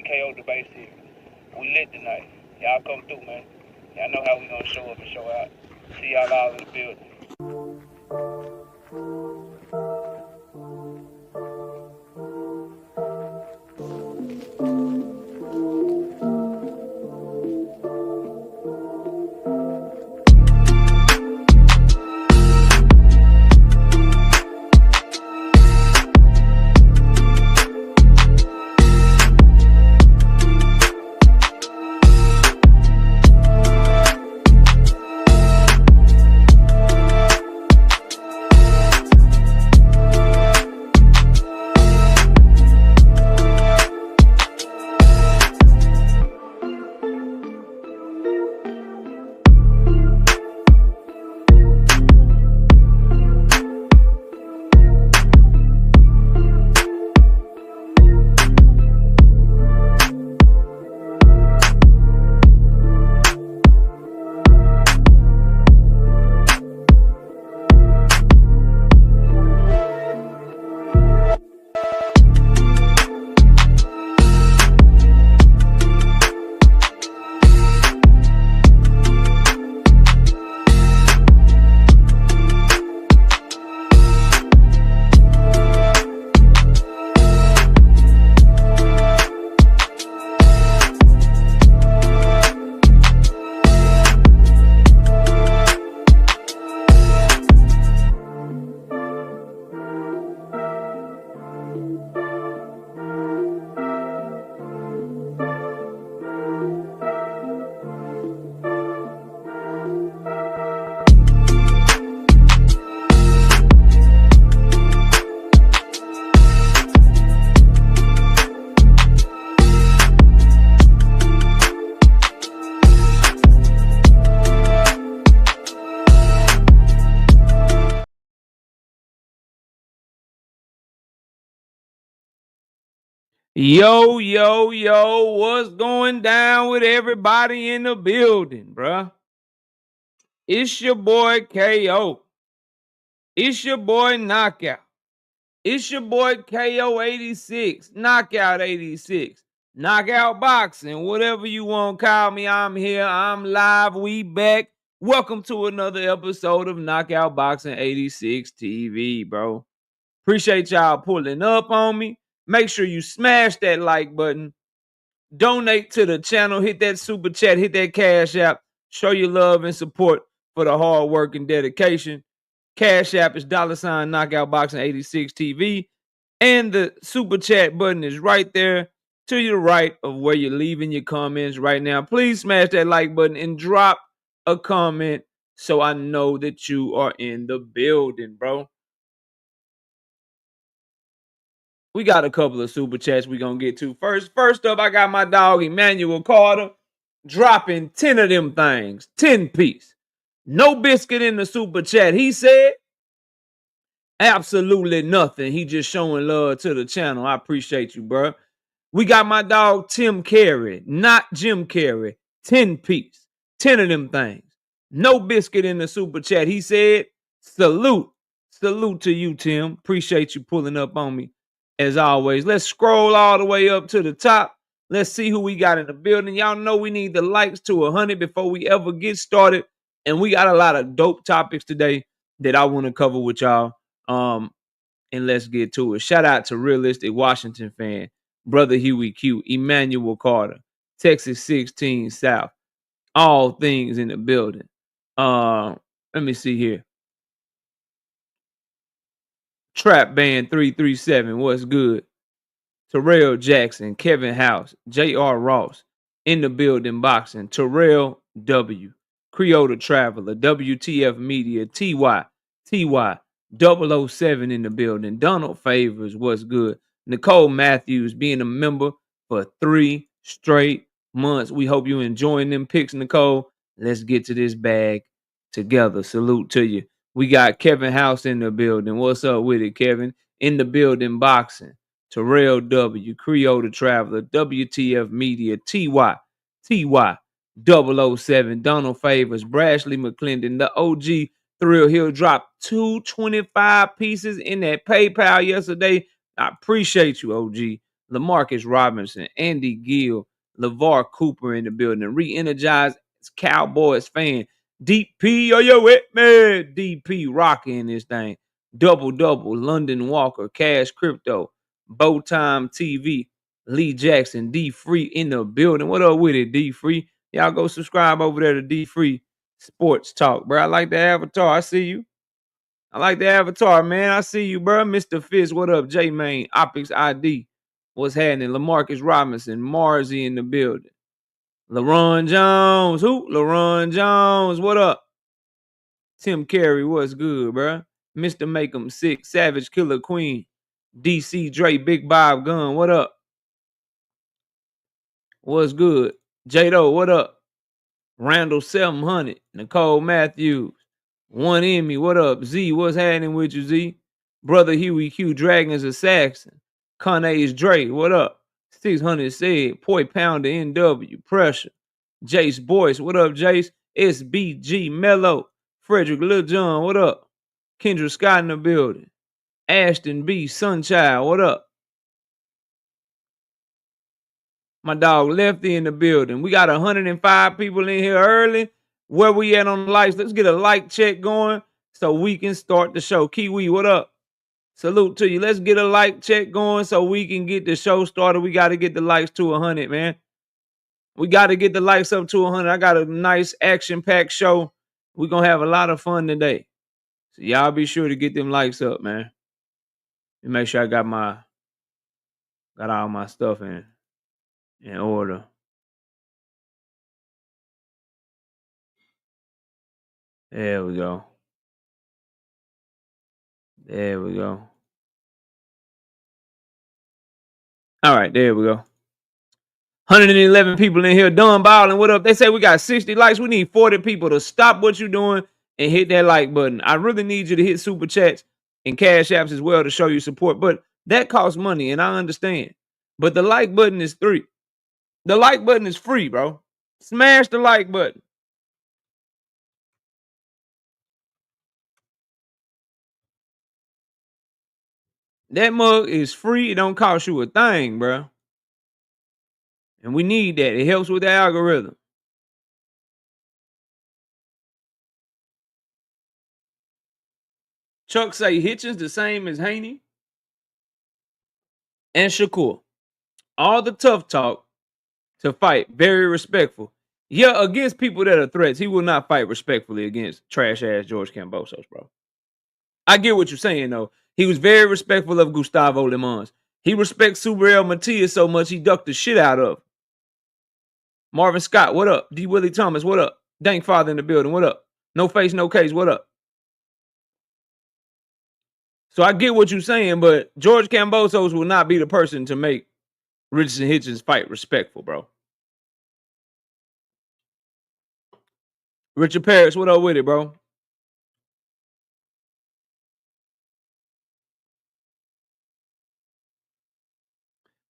KO the basic. We lit tonight. Y'all come through, man. Y'all know how we gonna show up and show out. See y'all all in the building. Yo, yo, yo, what's going down with everybody in the building, bruh? It's your boy KO. It's your boy Knockout. It's your boy KO 86, Knockout 86, Knockout Boxing, whatever you want to call me. I'm here. I'm live. We back. Welcome to another episode of Knockout Boxing 86 TV, bro. Appreciate y'all pulling up on me. Make sure you smash that like button. Donate to the channel. Hit that super chat. Hit that Cash App. Show your love and support for the hard work and dedication. Cash App is $ Knockout Boxing 86 TV. And the super chat button is right there to your right of where you're leaving your comments right now. Please smash that like button and drop a comment so I know that you are in the building, bro. We got a couple of super chats we gonna get to. First up, I got my dog Emmanuel Carter dropping 10 of them things, 10 piece. No biscuit in the super chat. He said absolutely nothing. He just showing love to the channel. I appreciate you, bro. We got my dog Tim Carey, not Jim Carey. 10 piece, 10 of them things. No biscuit in the super chat. He said salute. Salute to you, Tim. Appreciate you pulling up on me. As always, let's scroll all the way up to the top. Let's see who we got in the building. Y'all know we need the likes to 100 before we ever get started. And we got a lot of dope topics today that I want to cover with y'all. And let's get to it. Shout out to Realistic Washington fan, Brother Huey Q, Emmanuel Carter, Texas 16 South. All things in the building. Let me see here. Trap Band 337, what's good? Terrell Jackson, Kevin House, J.R. Ross, in the building boxing. Terrell W, Creole Traveler, WTF Media, TY, 007 in the building. Donald Favors, what's good? Nicole Matthews being a member for 3 straight months. We hope you enjoying them picks, Nicole. Let's get to this bag together. Salute to you. We got Kevin House in the building. What's up with it, Kevin? In the building boxing. Terrell W, Creole Traveler, WTF Media, TY, 007, Donald Favors, Brashley McClendon, the OG Thrill Hill dropped 225 pieces in that PayPal yesterday. I appreciate you, OG. LaMarcus Robinson, Andy Gill, LeVar Cooper in the building. Re-energized Cowboys fan. Deep P, are you with me? DP rocking this thing. Double, London Walker, Cash Crypto, Bowtime TV, Lee Jackson, D Free in the building. What up with it, D Free? Y'all go subscribe over there to D Free Sports Talk, bro. I like the avatar. I see you. I like the avatar, man. I see you, bro. Mr. Fizz, what up? J Main, Optics ID. What's happening? LaMarcus Robinson, Marzi in the building. LaRon Jones. Who? LaRon Jones. What up? Tim Carey, what's good, bro? Mr. Make 'em Sick, Savage Killer Queen. DC Dre, Big Bob Gun. What up? What's good? J-Do, what up? Randall 700. Nicole Matthews. One Emmy, what up? Z, what's happening with you, Z? Brother Huey Q, Dragons Assassin. Connie's Dre, what up? 600 said, Poi Pounder NW, Pressure. Jace Boyce, what up, Jace? SBG Mello. Frederick Lil John, what up? Kendra Scott in the building. Ashton B, Sunchild, what up? My dog Lefty in the building. We got 105 people in here early. Where we at on the likes? Let's get a like check going so we can start the show. Kiwi, what up? Salute to you. Let's get a like check going so we can get the show started. We got to get the likes to 100, man. We got to get the likes up to 100. I got a nice action-packed show. We're going to have a lot of fun today. So y'all be sure to get them likes up, man. And make sure I got all my stuff in order. There we go. There we go. All right, there we go. 111 people in here done balling. What up? They say we got 60 likes. We need 40 people to stop what you're doing and hit that like button. I really need you to hit super chats and cash apps as well to show you support. But that costs money, and I understand. But the like button is free. The like button is free, bro. Smash the like button. That mug is free. It don't cost you a thing, bro. And we need that. It helps with the algorithm. Chuck say Hitchins the same as Haney and Shakur. All the tough talk to fight, very respectful. Yeah, against people that are threats, he will not fight respectfully against trash ass George Kambosos, bro. I get what you're saying though. He was very respectful of Gustavo Limons. He respects Subriel Matias so much he ducked the shit out of. Marvin Scott, what up? D. Willie Thomas, what up? Dank Father in the building, what up? No face, no case, what up? So I get what you're saying, but George Kambosos will not be the person to make Richardson Hitchins fight respectful, bro. Richard Paris, what up with it, bro?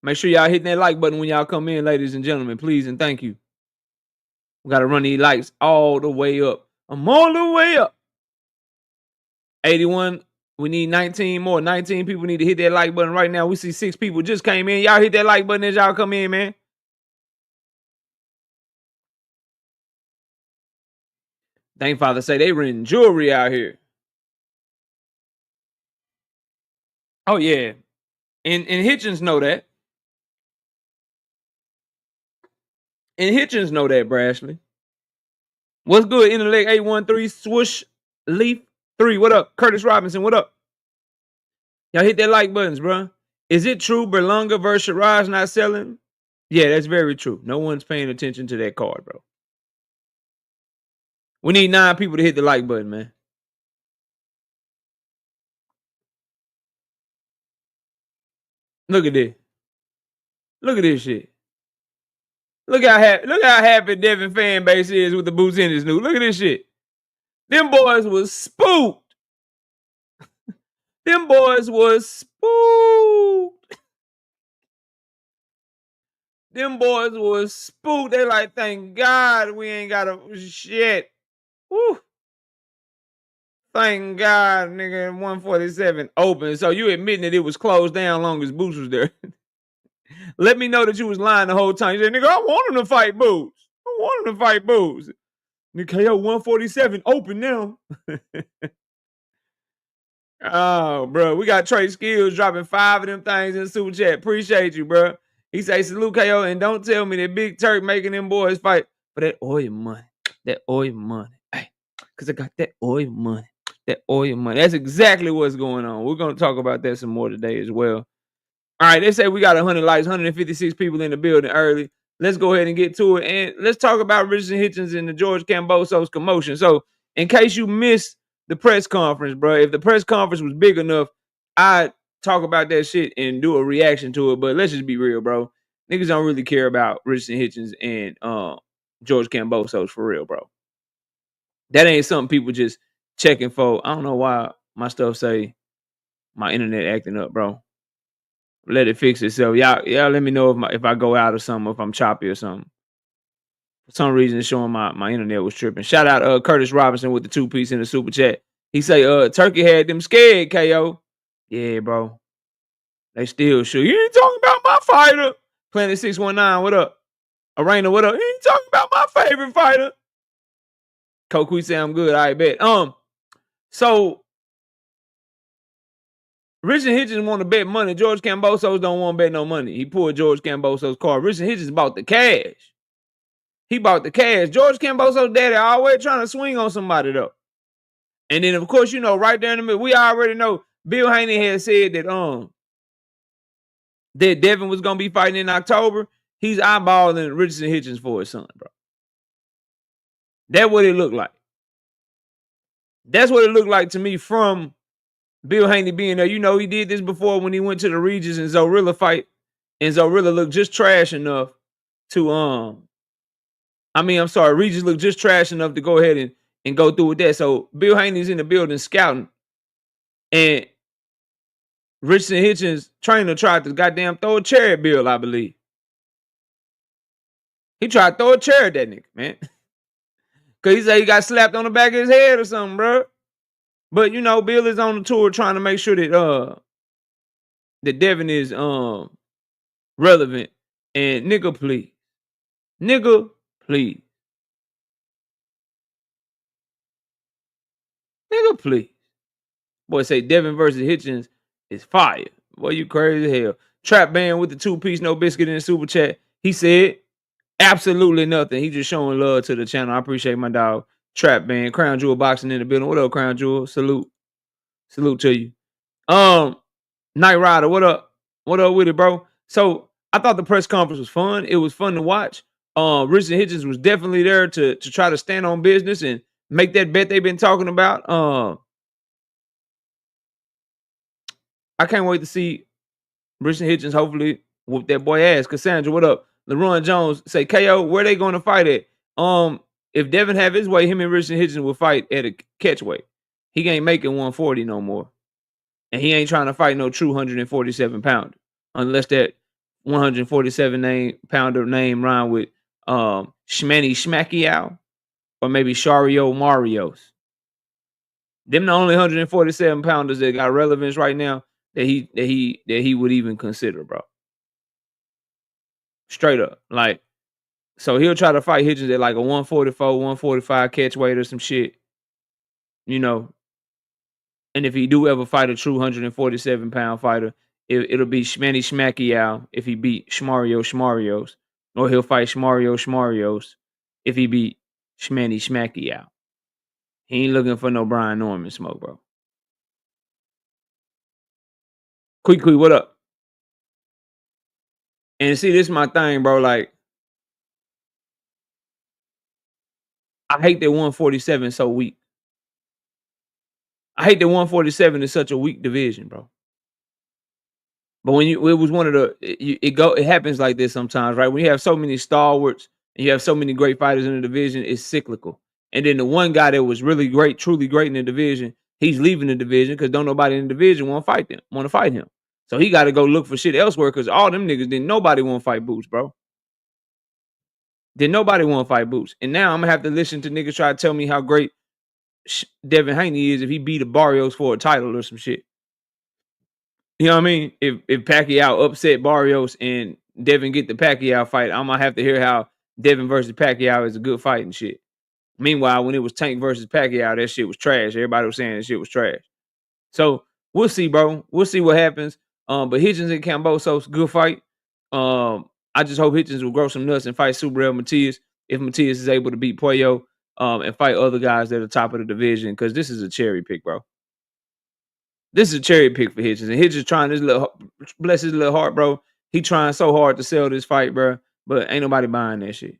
Make sure y'all hitting that like button when y'all come in, ladies and gentlemen, please and thank you. We got to run these likes all the way up. I'm all the way up. 81. We need 19 more. 19 people need to hit that like button right now. We see 6 people just came in. Y'all hit that like button as y'all come in, man. Thank Father say they renting jewelry out here. Oh, yeah. And Hitchins know that. And Hitchins know that, Brashley. What's good? Intellect 813, Swoosh, Leaf 3. What up? Curtis Robinson, what up? Y'all hit that like buttons, bro. Is it true Berlanga versus Shiraz not selling? Yeah, that's very true. No one's paying attention to that card, bro. We need 9 people to hit the like button, man. Look at this. Look at this shit. Look how happy Devin fan base is with the boots in his new. Look at this shit. Them boys was spooked. Them boys was spooked. Them boys was spooked. They like, thank God we ain't got a shit. Woo. Thank God, nigga, 147 open. So you admitting that it was closed down long as Boots was there. Let me know that you was lying the whole time. You said, nigga, I want him to fight Boots. I want him to fight Boots. Nigga, KO 147 open now. Oh, bro. We got Trey Skills dropping 5 of them things in the super chat. Appreciate you, bro. He say, salute KO, and don't tell me that Big Turk making them boys fight for that oil money. That oil money. Hey, because I got that oil money. That oil money. That's exactly what's going on. We're going to talk about that some more today as well. All right, they say we got 100 likes, 156 people in the building early. Let's go ahead and get to it. And let's talk about Richard Hitchins and the George Camboso's commotion. So, in case you missed the press conference, bro, if the press conference was big enough, I'd talk about that shit and do a reaction to it. But let's just be real, bro. Niggas don't really care about Richard Hitchins and George Cambosos for real, bro. That ain't something people just checking for. I don't know why my stuff say my internet acting up, bro. Let it fix itself. Y'all let me know if I go out or something, if I'm choppy or something. For some reason, it's showing my internet was tripping. Shout out Curtis Robinson with the 2-piece in the super chat. He say Turkey had them scared, KO. Yeah, bro. They still shoot. You ain't talking about my fighter. Planet 619, what up? Arena, what up? You ain't talking about my favorite fighter. Coquee say I'm good. I bet. So Richard Hitchins want to bet money. George Cambosos don't want to bet no money. He pulled George Cambosos' card. Richard Hitchins bought the cash. He bought the cash. George Cambosos' daddy always trying to swing on somebody, though. And then, of course, right there in the middle, we already know Bill Haney had said that that Devin was going to be fighting in October. He's eyeballing Richardson Hitchins for his son, bro. That's what it looked like. That's what it looked like to me from Bill Haney being there. He did this before when he went to the Regis and Zorilla fight. And Zorilla looked just trash enough to Regis looked just trash enough to go ahead and go through with that. So Bill Haney's in the building scouting. And Richardson Hitchins trainer tried to goddamn throw a chair at Bill, I believe. He tried to throw a chair at that nigga, man. Cause he said he got slapped on the back of his head or something, bro. But Bill is on the tour trying to make sure that that Devin is relevant. And nigga, please. Nigga, please. Nigga, please. Boy, say Devin versus Hitchins is fire. Boy, you crazy as hell. Trap Band with the 2-piece, no biscuit in the super chat. He said absolutely nothing. He just showing love to the channel. I appreciate my dog. Trap Band. Crown Jewel Boxing in the building. What up, Crown Jewel? Salute. Salute to you. Night Rider, what up? What up with it, bro? So I thought the press conference was fun. It was fun to watch. Richard Hitchins was definitely there to try to stand on business and make that bet they've been talking about. I can't wait to see Richard Hitchins hopefully whoop that boy ass. Cassandra, what up? LaRon Jones say, KO, where they going to fight at? If Devin have his way, him and Richard Hitchins will fight at a catch weight. He ain't making 140 no more. And he ain't trying to fight no true 147 pounder. Unless that 147 pounder name rhyme with Shmanny Schmackiao or maybe Shario Marios. Them the only 147 pounders that got relevance right now that he would even consider, bro. Straight up. Like, so he'll try to fight Hitchins at like a 144, 145 catch weight or some shit. And if he do ever fight a true 147 pound fighter, it'll be Shmanny Schmackiao if he beat Schmarios. Or he'll fight Schmarios if he beat Shmanny Schmackiao. He ain't looking for no Brian Norman smoke, bro. Quick, what up? And see, this is my thing, bro. Like, I hate that 147 so weak. I hate that 147 is such a weak division, bro. But it was one of the it happens like this sometimes, right? When you have so many stalwarts and you have so many great fighters in the division, it's cyclical. And then the one guy that was really great, truly great in the division, he's leaving the division because don't nobody in the division want to fight him. So he got to go look for shit elsewhere because all them niggas didn't nobody want to fight Boots, bro. Did nobody want to fight Boots. And now I'm gonna have to listen to niggas try to tell me how great Devin Haney is if he beat a Barrios for a title or some shit. You know what I mean? If Pacquiao upset Barrios and Devin get the Pacquiao fight, I'm gonna have to hear how Devin versus Pacquiao is a good fight and shit. Meanwhile, when it was Tank versus Pacquiao, that shit was trash. Everybody was saying that shit was trash. So we'll see, bro. We'll see what happens. But Hitchins and Cambosos, good fight. I just hope Hitchins will grow some nuts and fight Super Real Matias if Matias is able to beat Pollo, and fight other guys that are top of the division, because this is a cherry pick, bro. This is a cherry pick for Hitchins, and Hitchins trying his little, bless his little heart, bro. He trying so hard to sell this fight, bro, but ain't nobody buying that shit.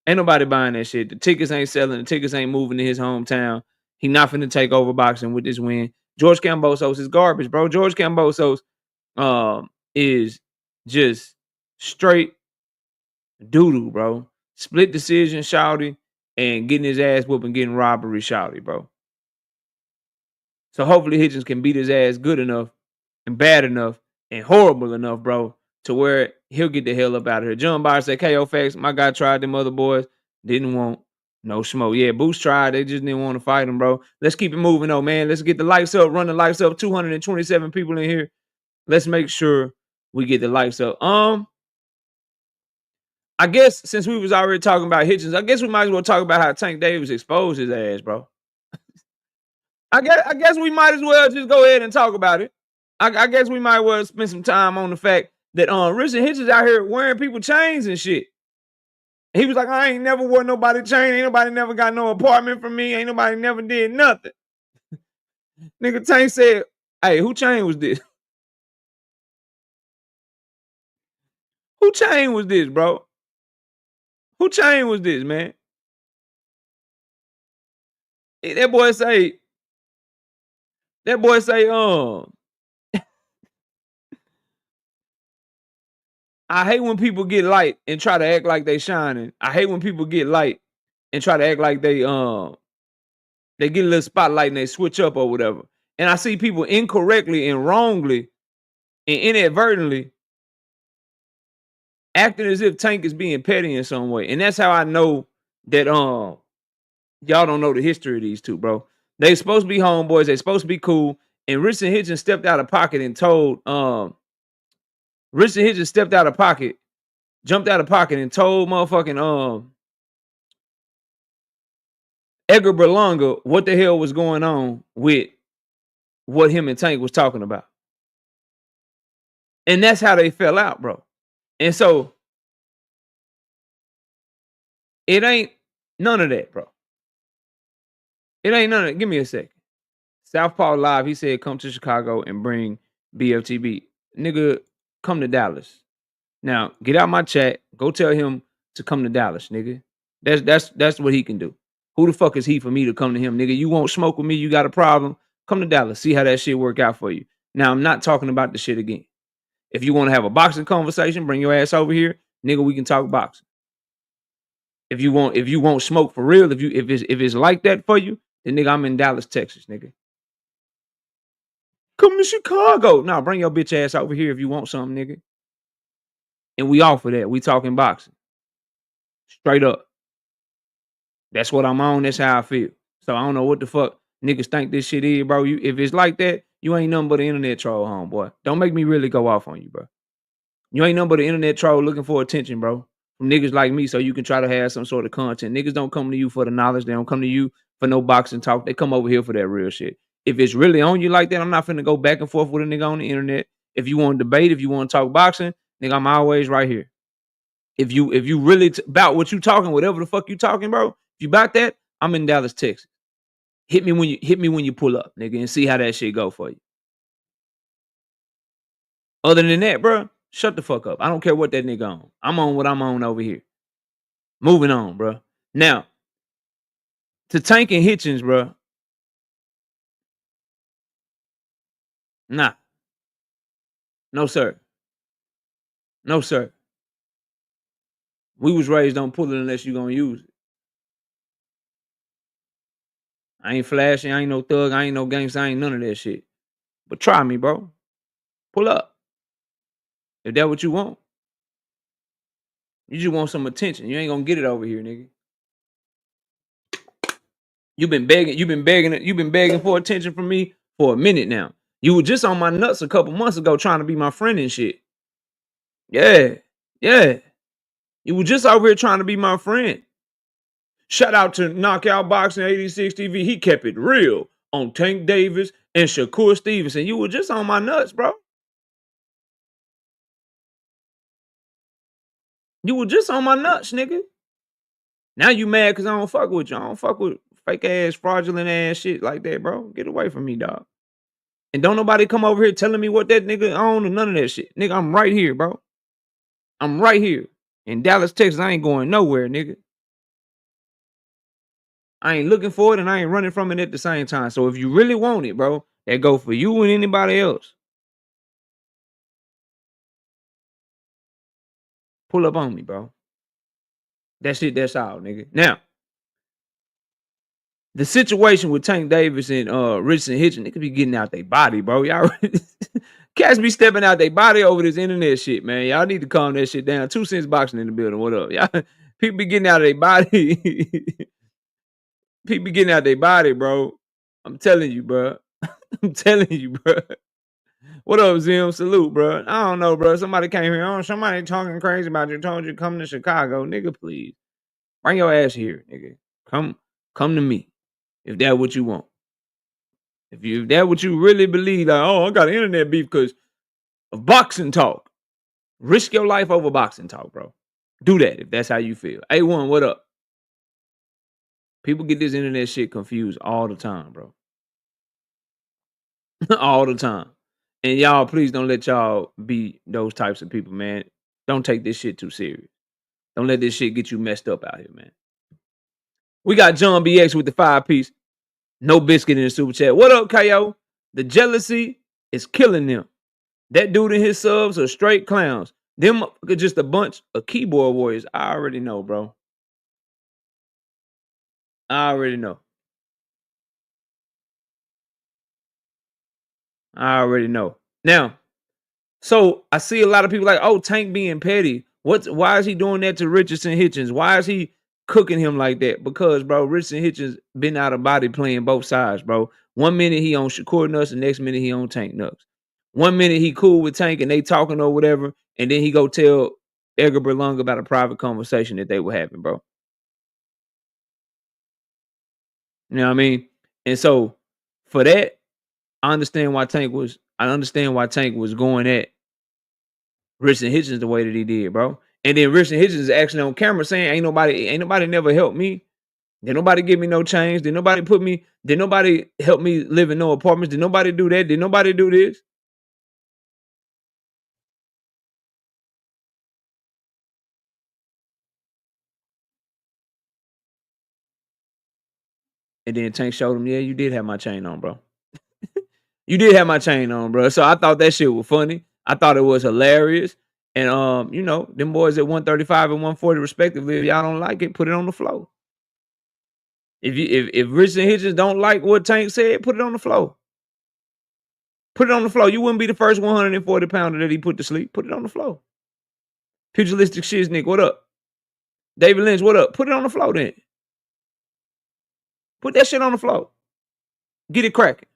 Ain't nobody buying that shit. The tickets ain't selling. The tickets ain't moving to his hometown. He not finna take over boxing with this win. George Kambosos is garbage, bro. George Kambosos is just straight doo-doo, bro. Split decision, shouty, and getting his ass whooped and getting robbery, shouty, bro. So hopefully Hitchins can beat his ass good enough and bad enough and horrible enough, bro, to where he'll get the hell up out of here. John Byer said, KO facts, my guy tried them other boys, didn't want no smoke. Yeah, Boost tried, they just didn't want to fight him, bro. Let's keep it moving, though, man. Let's get the lights up, run the lights up. 227 people in here. Let's make sure we get the lights up. I guess since we was already talking about Hitchins, I guess we might as well talk about how Tank Davis exposed his ass, bro. I guess we might as well just go ahead and talk about it. I guess we might well spend some time on the fact that Richard Hitchins out here wearing people chains and shit. He was like, I ain't never wore nobody chain. Ain't nobody never got no apartment from me. Ain't nobody never did nothing. Nigga Tank said, hey, who chain was this? Who chain was this, bro? Who chain was this, man? That boy say, I hate when people get light and try to act like they shining. I hate when people get light and try to act like they get a little spotlight and they switch up or whatever. And I see people incorrectly and wrongly and inadvertently acting as if Tank is being petty in some way. And that's how I know that y'all don't know the history of these two, bro. They supposed to be homeboys, they supposed to be cool. And Richard Hitchins stepped out of pocket and told jumped out of pocket and told motherfucking Edgar Berlanga what the hell was going on with what him and Tank was talking about. And that's how they fell out, bro. And so it ain't none of that, bro. It ain't none of that. Give me a second. Southpaw Live, he said, come to Chicago and bring BFTB. Nigga, come to Dallas. Now, get out my chat. Go tell him to come to Dallas, nigga. That's what he can do. Who the fuck is he for me to come to him, nigga? You won't smoke with me. You got a problem. Come to Dallas. See how that shit work out for you. Now, I'm not talking about the shit again. If you want to have a boxing conversation, bring your ass over here, nigga. We can talk boxing. If you won't smoke for real, if it's like that for you, then nigga, I'm in Dallas, Texas, nigga. Come to Chicago. Nah, bring your bitch ass over here if you want something, nigga. And we offer that. We talking boxing. Straight up. That's what I'm on. That's how I feel. So I don't know what the fuck niggas think this shit is, bro. If it's like that, you ain't nothing but an internet troll, homeboy. Don't make me really go off on you, bro. You ain't nothing but an internet troll looking for attention, bro. From niggas like me, so you can try to have some sort of content. Niggas don't come to you for the knowledge. They don't come to you for no boxing talk. They come over here for that real shit. If it's really on you like that, I'm not finna go back and forth with a nigga on the internet. If you want to debate, if you want to talk boxing, nigga, I'm always right here. If you really about what you talking, whatever the fuck you talking, bro. If you about that, I'm in Dallas, Texas. Hit me when you pull up, nigga, and see how that shit go for you. Other than that, bro, shut the fuck up. I don't care what that nigga on. I'm on what I'm on over here. Moving on, bro. Now, to Tank and Hitchins, bro. Nah. No, sir. No, sir. We was raised on pull it unless you gonna use it. I ain't flashing. I ain't no thug. I ain't no gangster. I ain't none of that shit. But try me, bro. Pull up. If that what you want. You just want some attention. You ain't gonna get it over here, nigga. You've been begging for attention from me for a minute now. You were just on my nuts a couple months ago trying to be my friend and shit. Yeah. Yeah. You were just over here trying to be my friend. Shout out to Knockout Boxing 86 TV. He kept it real on Tank Davis and Shakur Stevenson. You were just on my nuts, bro. You were just on my nuts, nigga. Now you mad because I don't fuck with you. I don't fuck with fake ass, fraudulent ass shit like that, bro. Get away from me, dog. And don't nobody come over here telling me what that nigga own or none of that shit. Nigga, I'm right here, bro. I'm right here. In Dallas, Texas, I ain't going nowhere, nigga. I ain't looking for it and I ain't running from it at the same time. So if you really want it, bro, that go for you and anybody else. Pull up on me, bro. That's it. That's all, nigga. Now, the situation with Tank Davis and Richardson Hitchins, they could be getting out their body, bro. Y'all cats be stepping out their body over this internet shit, man. Y'all need to calm that shit down. 2 cents boxing in the building. What up? Y'all people be getting out of their body. People be getting out their body, bro. I'm telling you, bro. I'm telling you, bro. What up, Zim? Salute, bro. I don't know, bro. Somebody came here. Oh, somebody talking crazy about you. Told you to come to Chicago, nigga. Please bring your ass here, nigga. Come to me if that's what you want. If that what you really believe, like, oh, I got an internet beef because of boxing talk. Risk your life over boxing talk, bro. Do that if that's how you feel. A1, what up? People get this internet shit confused all the time, bro. All the time. And y'all, please don't let y'all be those types of people, man. Don't take this shit too serious. Don't let this shit get you messed up out here, man. We got John BX with the 5-piece. No biscuit in the super chat. What up, KO? The jealousy is killing them. That dude and his subs are straight clowns. Them are just a bunch of keyboard warriors. I already know, bro. I already know. I already know. Now, so I see a lot of people like, oh, Tank being petty. Why is he doing that to Richardson Hitchins? Why is he cooking him like that? Because, bro, Richardson Hitchins been out of body playing both sides, bro. 1 minute he on Shakur nuts, the next minute he on Tank nuts. 1 minute he cool with Tank and they talking or whatever, and then he go tell Edgar Berlanga about a private conversation that they were having, bro. You know what I mean? And so for that, I understand why Tank was going at Richardson Hitchins the way that he did, bro. And then Richardson Hitchins is actually on camera saying, ain't nobody never helped me. Did nobody give me no change? Did nobody help me live in no apartments? Did nobody do that? Did nobody do this? And then Tank showed him, yeah, you did have my chain on, bro. You did have my chain on, bro. So I thought that shit was funny. I thought it was hilarious. And them boys at 135 and 140 respectively, if y'all don't like it, put it on the floor. If Richardson Hitchins don't like what Tank said, put it on the floor. Put it on the floor. You wouldn't be the first 140 pounder that he put to sleep. Put it on the floor. Pugilistic Shiznick, what up? David Lynch, what up? Put it on the floor then. Put that shit on the floor. Get it cracking.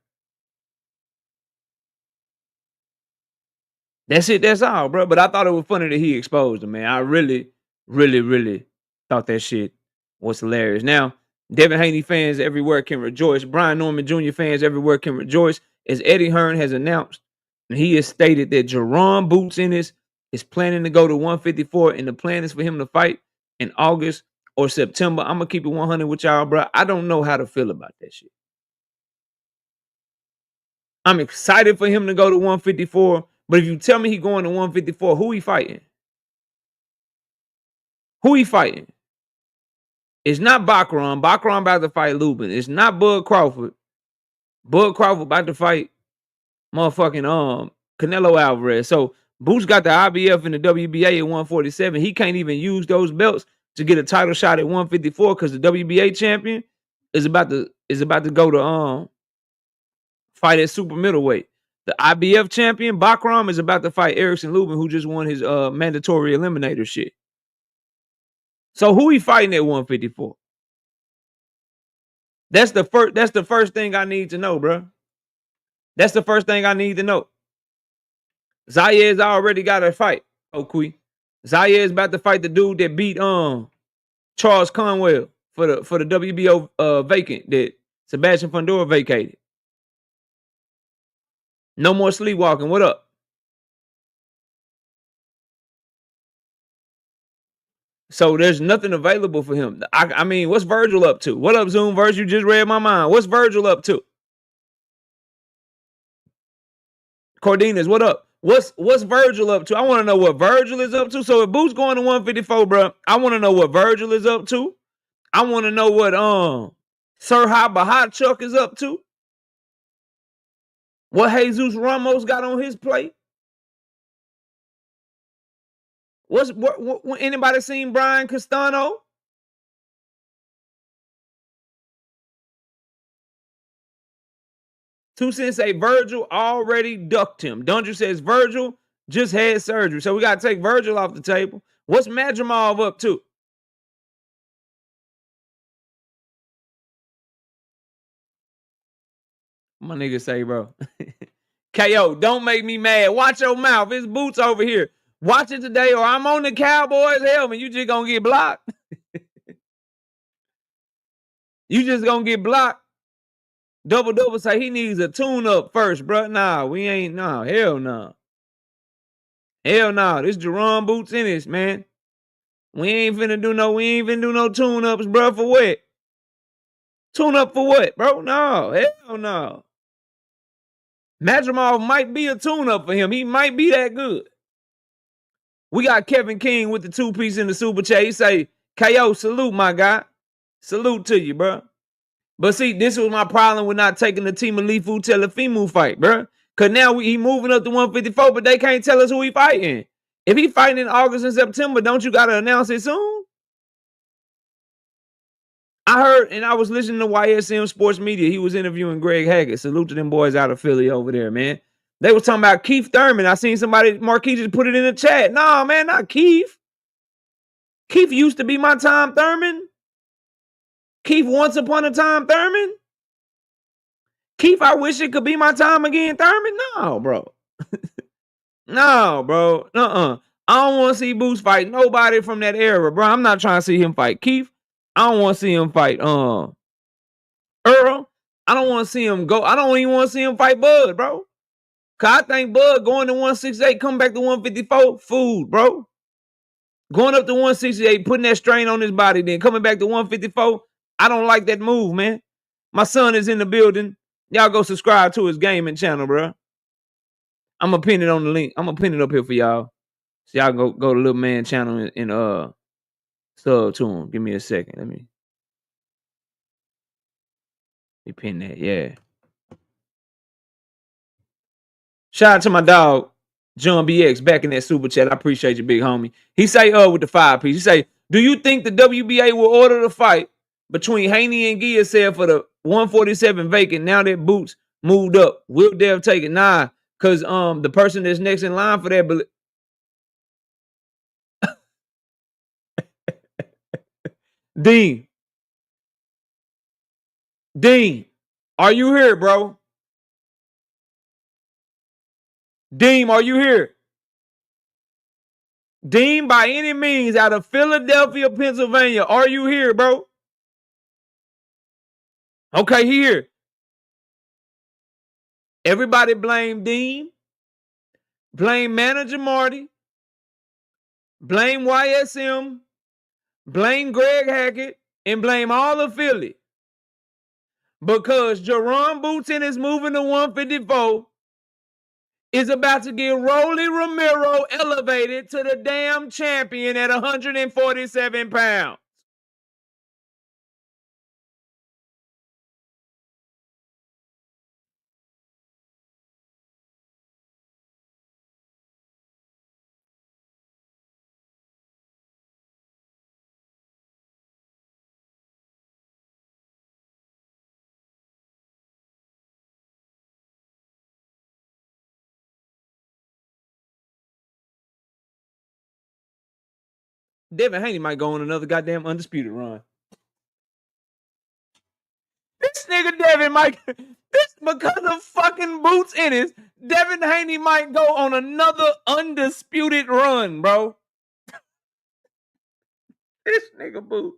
That's it. That's all, bro. But I thought it was funny that he exposed him, man. I really, really, really thought that shit was hilarious. Now, Devin Haney fans everywhere can rejoice. Brian Norman Jr. fans everywhere can rejoice as Eddie Hearn has announced and he has stated that Jaron Boots Ennis is planning to go to 154 and the plan is for him to fight in August or September. I'm going to keep it 100 with y'all, bro. I don't know how to feel about that shit. I'm excited for him to go to 154, but if you tell me he going to 154, who he fighting? Who he fighting? It's not Bacron. Bacron about to fight Lubin. It's not Bud Crawford. Bud Crawford about to fight motherfucking Canelo Alvarez. So Boots got the IBF and the WBA at 147. He can't even use those belts to get a title shot at 154 because the WBA champion is about to go to fight at super middleweight. The IBF champion, Bakram, is about to fight Erickson Lubin, who just won his mandatory eliminator shit. So who he fighting at 154? That's the first thing I need to know, bro. That's the first thing I need to know. Zayed's already got a fight. Oqui. Zaire is about to fight the dude that beat Charles Conwell for the WBO vacant that Sebastian Fundora vacated. No more sleepwalking. What up? So there's nothing available for him. I mean, what's Virgil up to? What up, Zoom Verse? You just read my mind. What's Virgil up to? Cordinas, what up? What's Virgil up to? I want to know what Virgil is up to. So if Boots going to 154, bro, I want to know what Virgil is up to. I want to know what Sir Bahat Chuck is up to. What Jesus Ramos got on his plate. What anybody seen Brian Castano? Two cents say Virgil already ducked him. Dungeon says Virgil just had surgery. So we got to take Virgil off the table. What's Madrimov up to? My nigga say, bro. KO, don't make me mad. Watch your mouth. It's Boots over here. Watch it today or I'm on the Cowboys helmet. You just gonna get blocked. You just gonna get blocked. Double say he needs a tune-up first, bro. Nah, we ain't. Nah, hell no. Nah. Hell no. Nah. This Jaron Boots Ennis, man. We ain't finna do no tune-ups, bro. For what? Tune-up for what, bro? No, hell no. Madrimov might be a tune-up for him. He might be that good. We got Kevin King with the 2-piece in the super chat. He say, KO, salute, my guy. Salute to you, bro. But see, this was my problem with not taking the Team Alifu Telefimu fight, bro. Because now he moving up to 154, but they can't tell us who he fighting. If he fighting in August and September, don't you got to announce it soon? I heard, and I was listening to YSM Sports Media. He was interviewing Greg Haggett. Salute to them boys out of Philly over there, man. They was talking about Keith Thurman. I seen somebody, Marquis, just put it in the chat. Nah, man, not Keith. Keith used to be my Tom Thurman. Keith once upon a time Thurman. Keith, I wish it could be my time again Thurman. No, bro. No, bro. I don't want to see Boots fight nobody from that era, bro. I'm not trying to see him fight Keith. I don't want to see him fight Earl. I don't want to see him go. I don't even want to see him fight Bud, bro. Cause I think Bud going to 168, come back to 154, food, bro. Going up to 168, putting that strain on his body, then coming back to 154. I don't like that move, man. My son is in the building. Y'all go subscribe to his gaming channel, bro. I'm gonna pin it on the link. I'm gonna pin it up here for y'all. So y'all go to little man channel and sub to him. Give me a second. Let me pin that. Yeah. Shout out to my dog, John BX, back in that super chat. I appreciate you, big homie. He say, with the 5-piece. He say, do you think the WBA will order the fight between Haney and Giasev for the 147 vacant now that Boots moved up? Will Dev take it? Nah, because the person that's next in line for that. Dean, are you here, bro? Dean, are you here? Dean, by any means, out of Philadelphia, Pennsylvania, are you here, bro? Okay, here. Everybody blame Dean. Blame manager Marty. Blame YSM. Blame Greg Hackett. And blame all of Philly. Because Jaron Booten is moving to 154. Is about to get Rolly Romero elevated to the damn champion at 147 pounds. Devin Haney might go on another goddamn undisputed run. This nigga Devin might this because of fucking Boots Ennis, Devin Haney might go on another undisputed run, bro. This nigga Boots.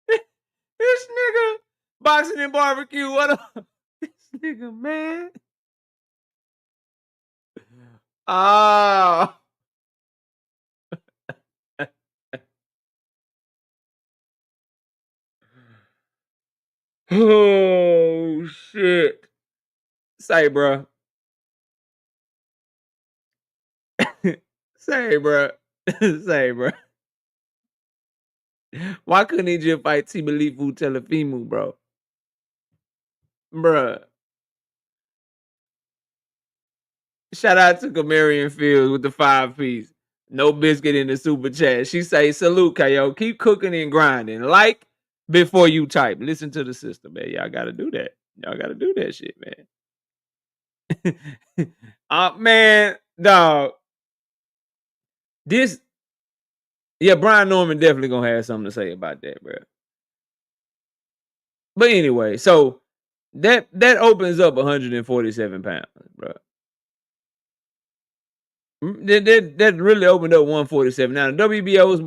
This nigga boxing and barbecue. What up? This nigga, man. Ah. Oh shit. Say, bro. Say, bro. Say, bro. Why couldn't he just fight Tibalifu Telefimu, bro? Bruh. Shout out to Camarian Fields with the 5-piece. No biscuit in the super chat. She say, salute, KO. Keep cooking and grinding. Like before you type. Listen to the system, man. Y'all gotta do that. Y'all gotta do that shit, man. Man, dog. This, yeah, Brian Norman definitely gonna have something to say about that, bro. But anyway, so that opens up 147 pounds, bro. That really opened up 147. Now the WBO is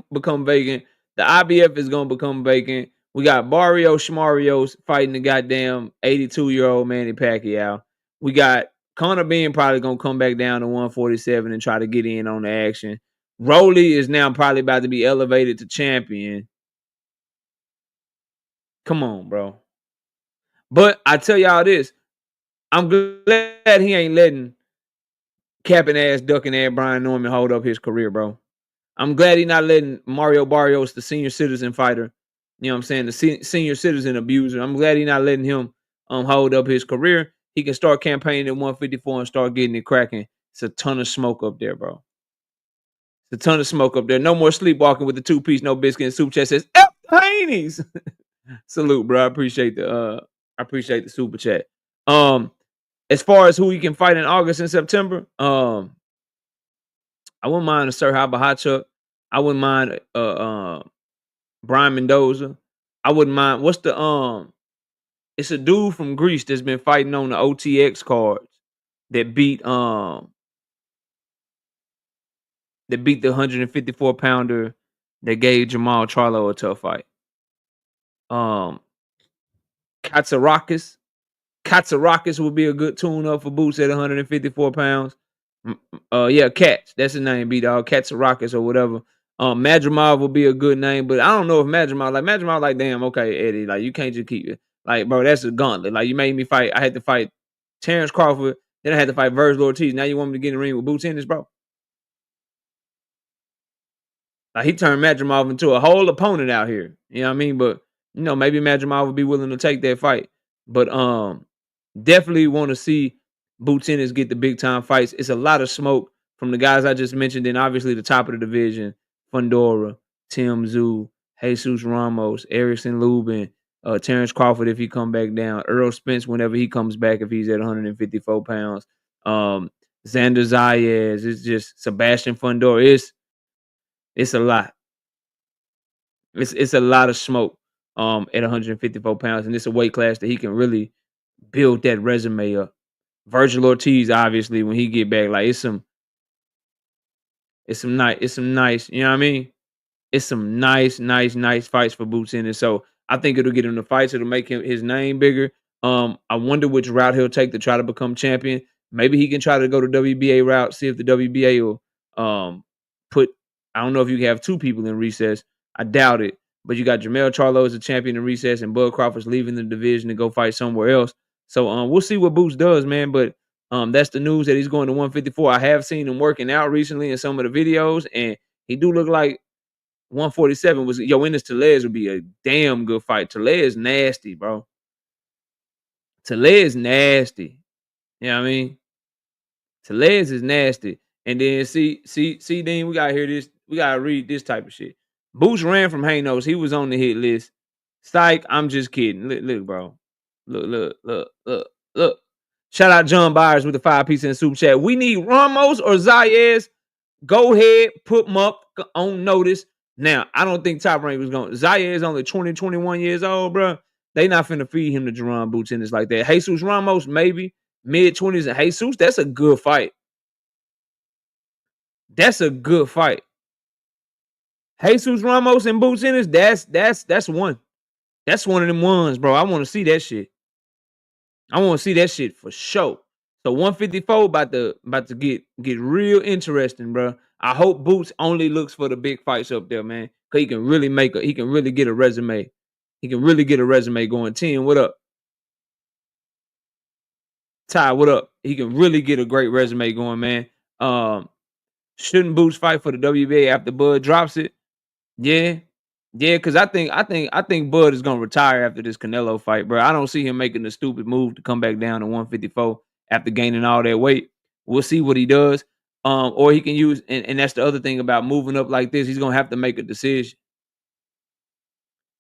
become vacant. The IBF is gonna become vacant. We got Barrio Schmarios fighting the goddamn 82-year-old Manny Pacquiao. We got Conor Benn probably gonna come back down to 147 and try to get in on the action. Rolly is now probably about to be elevated to champion. Come on, bro. But I tell y'all this, I'm glad he ain't letting capping ass, ducking ass Brian Norman hold up his career, bro. I'm glad he's not letting Mario Barrios, the senior citizen fighter, you know what I'm saying, the senior citizen abuser. I'm glad he's not letting him hold up his career. He can start campaigning at 154 and start getting it cracking. It's a ton of smoke up there, bro. It's a ton of smoke up there. No more sleepwalking with the 2-piece, no biscuit, and soup chat says, F Haney's. Salute, bro. I appreciate the super chat. As far as who he can fight in August and September, I wouldn't mind a Sir Habahachuk. I wouldn't mind Brian Mendoza. I wouldn't mind. What's the it's a dude from Greece that's been fighting on the OTX cards that beat the 154 pounder that gave Jamal Charlo a tough fight. Katsarakis. Katsarakis would be a good tune up for Boots at 154 pounds. Yeah, Cats. That's his name, B-Dog. Katsarakis or whatever. Madrimov would be a good name, but I don't know if Madrimov, like, damn, okay, Eddie, like, you can't just keep it. Like, bro, that's a gauntlet. Like, you made me fight. I had to fight Terrence Crawford, then I had to fight Virgil Ortiz. Now you want me to get in the ring with Boots Ennis, bro? Like, he turned Madrimov into a whole opponent out here. You know what I mean? But, you know, maybe Madrimov would be willing to take that fight. But definitely want to see Boots Ennis get the big time fights. It's a lot of smoke from the guys I just mentioned. And obviously the top of the division, Fundora, Tim Tszyu, Jesus Ramos, Erickson Lubin, Terrence Crawford if he come back down, Earl Spence whenever he comes back if he's at 154 pounds, Xander Zayas, it's just Sebastian Fundora. It's a lot. It's a lot of smoke at 154 pounds, and it's a weight class that he can really build that resume up. Virgil Ortiz, obviously, when he get back, like it's some nice, you know what I mean? It's some nice fights for Boots Ennis. So I think it'll get him the fights. It'll make his name bigger. I wonder which route he'll take to try to become champion. Maybe he can try to go the WBA route, see if the WBA will put. I don't know if you can have two people in recess. I doubt it. But you got Jamel Charlo as a champion in recess, and Bud Crawford's leaving the division to go fight somewhere else. So we'll see what Boots does, man. But that's the news that he's going to 154. I have seen him working out recently in some of the videos, and he do look like 147 was Ennis Tellez would be a damn good fight. Tellez nasty, bro. Tellez nasty. You know what I mean? Tellez is nasty. And then see, Dean, we gotta hear this. We gotta read this type of shit. Boots ran from Hanos. He was on the hit list. Psych, I'm just kidding. Look, bro. Look. Shout out John Byers with the 5-piece in the super chat. We need Ramos or Zayas. Go ahead, put them up on notice. Now, I don't think Top Rank was going. Zaire is only 20, 21 years old, bro. They not finna feed him to Jaron Boots Ennis like that. Jesus Ramos, maybe mid-20s, and Jesus, that's a good fight. That's a good fight. Jesus Ramos and Boots Ennis, that's one. That's one of them ones, bro. I want to see that shit. I want to see that shit for sure. So 154 about to get real interesting, bro. I hope Boots only looks for the big fights up there, man. Cause he can really he can really get a resume. He can really get a resume going. 10, what up? Ty, what up? He can really get a great resume going, man. Um, shouldn't Boots fight for the WBA after Bud drops it? Yeah. Yeah, because I think Bud is gonna retire after this Canelo fight, bro. I don't see him making the stupid move to come back down to 154 after gaining all that weight. We'll see what he does. Or he can use, and that's the other thing about moving up like this, he's gonna have to make a decision.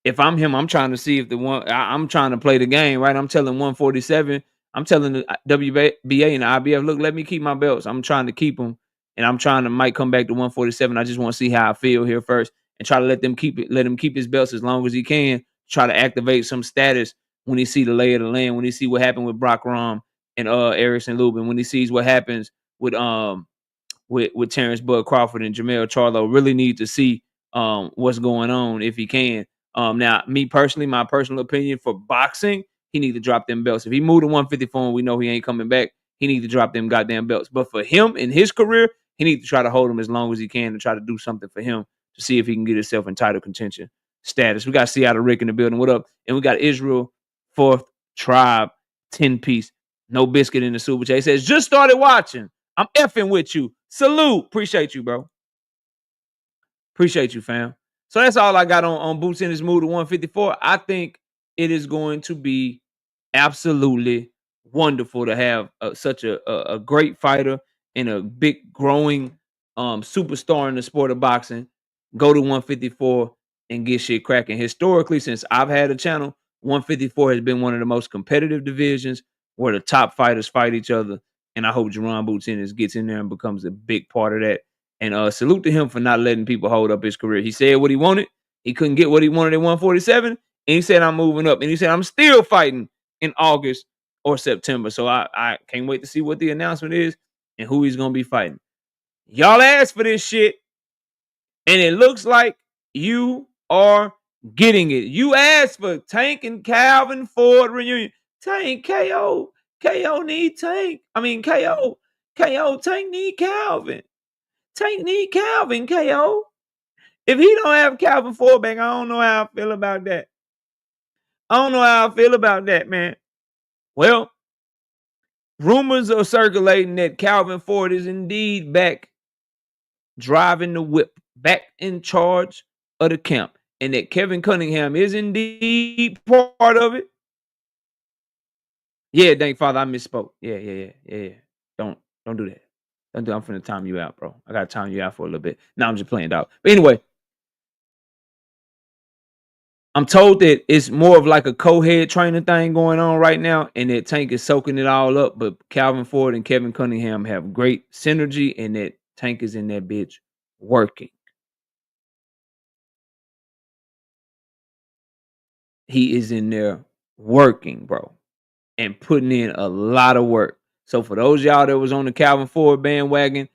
If I'm him, I'm trying to see if I'm trying to play the game, right? I'm telling 147, I'm telling the WBA and the IBF, look, let me keep my belts. I'm trying to keep them, and I'm trying to might come back to 147. I just want to see how I feel here first, and try to let him keep his belts as long as he can. Try to activate some status when he see the lay of the land, when he see what happened with Brock Rom and Erickson Lubin, when he sees what happens with Terrence Bud Crawford and Jamel Charlo. Really need to see what's going on if he can. Now, me personally, my personal opinion for boxing, he need to drop them belts. If he moved to 154 and we know he ain't coming back, he need to drop them goddamn belts. But for him in his career, he need to try to hold them as long as he can and try to do something for him to see if he can get himself in title contention status. We got Seattle Rick in the building. What up? And we got Israel, Fourth Tribe, 10-piece. No biscuit in the super chat. He says, just started watching. I'm effing with you. Salute. Appreciate you, bro. Appreciate you, fam. So that's all I got on Boots in his move to 154. I think it is going to be absolutely wonderful to have such a great fighter and a big growing superstar in the sport of boxing go to 154 and get shit cracking. Historically, since I've had a channel, 154 has been one of the most competitive divisions where the top fighters fight each other. And I hope Jaron Boots Ennis gets in there and becomes a big part of that. And salute to him for not letting people hold up his career. He said what he wanted. He couldn't get what he wanted at 147. And he said, I'm moving up. And he said, I'm still fighting in August or September. So I can't wait to see what the announcement is and who he's going to be fighting. Y'all asked for this shit. And it looks like you are getting it. You asked for Tank and Calvin Ford reunion. Tank, KO. KO need Tank. I mean, KO. KO, Tank need Calvin. Tank need Calvin, KO. If he don't have Calvin Ford back, I don't know how I feel about that. I don't know how I feel about that, man. Well, rumors are circulating that Calvin Ford is indeed back driving the whip, back in charge of the camp, and that Kevin Cunningham is indeed part of it. Yeah, thank Father, I misspoke. Yeah. Don't do that. I'm finna time you out, bro. I gotta time you out for a little bit. Now I'm just playing dog. But anyway, I'm told that it's more of like a co-head training thing going on right now, and that Tank is soaking it all up. But Calvin Ford and Kevin Cunningham have great synergy, and that Tank is in that bitch working. He is in there working, bro, and putting in a lot of work. So for those y'all that was on the Calvin Ford bandwagon,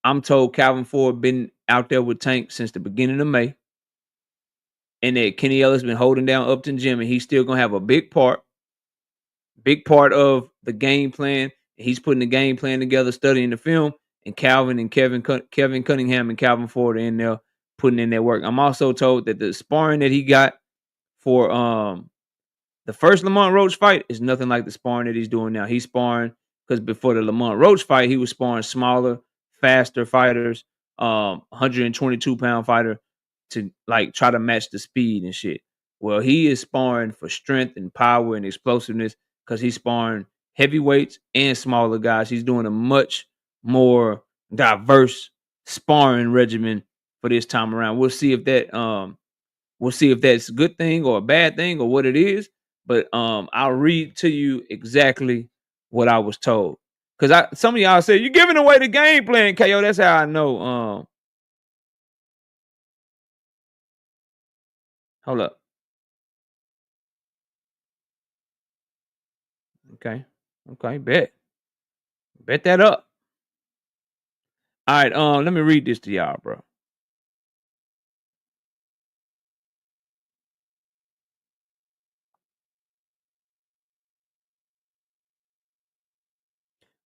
I'm told Calvin Ford been out there with Tank since the beginning of May, and that Kenny Ellis been holding down Upton Gym, and he's still gonna have a big part of the game plan. He's putting the game plan together, studying the film, and Kevin Cunningham and Calvin Ford are in there putting in their work. I'm also told that the sparring that he got for the first Lamont Roach fight is nothing like the sparring that he's doing now. He's sparring because before the Lamont Roach fight, he was sparring smaller, faster fighters, 122-pound fighter to like try to match the speed and shit. Well, he is sparring for strength and power and explosiveness because he's sparring heavyweights and smaller guys. He's doing a much more diverse sparring regimen for this time around. We'll see if that's a good thing or a bad thing or what it is. But I'll read to you exactly what I was told. Because some of y'all said, you're giving away the game plan, KO. That's how I know Hold up. Okay. Okay, bet. Bet that up. All right, let me read this to y'all, bro.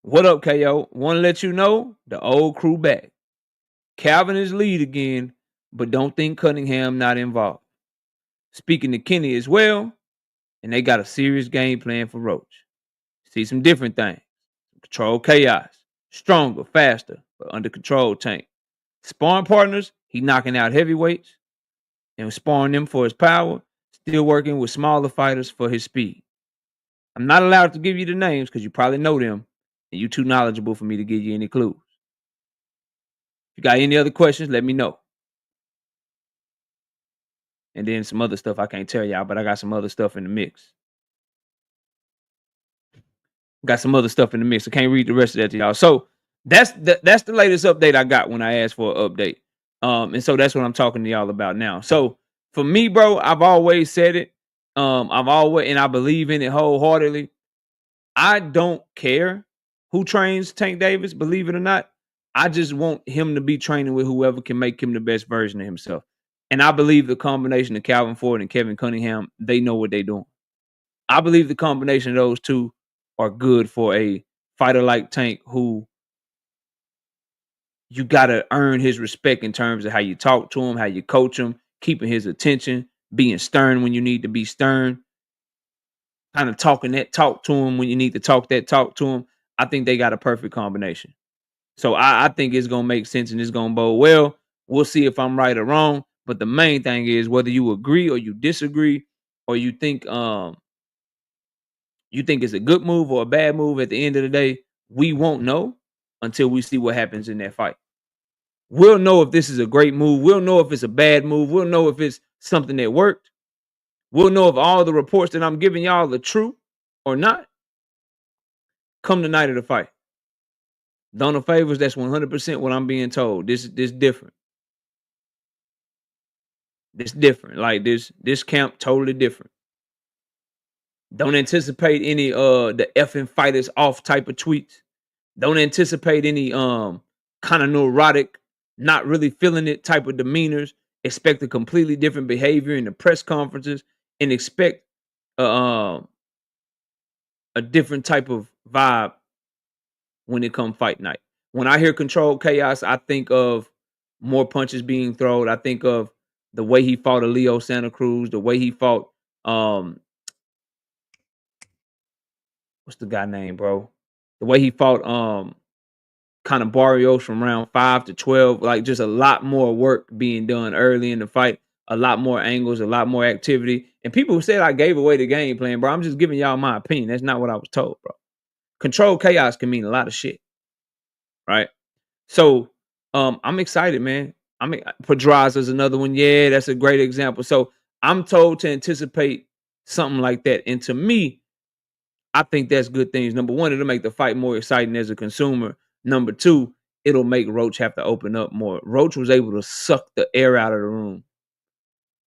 What up, KO? Want to let you know the old crew back. Calvin is lead again, but don't think Cunningham not involved. Speaking to Kenny as well, and they got a serious game plan for Roach. See some different things. Control chaos. Stronger, faster, but under control tank. Sparring partners, he knocking out heavyweights and sparring them for his power, still working with smaller fighters for his speed. I'm not allowed to give you the names because you probably know them, and you too knowledgeable for me to give you any clues. If you got any other questions, let me know. And then some other stuff I can't tell y'all, but I got some other stuff in the mix. Got some other stuff in the mix. I can't read the rest of that to y'all. So that's the latest update I got when I asked for an update. And so that's what I'm talking to y'all about now. So for me, bro, I've always said it. I've always and I believe in it wholeheartedly. I don't care who trains Tank Davis, believe it or not. I just want him to be training with whoever can make him the best version of himself. And I believe the combination of Calvin Ford and Kevin Cunningham, they know what they're doing. I believe the combination of those two are good for a fighter like Tank who you got to earn his respect in terms of how you talk to him, how you coach him, keeping his attention, being stern when you need to be stern, kind of talking that talk to him when you need to talk that talk to him. I think they got a perfect combination. So I think it's going to make sense and it's going to bode well. We'll see if I'm right or wrong. But the main thing is whether you agree or you disagree or you think it's a good move or a bad move, at the end of the day, we won't know until we see what happens in that fight. We'll know if this is a great move. We'll know if it's a bad move. We'll know if it's something that worked. We'll know if all the reports that I'm giving y'all are true or not. Come the night of the fight. Donna Favors, that's 100% what I'm being told. This different. This different. Like this camp totally different. Don't anticipate any the effing fighters off type of tweets. Don't anticipate any kind of neurotic, not really feeling it type of demeanors. Expect a completely different behavior in the press conferences and expect uh, um, a different type of vibe when it comes fight night. When I hear controlled chaos, I think of more punches being thrown. I think of the way he fought a Leo Santa Cruz, the way he fought what's the guy name, bro? The way he fought kind of Barrios from round 5 to 12, like just a lot more work being done early in the fight, a lot more angles, a lot more activity. And people said I gave away the game plan, bro. I'm just giving y'all my opinion. That's not what I was told, bro. Controlled chaos can mean a lot of shit, right? So I'm excited, man. I mean, Pedraza's another one. Yeah, that's a great example. So I'm told to anticipate something like that. And to me, I think that's good things. Number one, it'll make the fight more exciting as a consumer. Number two, it'll make Roach have to open up more. Roach was able to suck the air out of the room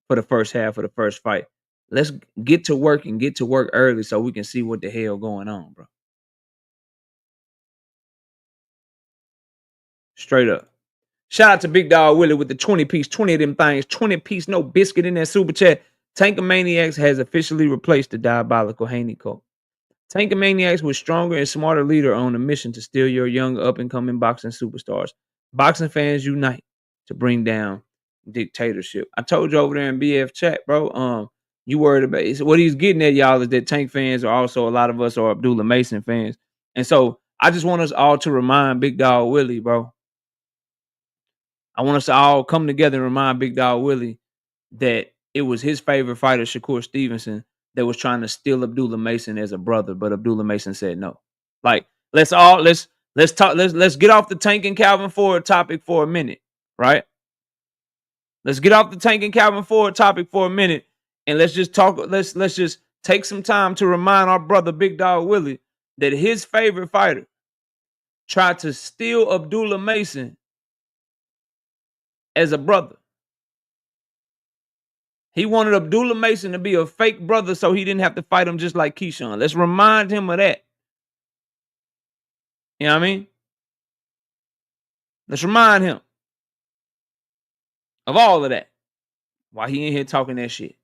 for the first half of the first fight. Let's get to work and get to work early so we can see what the hell going on, bro. Straight up. Shout out to Big Dog Willie with the 20 piece, 20 of them things, 20 piece, no biscuit in that super chat. Tankamaniacs has officially replaced the diabolical Haney cult. Tankamaniacs was stronger and smarter leader on a mission to steal your young up and coming boxing superstars. Boxing fans unite to bring down dictatorship. I told you over there in BF chat, bro. You worried about it. What he's getting at, y'all, is that Tank fans are also a lot of us are Abdullah Mason fans. And so I just want us all to remind Big Dog Willie, bro. I want us to all come together and remind Big Dog Willie that it was his favorite fighter, Shakur Stevenson, that was trying to steal Abdullah Mason as a brother, but Abdullah Mason said no. Like, let's get off the Tank and Calvin Ford topic for a minute, right? Let's get off the Tank and Calvin Ford topic for a minute, and let's just talk. Let's just take some time to remind our brother Big Dog Willie that his favorite fighter tried to steal Abdullah Mason as a brother. He wanted Abdullah Mason to be a fake brother so he didn't have to fight him just like Keyshawn. Let's remind him of that. You know what I mean? Let's remind him of all of that while he in here talking that shit.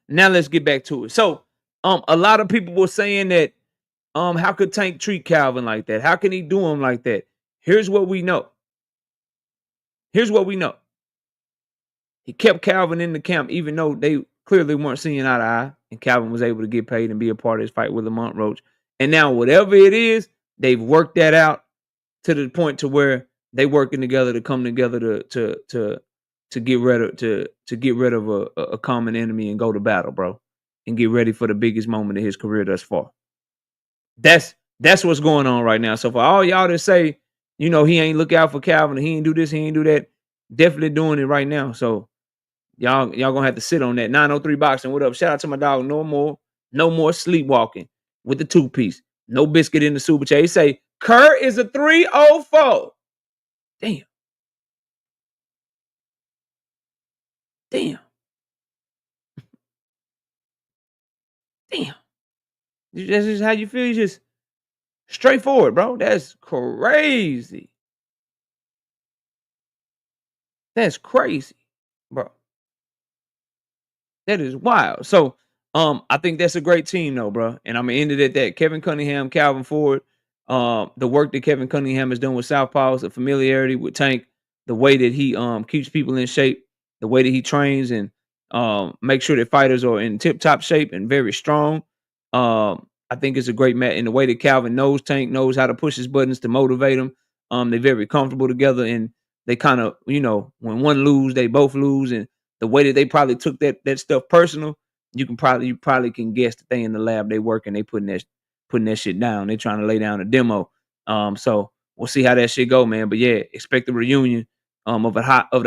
Now let's get back to it. So, a lot of people were saying that, how could Tank treat Calvin like that? How can he do him like that? Here's what we know. Here's what we know. He kept Calvin in the camp, even though they clearly weren't seeing eye to eye, and Calvin was able to get paid and be a part of his fight with Lamont Roach. And now, whatever it is, they've worked that out to the point to where they working together to come together to get rid of a common enemy and go to battle, bro, and get ready for the biggest moment of his career thus far. That's what's going on right now. So for all y'all that say, he ain't look out for Calvin, he ain't do this, he ain't do that, definitely doing it right now. So y'all gonna have to sit on that. 903 Boxing, what up? Shout out to my dog. No more sleepwalking with the 2-piece. No biscuit in the super chat. He say Kerr is a 304. Damn. Damn. That's just how you feel. You just straightforward, bro. That's crazy. That's crazy, bro. That is wild. So, I think that's a great team, though, bro. And I'm gonna end it at that. Kevin Cunningham, Calvin Ford, the work that Kevin Cunningham has done with Southpaws, the familiarity with Tank, the way that he keeps people in shape, the way that he trains and make sure that fighters are in tip-top shape and very strong. I think it's a great match. And the way that Calvin knows Tank, knows how to push his buttons to motivate him. They're very comfortable together, and they kind of, when one lose, they both lose. And the way that they probably took that stuff personal, you probably can guess that they in the lab, they working, they putting that shit down. They trying to lay down a demo. So we'll see how that shit go, man. But yeah, expect a reunion of the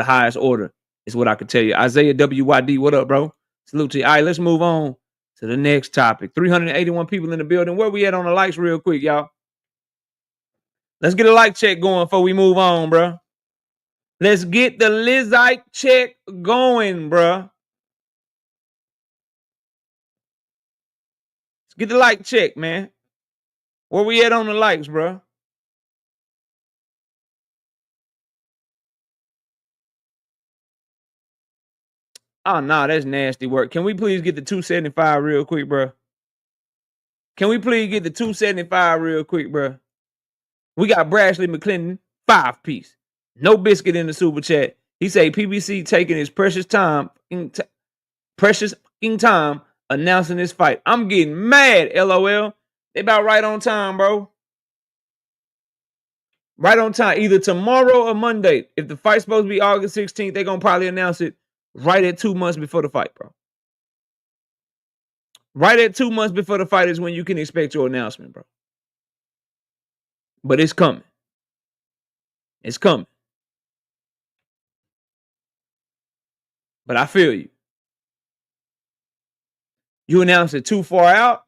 highest order is what I could tell you. Isaiah WYD, what up, bro? Salute to you. All right, let's move on to the next topic. 381 people in the building. Where we at on the likes real quick, y'all? Let's get a like check going before we move on, bro. Let's get the Lizite check going, bro. Let's get the like check, man. Where we at on the likes, bro? Oh, no, that's nasty work. Can we please get the 275 real quick, bro? Can we please get the 275 real quick, bro? We got Brashley McClendon, 5-piece. No biscuit in the super chat. He say PBC taking his precious time announcing this fight. I'm getting mad, LOL. They about right on time, bro. Right on time. Either tomorrow or Monday. If the fight's supposed to be August 16th, they're going to probably announce it right at 2 months before the fight, bro. Right at 2 months before the fight is when you can expect your announcement, bro. But it's coming. It's coming. But I feel you. You announce it too far out,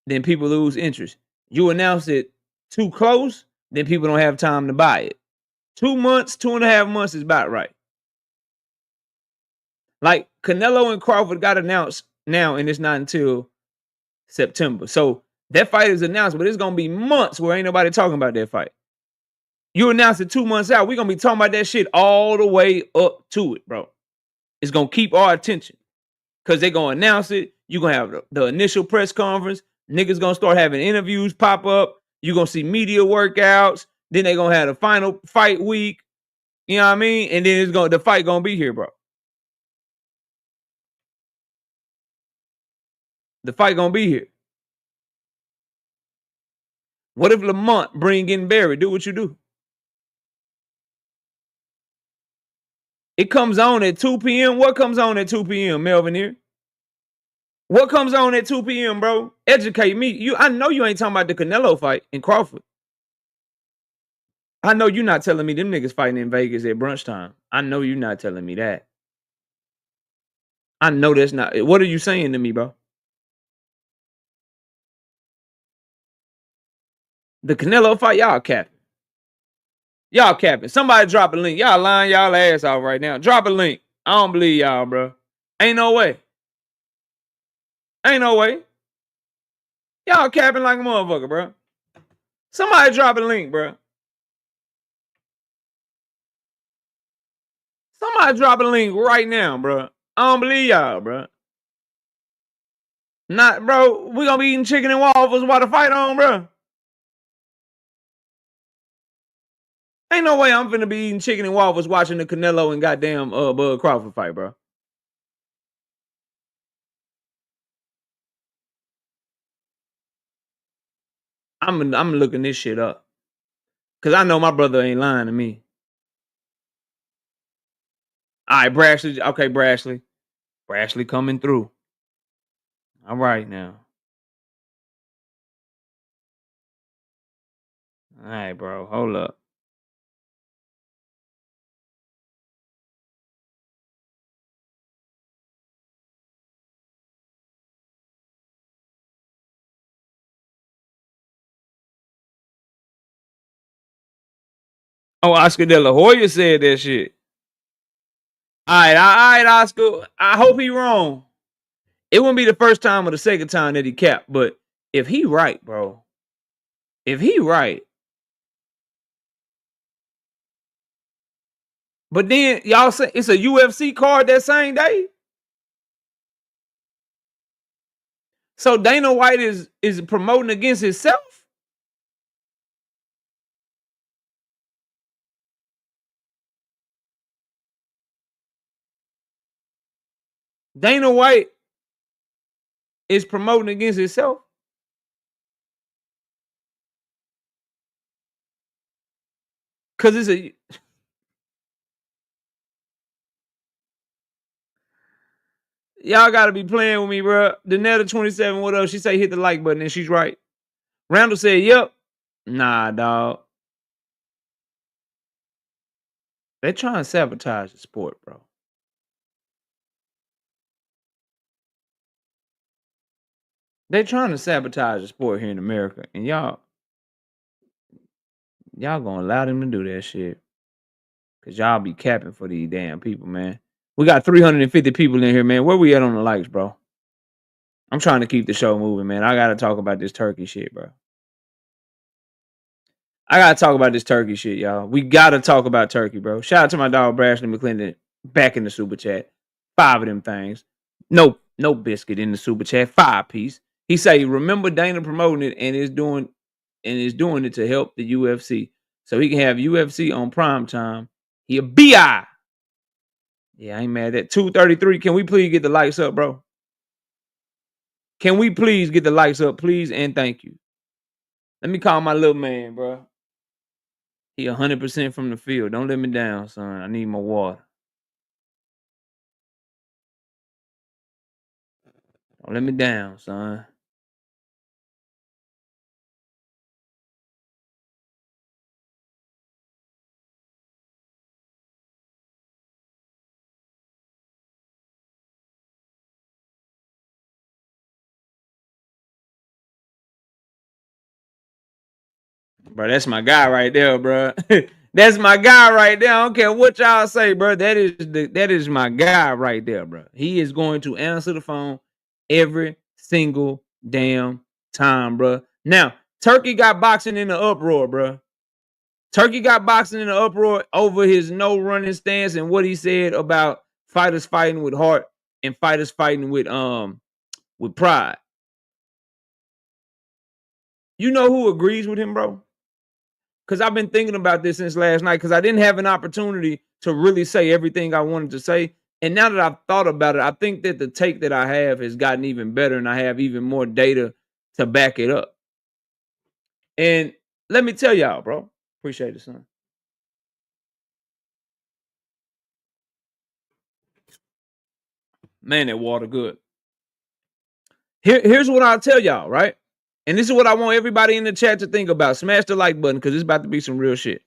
then people lose interest. You announce it too close, then people don't have time to buy it. 2 months, 2.5 months is about right. Like Canelo and Crawford got announced now, and it's not until September. So that fight is announced, but it's going to be months where ain't nobody talking about that fight. You announce it 2 months out, we're going to be talking about that shit all the way up to it, bro. It's going to keep our attention because they're going to announce it. You're going to have the initial press conference. Niggas going to start having interviews pop up. You're going to see media workouts. Then they're going to have the final fight week. You know what I mean? And then the fight going to be here, bro. The fight going to be here. What if Lamont bring in Barry? Do what you do. It comes on at 2 p.m. What comes on at 2 p.m., Melvin here? What comes on at 2 p.m., bro? Educate me. I know you ain't talking about the Canelo fight in Crawford. I know you're not telling me them niggas fighting in Vegas at brunch time. I know you're not telling me that. I know that's not. What are you saying to me, bro? The Canelo fight, y'all capping. Y'all capping. Somebody drop a link. Y'all lying y'all ass off right now. Drop a link. I don't believe y'all, bro. Ain't no way. Ain't no way. Y'all capping like a motherfucker, bro. Somebody drop a link, bro. Somebody drop a link right now, bro. I don't believe y'all, bro. Not, bro. We gonna be eating chicken and waffles while the fight on, bro. Ain't no way I'm finna be eating chicken and waffles watching the Canelo and goddamn Bud Crawford fight, bro. I'm looking this shit up. Cause I know my brother ain't lying to me. All right, Brashley. Okay, Brashley. Brashley coming through. All right now. All right, bro. Hold up. Oh, Oscar De La Hoya said that shit. All right, Oscar. I hope he wrong. It wouldn't be the first time or the second time that he capped, but if he right, bro. If he right, but then y'all say it's a UFC card that same day. So Dana White is promoting against himself. Dana White is promoting against himself because it's a. Y'all got to be playing with me, bro. Danetta 27, what else? She say hit the like button, and she's right. Randall said, "Yep." Nah, dog. They trying to sabotage the sport, bro. They trying to sabotage the sport here in America, and y'all gonna allow them to do that shit because y'all be capping for these damn people, man. We got 350 people in here, man. Where we at on the likes, bro? I'm trying to keep the show moving, man. I gotta talk about this Turkey shit, bro. I gotta talk about this Turkey shit, y'all. We gotta talk about Turkey, bro. Shout out to my dog Brashley McClendon back in the super chat. 5 of them things. No biscuit in the super chat. 5 piece. He say, remember Dana promoting it and is doing it to help the UFC. So he can have UFC on prime time. He a BI. Yeah, I ain't mad at that. 233. Can we please get the likes up, bro? Can we please get the likes up, please? And thank you. Let me call my little man, bro. He 100% from the field. Don't let me down, son. I need my water. Don't let me down, son. Bro, that's my guy right there, bro. That's my guy right there. I don't care what y'all say, bro. That is my guy right there, bro. He is going to answer the phone every single damn time, bro. Now, Turkey got boxing in the uproar, bro. Turkey got boxing in the uproar over his no running stance and what he said about fighters fighting with heart and fighters fighting with pride. You know who agrees with him, bro? Because I've been thinking about this since last night because I didn't have an opportunity to really say everything I wanted to say. And now that I've thought about it, I think that the take that I have has gotten even better and I have even more data to back it up. And let me tell y'all, bro. Appreciate it, son. Man, that water good. Here's what I'll tell y'all, right? And this is what I want everybody in the chat to think about. Smash the like button because it's about to be some real shit.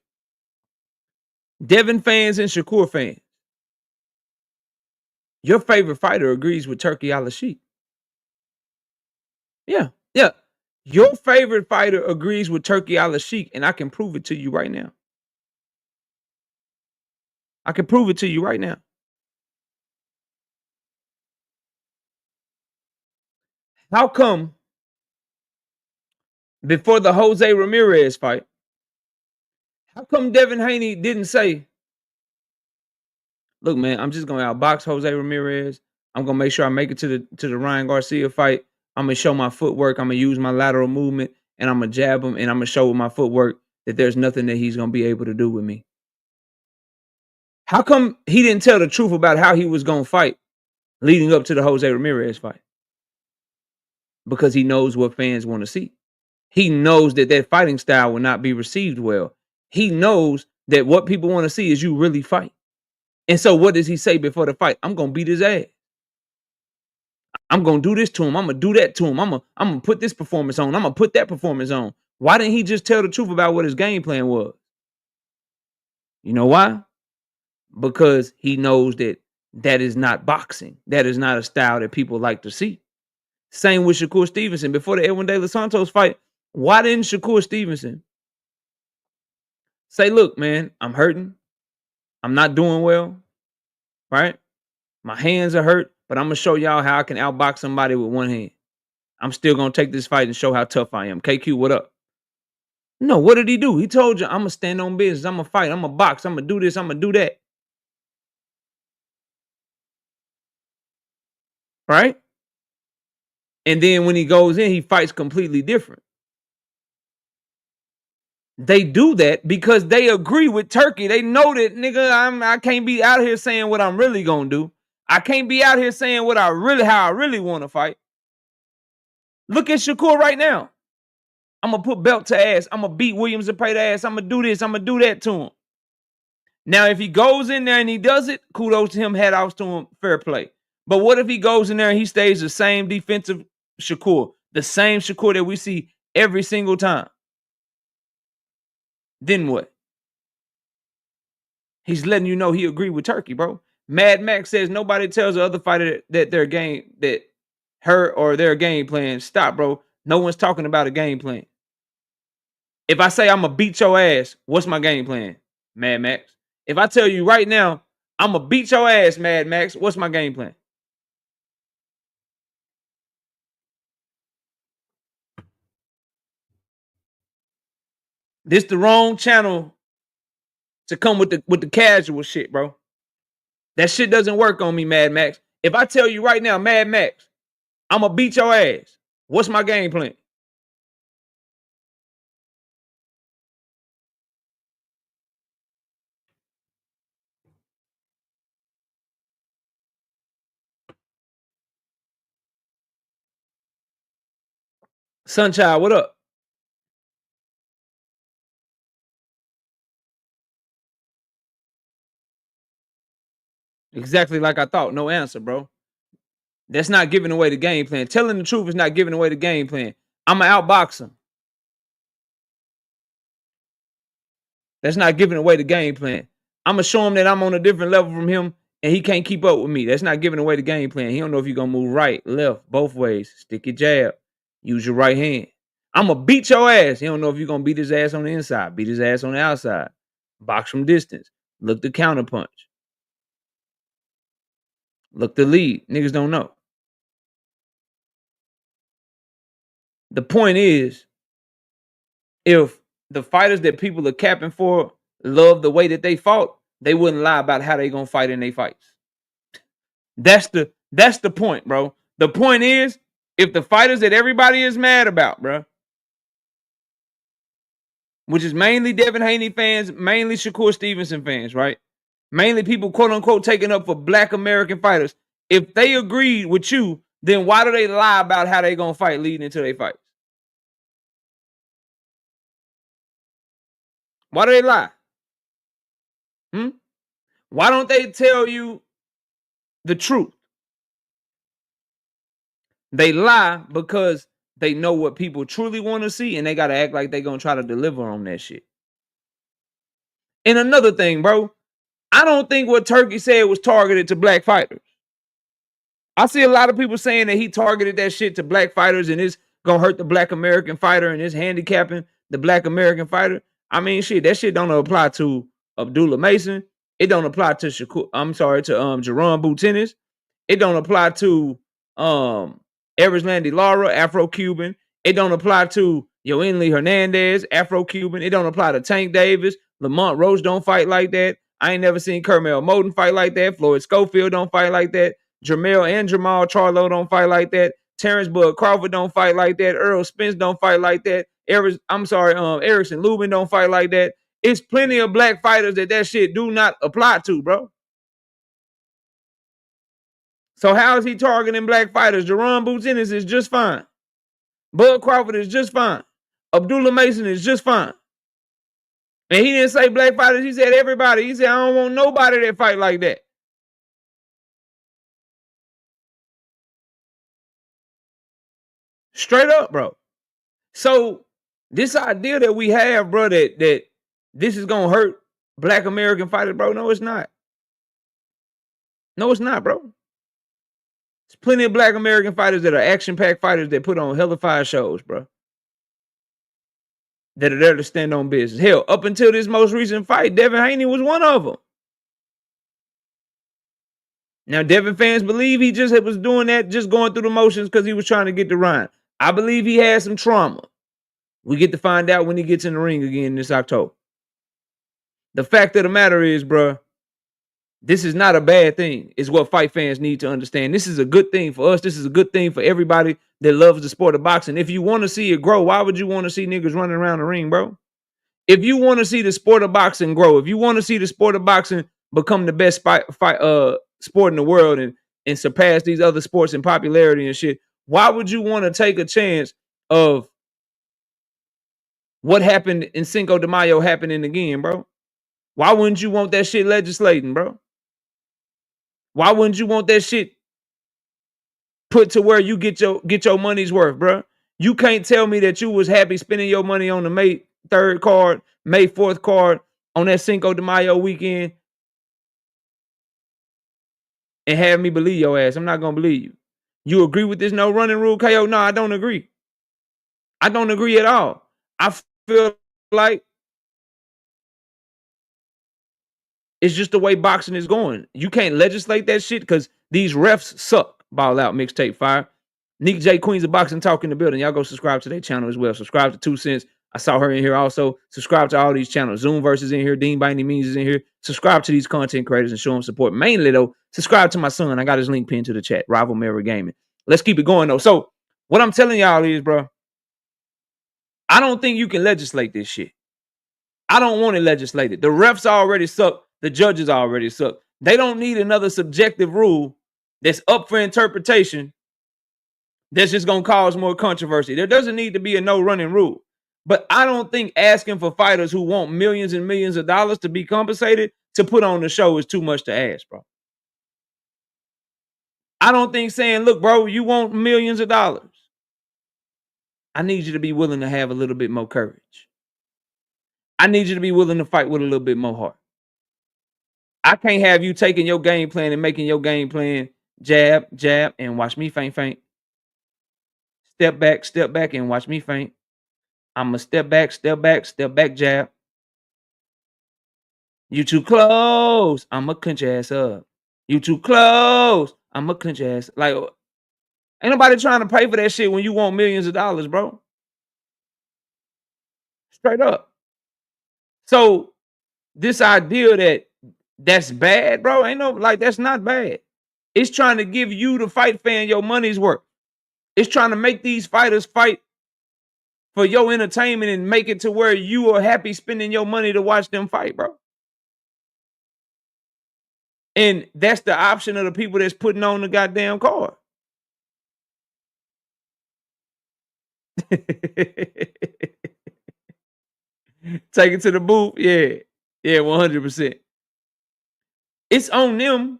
Devin fans and Shakur fans, your favorite fighter agrees with Turkey Al-Sheikh. Yeah, yeah. Your favorite fighter agrees with Turkey Al-Sheikh, and I can prove it to you right now. I can prove it to you right now. How come before the Jose Ramirez fight, how come Devin Haney didn't say, look, man, I'm just gonna outbox Jose Ramirez. I'm gonna make sure I make it to the Ryan Garcia fight. I'm gonna show my footwork. I'm gonna use my lateral movement, and I'm gonna jab him, and I'm gonna show with my footwork that there's nothing that he's gonna be able to do with me. How come he didn't tell the truth about how he was gonna fight leading up to the Jose Ramirez fight? Because he knows what fans want to see. He knows that that fighting style will not be received well. He knows that what people want to see is you really fight. And so what does he say before the fight? I'm gonna beat his ass. I'm gonna do this to him. I'm gonna do that to him. I'm gonna put this performance on. I'm gonna put that performance on. Why didn't he just tell the truth about what his game plan was? You know why? Because he knows that that is not boxing. That is not a style that people like to see. Same with Shakur Stevenson. Before the Edwin De Los Santos fight, why didn't Shakur Stevenson say, look, man, I'm hurting. I'm not doing well, right? My hands are hurt, but I'm going to show y'all how I can outbox somebody with one hand. I'm still going to take this fight and show how tough I am. KQ, what up? No, what did he do? He told you, I'm going to stand on business. I'm going to fight. I'm going to box. I'm going to do this. I'm going to do that. Right? And then when he goes in, he fights completely different. They do that because they agree with Turki. They know that, nigga, I can't be out here saying what I'm really gonna do. I can't be out here saying how I really want to fight. Look at Shakur right now. I'm gonna put belt to ass. I'm gonna beat Williams to pay the ass. I'm gonna do this. I'm gonna do that to him. Now, if he goes in there and he does it, kudos to him, head off to him, fair play. But what if he goes in there and he stays the same defensive Shakur, the same Shakur that we see every single time? Then what? He's letting you know he agreed with Turki, bro. Mad Max says nobody tells the other fighter that their game plan. Stop, bro. No one's talking about a game plan. If I say I'm gonna beat your ass, what's my game plan, Mad Max? If I tell you right now, I'm gonna beat your ass, Mad Max, what's my game plan? This the wrong channel to come with the casual shit, bro. That shit doesn't work on me, Mad Max. If I tell you right now, Mad Max, I'm gonna beat your ass, what's my game plan? Sunchild, what up? Exactly like I thought. No answer, bro. That's not giving away the game plan. Telling the truth is not giving away the game plan. I'm going to outbox him. That's not giving away the game plan. I'm going to show him that I'm on a different level from him and he can't keep up with me. That's not giving away the game plan. He don't know if you're going to move right, left, both ways. Stick your jab. Use your right hand. I'm going to beat your ass. He don't know if you're going to beat his ass on the inside, beat his ass on the outside. Box from distance. Look to counterpunch. Look to lead. Niggas don't know. The point is, if the fighters that people are capping for love the way that they fought, they wouldn't lie about how they gonna fight in their fights. That's the point, bro. The point is, if the fighters that everybody is mad about, bro, which is mainly Devin Haney fans, mainly Shakur Stevenson fans, right? Mainly people, quote unquote, taking up for Black American fighters. If they agreed with you, then why do they lie about how they gonna fight leading into their fights? Why do they lie? Why don't they tell you the truth? They lie because they know what people truly want to see and they got to act like they're going to try to deliver on that shit. And another thing, bro, I don't think what Turki said was targeted to black fighters. I see a lot of people saying that he targeted that shit to black fighters and it's going to hurt the Black American fighter and it's handicapping the Black American fighter. I mean, shit, that shit don't apply to Abdullah Mason. It don't apply to Jaron Ennis. It don't apply to Erislandy Lara, Afro-Cuban. It don't apply to Yoenli Hernandez, Afro-Cuban. It don't apply to Tank Davis. Lamont Roach don't fight like that. I ain't never seen Kermel Moden fight like that. Floyd Schofield don't fight like that. Jermell and Jamal Charlo don't fight like that. Terrence Bud Crawford don't fight like that. Earl Spence don't fight like that. Erickson Lubin don't fight like that. It's plenty of black fighters that shit do not apply to, bro. So how is he targeting black fighters? Jaron Boots Ennis is just fine. Bud Crawford is just fine. Abdullah Mason is just fine. And he didn't say black fighters. He said everybody. He said, I don't want nobody that fight like that. Straight up, bro. So this idea that we have, bro, that this is going to hurt black American fighters, bro. No, it's not. No, it's not, bro. There's plenty of black American fighters that are action-packed fighters that put on hella fire shows, bro. That are there to stand on business. Hell, up until this most recent fight, Devin Haney was one of them. Now, Devin fans believe he just was doing that, just going through the motions because he was trying to get the Ryan. I believe he had some trauma. We get to find out when he gets in the ring again this October. The fact of the matter is, bro, this is not a bad thing. It's what fight fans need to understand. This is a good thing for us. This is a good thing for everybody that loves the sport of boxing. If you want to see it grow, why would you want to see niggas running around the ring, bro? If you want to see the sport of boxing grow, if you want to see the sport of boxing become the best sport in the world and surpass these other sports in popularity and shit, why would you want to take a chance of what happened in Cinco de Mayo happening again, bro? Why wouldn't you want that shit legislating, bro? Why wouldn't you want that shit put to where you get your money's worth, bro? You can't tell me that you was happy spending your money on the May 3rd card, May 4th card on that Cinco de Mayo weekend and have me believe your ass. I'm not going to believe you. You agree with this no running rule, KO? No, I don't agree. I don't agree at all. I feel like it's just the way boxing is going. You can't legislate that shit because these refs suck. Ball Out Mixtape Fire. Nick J. Queens of Boxing Talk in the building. Y'all go subscribe to their channel as well. Subscribe to 2 Cents. I saw her in here also. Subscribe to all these channels. Zoom Versus in here. Dean by Any Means is in here. Subscribe to these content creators and show them support. Mainly, though, subscribe to my son. I got his link pinned to the chat. Rival Mirror Gaming. Let's keep it going, though. So, what I'm telling y'all is, bro, I don't think you can legislate this shit. I don't want it legislated. The refs already suck. The judges already suck. They don't need another subjective rule that's up for interpretation that's just going to cause more controversy. There doesn't need to be a no running rule. But I don't think asking for fighters who want millions and millions of dollars to be compensated to put on the show is too much to ask, bro. I don't think saying, look, bro, you want millions of dollars. I need you to be willing to have a little bit more courage. I need you to be willing to fight with a little bit more heart. I can't have you taking your game plan and making your game plan jab, jab, and watch me feint, feint. Step back, and watch me feint. I'm going to step back, jab. You too close. I'm going to clinch your ass up. You too close. I'm going to clinch your ass. Like, ain't nobody trying to pay for that shit when you want millions of dollars, bro. Straight up. So, this idea that's bad, bro, ain't no, like, that's not bad. It's trying to give you, the fight fan, your money's worth. It's trying to make these fighters fight for your entertainment and make it to where you are happy spending your money to watch them fight, bro. And that's the option of the people that's putting on the goddamn card. Take it to the booth. Yeah. Yeah, 100%. It's on them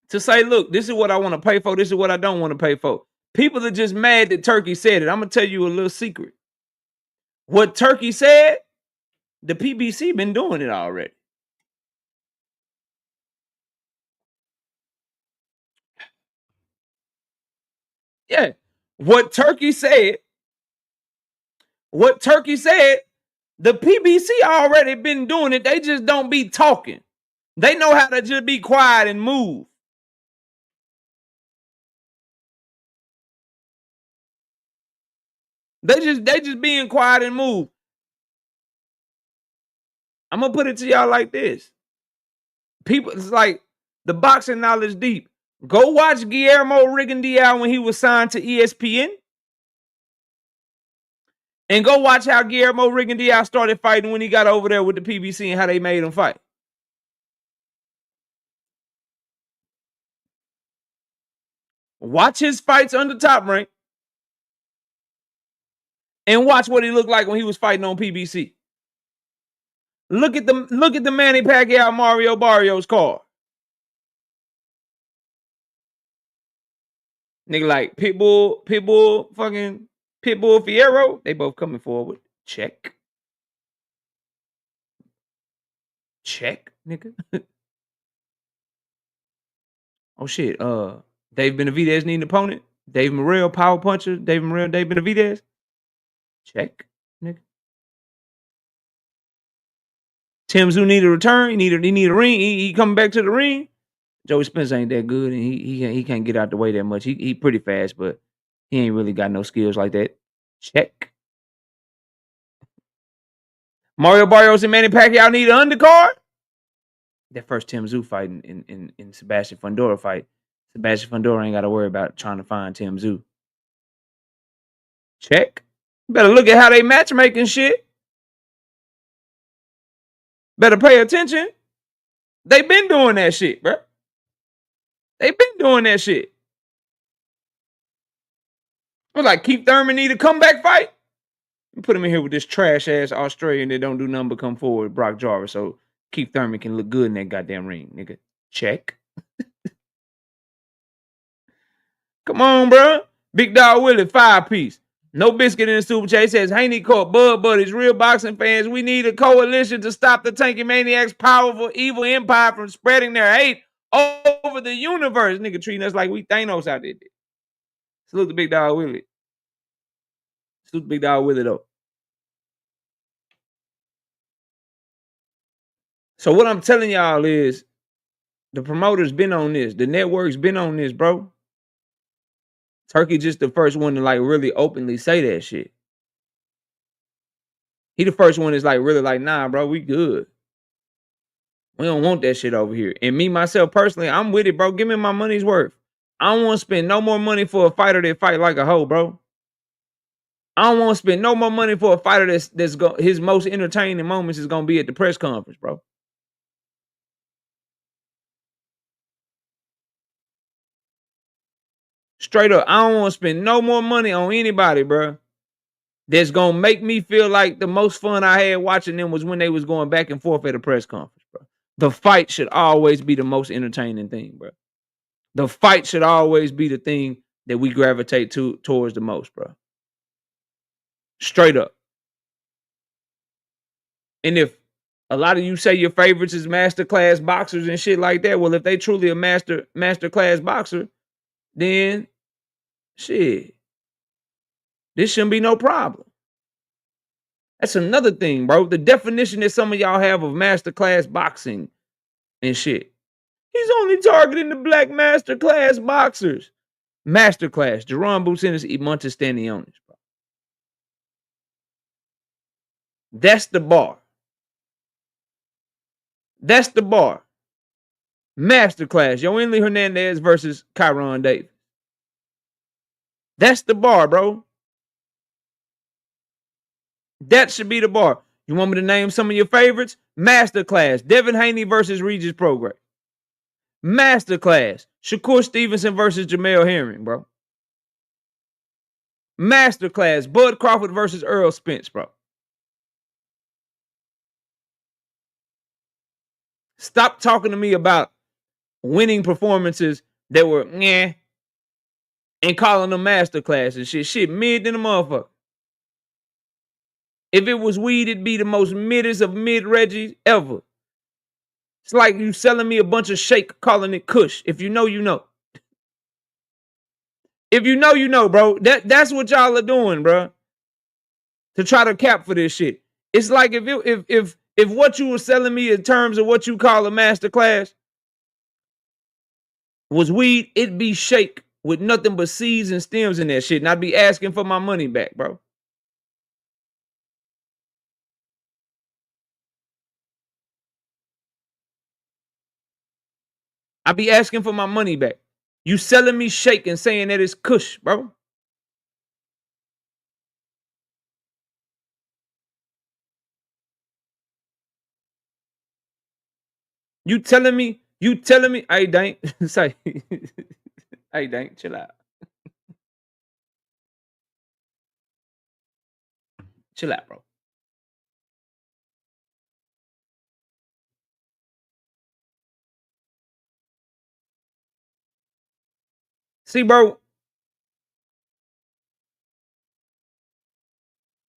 to say, look, this is what I want to pay for. This is what I don't want to pay for. People are just mad that Turkey said it. I'm going to tell you a little secret. What Turkey said, the PBC been doing it already. Yeah. What Turkey said, the PBC already been doing it. They just don't be talking. They know how to just be quiet and move. They just being quiet and move. I'm gonna put it to y'all like this. People, it's like the boxing knowledge deep. Go watch Guillermo Rigondeaux when he was signed to ESPN. And go watch how Guillermo Rigondeaux started fighting when he got over there with the PBC and how they made him fight. Watch his fights under Top Rank. And watch what he looked like when he was fighting on PBC. Look at the Manny Pacquiao Mario Barrios card. Nigga like Pitbull, fucking Pitbull Fierro. They both coming forward. Check. Check, nigga. Oh shit. Dave Benavidez need an opponent. Dave Morrell, power puncher. Dave Morrell, Dave Benavidez. Check, nigga. Tim Tszyu need a return. He need a ring. He coming back to the ring. Joey Spence ain't that good, and he can't get out the way that much. He pretty fast, but he ain't really got no skills like that. Check. Mario Barrios and Manny Pacquiao need an undercard. That first Tim Tszyu fight in Sebastian Fundora fight. Sebastian Fundora ain't got to worry about trying to find Tim Tszyu. Check. Better look at how they matchmaking shit. Better pay attention. They been doing that shit, bro. They been doing that shit. It was like Keith Thurman need a comeback fight. Put him in here with this trash ass Australian that don't do nothing but come forward, Brock Jarvis, so Keith Thurman can look good in that goddamn ring, nigga. Check. Come on, bro. Big Dog Willie, 5-piece. No Biscuit in the super chat. He says, Haney caught Bud Buddies, real boxing fans. We need a coalition to stop the Tanky Maniacs' powerful, evil empire from spreading their hate over the universe. Nigga treating us like we Thanos out there. Salute the Big Dog Willie. Salute the Big Dog Willie, though. So what I'm telling y'all is the promoter's been on this. The network's been on this, bro. Turkey just the first one to like really openly say that shit. He the first one that's like really like, nah, bro, we good. We don't want that shit over here. And me, myself, personally, I'm with it, bro. Give me my money's worth. I don't want to spend no more money for a fighter that fight like a hoe, bro. I don't want to spend no more money for a fighter his most entertaining moments is gonna be at the press conference, bro. Straight up, I don't want to spend no more money on anybody, bro. That's gonna make me feel like the most fun I had watching them was when they was going back and forth at a press conference, bro. The fight should always be the most entertaining thing, bro. The fight should always be the thing that we gravitate towards the most, bro. Straight up. And if a lot of you say your favorites is masterclass boxers and shit like that, well, if they truly a masterclass boxer, then shit, this shouldn't be no problem. That's another thing, bro. The definition that some of y'all have of masterclass boxing and shit. He's only targeting the black masterclass boxers. Masterclass. Jaron Boots Ennis, Montes Stanionis, bro. That's the bar. That's the bar. Masterclass. Yoeli Hernandez versus Kyron Davis. That's the bar, bro. That should be the bar. You want me to name some of your favorites? Masterclass. Devin Haney versus Regis Prograis. Masterclass. Shakur Stevenson versus Jamel Herring, bro. Masterclass. Bud Crawford versus Earl Spence, bro. Stop talking to me about winning performances that were and calling them masterclass and shit. Shit, mid than a motherfucker. If it was weed, it'd be the most middest of mid Reggie ever. It's like you selling me a bunch of shake, calling it Kush. If you know, you know. If you know, you know, bro. That's what y'all are doing, bro. To try to cap for this shit. It's like if what you were selling me in terms of what you call a masterclass was weed, it'd be shake with nothing but seeds and stems in that shit. And I'd be asking for my money back, bro. I be asking for my money back. You selling me shake and saying that it's kush, bro. You telling me, hey, Dank, say, hey, Dank, chill out. Chill out, bro. See, bro,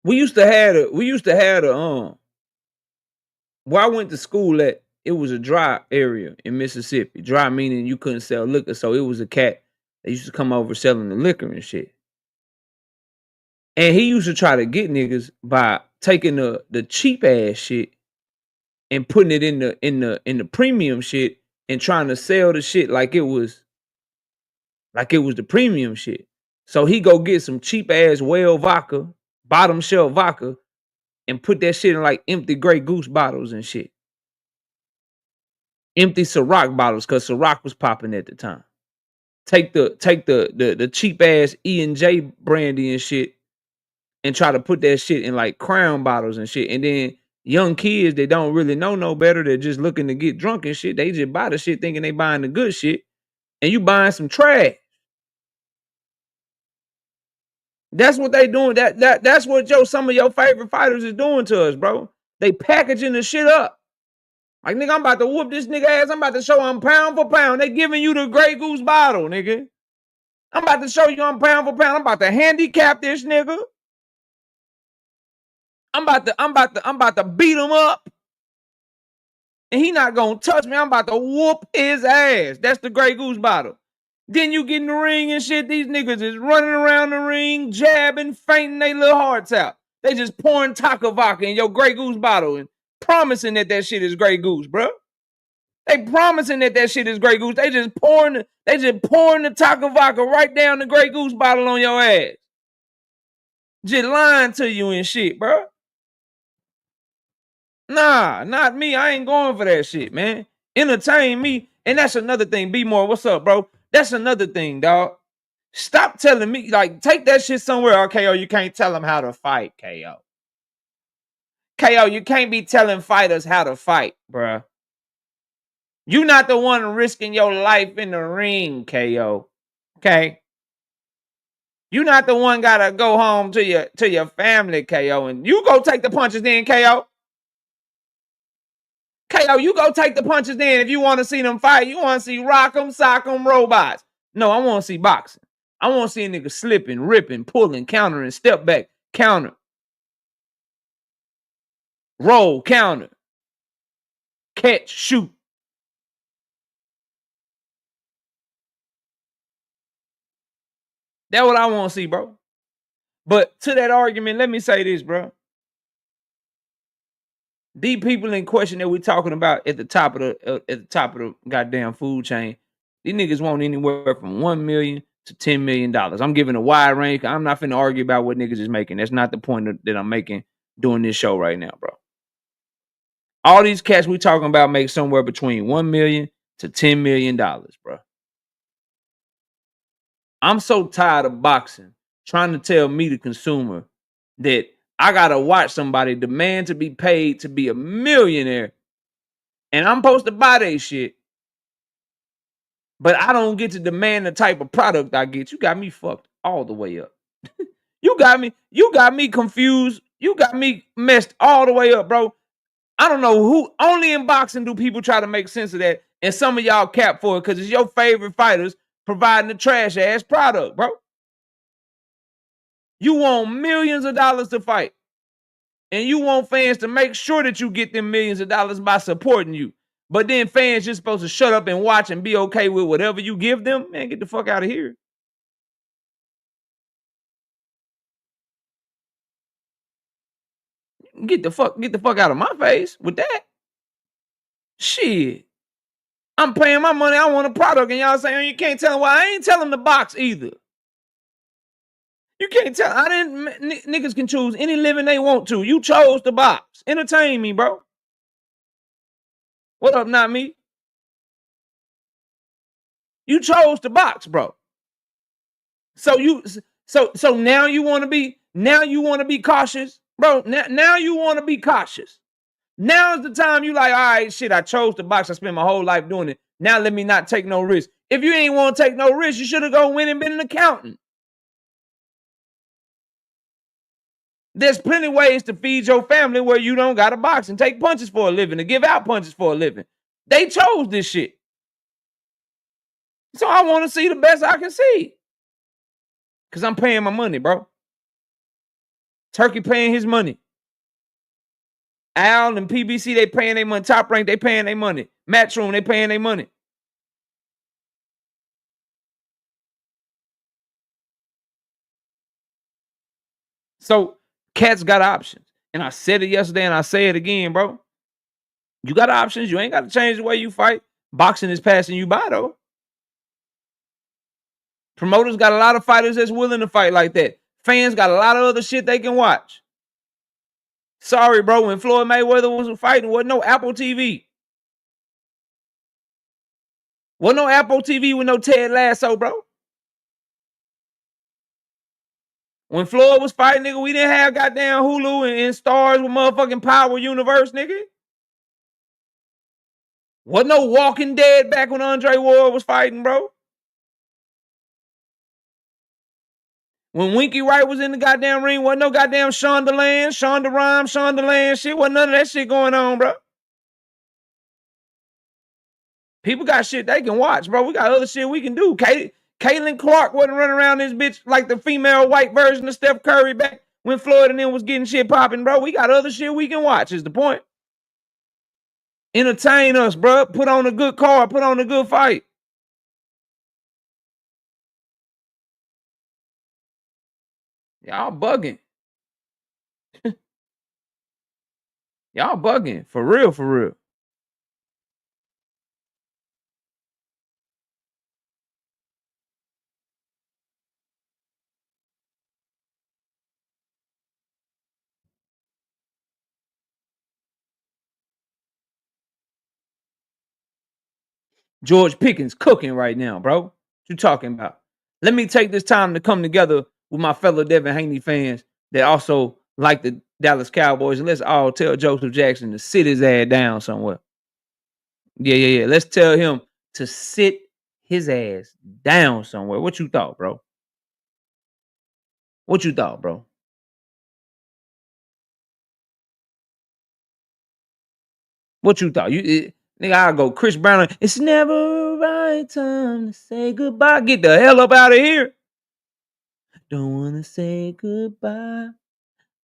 we used to have a where I went to school at, it was a dry area in Mississippi. Dry meaning you couldn't sell liquor. So it was a cat that used to come over selling the liquor and shit. And he used to try to get niggas by taking the cheap ass shit and putting it in the premium shit and trying to sell the shit like it was the premium shit. So he go get some cheap ass well vodka, bottom shelf vodka, and put that shit in like empty Grey Goose bottles and shit. Empty Ciroc bottles, cause Ciroc was popping at the time. Take the cheap ass E&J brandy and shit and try to put that shit in like crown bottles and shit. And then young kids that don't really know no better, they're just looking to get drunk and shit. They just buy the shit thinking they buying the good shit. And you buying some trash. That's what they doing. That's what some of your favorite fighters is doing to us, bro. They packaging the shit up. Like, nigga, I'm about to whoop this nigga ass. I'm about to show him pound for pound. They giving you the Grey Goose bottle, nigga. I'm about to show you I'm pound for pound. I'm about to handicap this nigga. I'm about to beat him up. And he not gonna touch me. I'm about to whoop his ass. That's the Grey Goose bottle. Then you get in the ring and shit. These niggas is running around the ring, jabbing, fainting their little hearts out. They just pouring taco vodka in your Grey Goose bottle and promising that shit is Grey Goose, bro. They promising that shit is Grey Goose. They just pouring the taco vodka right down the Grey Goose bottle on your ass. Just lying to you and shit, bro. Nah, not me. I ain't going for that shit, man. Entertain me. And that's another thing. Be more. What's up, bro? That's another thing, dog. Stop telling me, like, take that shit somewhere. Oh, KO, you can't tell them how to fight, KO. KO, you can't be telling fighters how to fight, bruh. You not the one risking your life in the ring, KO. Okay? You not the one gotta go home to your family, KO. And you go take the punches then, KO. KO, you go take the punches then if you want to see them fight. You want to see rock 'em, sock 'em, robots. No, I want to see boxing. I want to see a nigga slipping, ripping, pulling, countering, step back, counter, roll, counter, catch, shoot. That's what I want to see, bro. But to that argument, let me say this, bro. These people in question that we're talking about at the top of the goddamn food chain, these niggas want anywhere from 1 million to $10 million. I'm giving a wide range. I'm not finna argue about what niggas is making. That's not the point that I'm making doing this show right now, bro. All these cats we talking about make somewhere between 1 million to $10 million, bro. I'm so tired of boxing trying to tell me, the consumer, that I gotta watch somebody demand to be paid to be a millionaire, and I'm supposed to buy that shit, but I don't get to demand the type of product I get. You got me fucked all the way up. You got me confused. You got me messed all the way up, bro. I don't know who. Only in boxing do people try to make sense of that, and some of y'all cap for it because it's your favorite fighters providing the trash ass product, bro. You want millions of dollars to fight, and you want fans to make sure that you get them millions of dollars by supporting you. But then fans just supposed to shut up and watch and be okay with whatever you give them. Man, get the fuck out of here. Get the fuck out of my face with that. Shit. I'm paying my money. I want a product, and y'all saying you can't tell them. Well, I ain't telling them to box either. You can't tell. I didn't. Niggas can choose any living they want to. You chose to box. Entertain me, bro. What up, not me? You chose to box, bro. So now you want to be cautious, bro. Now you want to be cautious. Now is the time you like, all right, shit, I chose to box. I spent my whole life doing it. Now let me not take no risk. If you ain't want to take no risk, you should have gone win and been an accountant. There's plenty of ways to feed your family where you don't got to box and take punches for a living and give out punches for a living. They chose this shit. So I want to see the best I can see. Because I'm paying my money, bro. Turkey paying his money. Al and PBC, they paying their money. Top Rank, they paying their money. Matchroom, they paying their money. So cats got options. And I said it yesterday and I say it again, bro. You got options. You ain't got to change the way you fight. Boxing is passing you by, though. Promoters got a lot of fighters that's willing to fight like that. Fans got a lot of other shit they can watch. Sorry, bro. When Floyd Mayweather was fighting, wasn't no Apple TV. Wasn't no Apple TV with no Ted Lasso, bro. When Floyd was fighting, nigga, we didn't have goddamn Hulu and Stars with motherfucking Power Universe, nigga. Wasn't no Walking Dead back when Andre Ward was fighting, bro. When Winky Wright was in the goddamn ring, wasn't no goddamn Shonda Land, Shonda Rhimes, Shonda Land shit. Wasn't none of that shit going on, bro. People got shit they can watch, bro. We got other shit we can do. Caitlin Clark wasn't running around this bitch like the female white version of Steph Curry back when Floyd and them was getting shit popping, bro. We got other shit we can watch is the point. Entertain us, bro. Put on a good card. Put on a good fight. Y'all bugging. Y'all bugging. For real, for real. George Pickens cooking right now, bro. What you talking about? Let me take this time to come together with my fellow Devin Haney fans that also like the Dallas Cowboys, and let's all tell Joseph Jackson to sit his ass down somewhere. Yeah. Let's tell him to sit his ass down somewhere. What you thought, bro? What you thought, bro? What you thought? Nigga, I'll go Chris Brown. It's never a right time to say goodbye. Get the hell up out of here. Don't wanna say goodbye.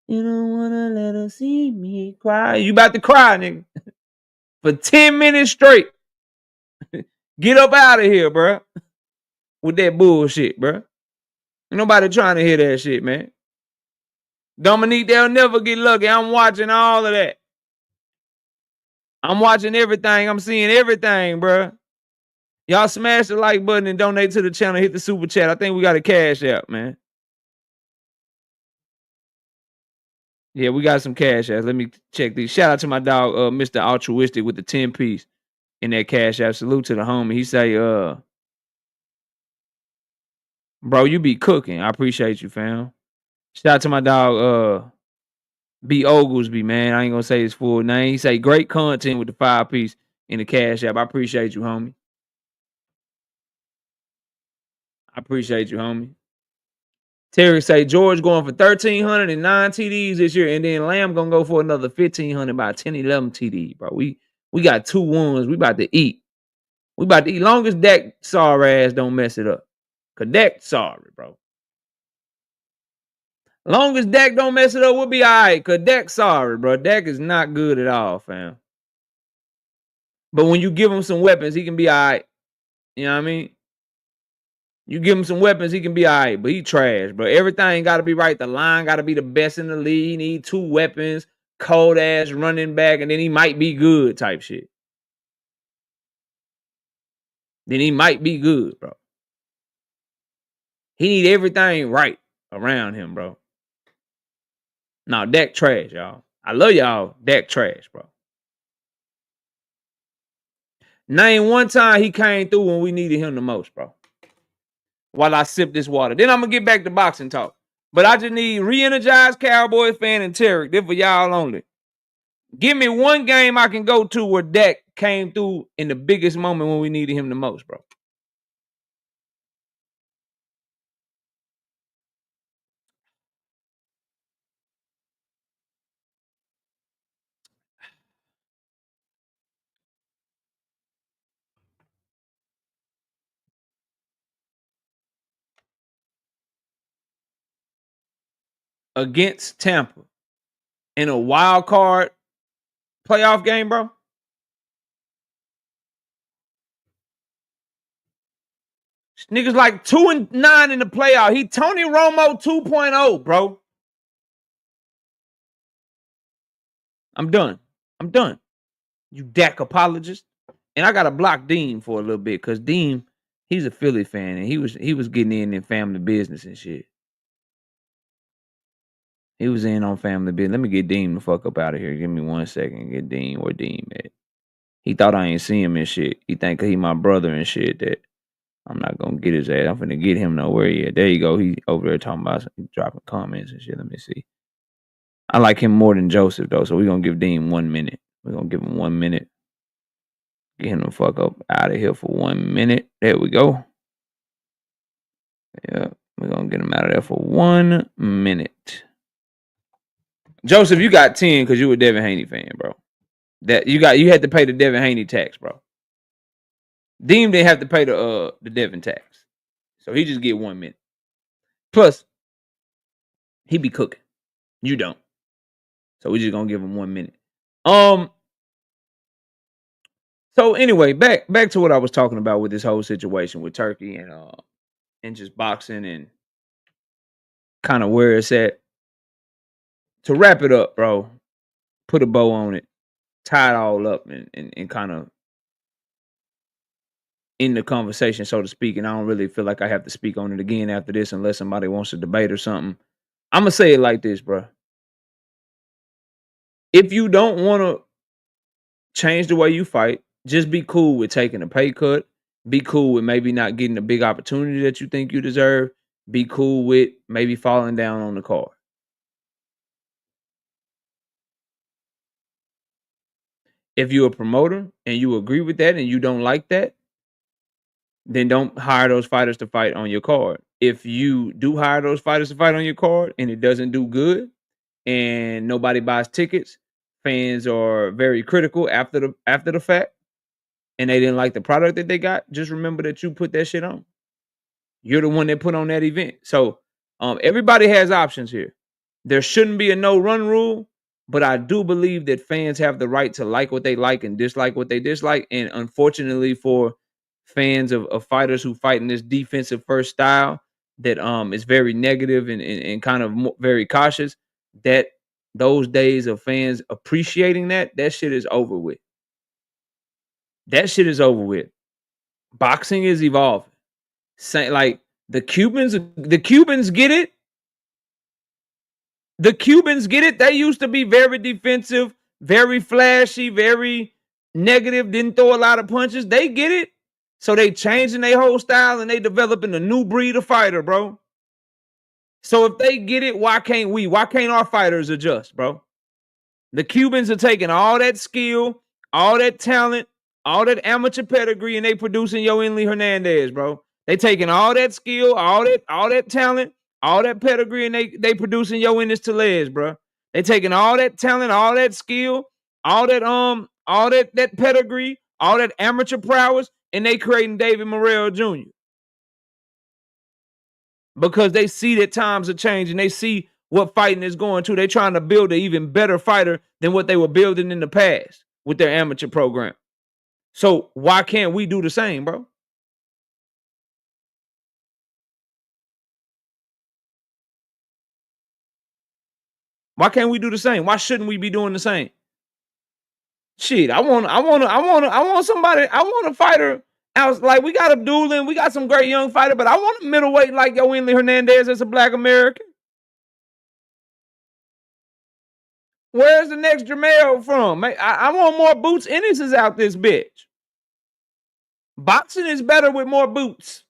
You don't wanna let her see me cry. You about to cry, nigga. For 10 minutes straight. Get up out of here, bro. With that bullshit, bro. Ain't nobody trying to hear that shit, man. Dominique, they'll never get lucky. I'm watching all of that. I'm watching everything. I'm seeing everything, bro. Y'all smash the like button and donate to the channel. Hit the super chat. I think we got a cash app, man. Yeah, we got some cash apps. Let me check these. Shout out to my dog, Mr. Altruistic with the 10 piece in that cash app. Salute to the homie. He say, bro, you be cooking. I appreciate you, fam. Shout out to my dog, B. Oglesby, man. I ain't gonna say his full name. He say great content with the 5 piece in the cash app. I appreciate you, homie. I appreciate you, homie. Terry say George going for 1,300 and 9 TDs this year, and then Lamb gonna go for another 1,500 by 10, 11 TD, bro. We got 2 ones. We about to eat. We about to eat. Long as Dak sorry ass don't mess it up. Cause Dak sorry, bro. Long as Dak don't mess it up, we'll be all right. Cause Dak sorry, bro. Dak is not good at all, fam. But when you give him some weapons, he can be all right. You know what I mean? You give him some weapons, he can be all right. But he trash, bro. Everything got to be right. The line got to be the best in the league. He need 2 weapons, cold ass running back, and then he might be good type shit. Then he might be good, bro. He need everything right around him, bro. Now, Dak trash, y'all. I love y'all. Dak trash, bro. Name one time he came through when we needed him the most, bro. While I sip this water. Then I'm going to get back to boxing talk. But I just need re-energized Cowboys fan and Tarek. This for y'all only. Give me one game I can go to where Dak came through in the biggest moment when we needed him the most, bro. Against Tampa in a wild card playoff game, bro. Niggas like 2-9 in the playoff. He Tony Romo 2.0, bro. I'm done. You Dak apologist. And I gotta block Dean for a little bit because Dean, he's a Philly fan and he was getting in family business and shit. He was in on family business. Let me get Dean the fuck up out of here. Give me 1 second. Get Dean where Dean at. He thought I ain't see him and shit. He think he my brother and shit that I'm not gonna get his ass. I'm finna get him nowhere yet. There you go. He over there talking about dropping comments and shit. Let me see. I like him more than Joseph though, so we're gonna give Dean 1 minute. We're gonna give him 1 minute. Get him the fuck up out of here for 1 minute. There we go. Yeah, we're gonna get him out of there for 1 minute. Joseph, you got 10 because you a Devin Haney fan, bro. That you had to pay the Devin Haney tax, bro. Dean didn't have to pay the Devin tax. So he just get 1 minute. Plus, he be cooking. You don't. So we just gonna give him 1 minute. So anyway, back to what I was talking about with this whole situation with Turkey and just boxing and kind of where it's at. To wrap it up, bro, put a bow on it, tie it all up and kind of end the conversation, so to speak. And I don't really feel like I have to speak on it again after this unless somebody wants to debate or something. I'm going to say it like this, bro. If you don't want to change the way you fight, just be cool with taking a pay cut. Be cool with maybe not getting the big opportunity that you think you deserve. Be cool with maybe falling down on the card. If you're a promoter and you agree with that and you don't like that, then don't hire those fighters to fight on your card. If you do hire those fighters to fight on your card and it doesn't do good and nobody buys tickets, fans are very critical after the fact, and they didn't like the product that they got, just remember that you put that shit on. You're the one that put on that event. So everybody has options here. There shouldn't be a no run rule, but I do believe that fans have the right to like what they like and dislike what they dislike. And unfortunately for fans of fighters who fight in this defensive first style that is very negative and kind of very cautious, that those days of fans appreciating that shit is over with. That shit is over with. Boxing is evolving. Like the Cubans get it. The Cubans get it. They used to be very defensive, very flashy, very negative, didn't throw a lot of punches. They get it. So they changing their whole style and they developing a new breed of fighter, bro. So if they get it, why can't we? Why can't our fighters adjust, bro? The Cubans are taking all that skill, all that talent, all that amateur pedigree, and they producing Yo Enli Hernandez, bro. They taking all that skill, all that talent, all that pedigree, and they producing Yo Ennis Tellez, bro. They taking all that talent, all that skill, all that pedigree, all that amateur prowess, and they creating David Morrell Jr. Because they see that times are changing. They see what fighting is going to. They're trying to build an even better fighter than what they were building in the past with their amateur program. So why can't we do the same, bro? Why can't we do the same? Why shouldn't we be doing the same? Shit, I want somebody, I want a fighter. Like we got a dueling, we got some great young fighter, but I want a middleweight like Yo Enli Hernandez as a Black American. Where's the next Jamel from? I want more boots. Ennis is out this bitch. Boxing is better with more boots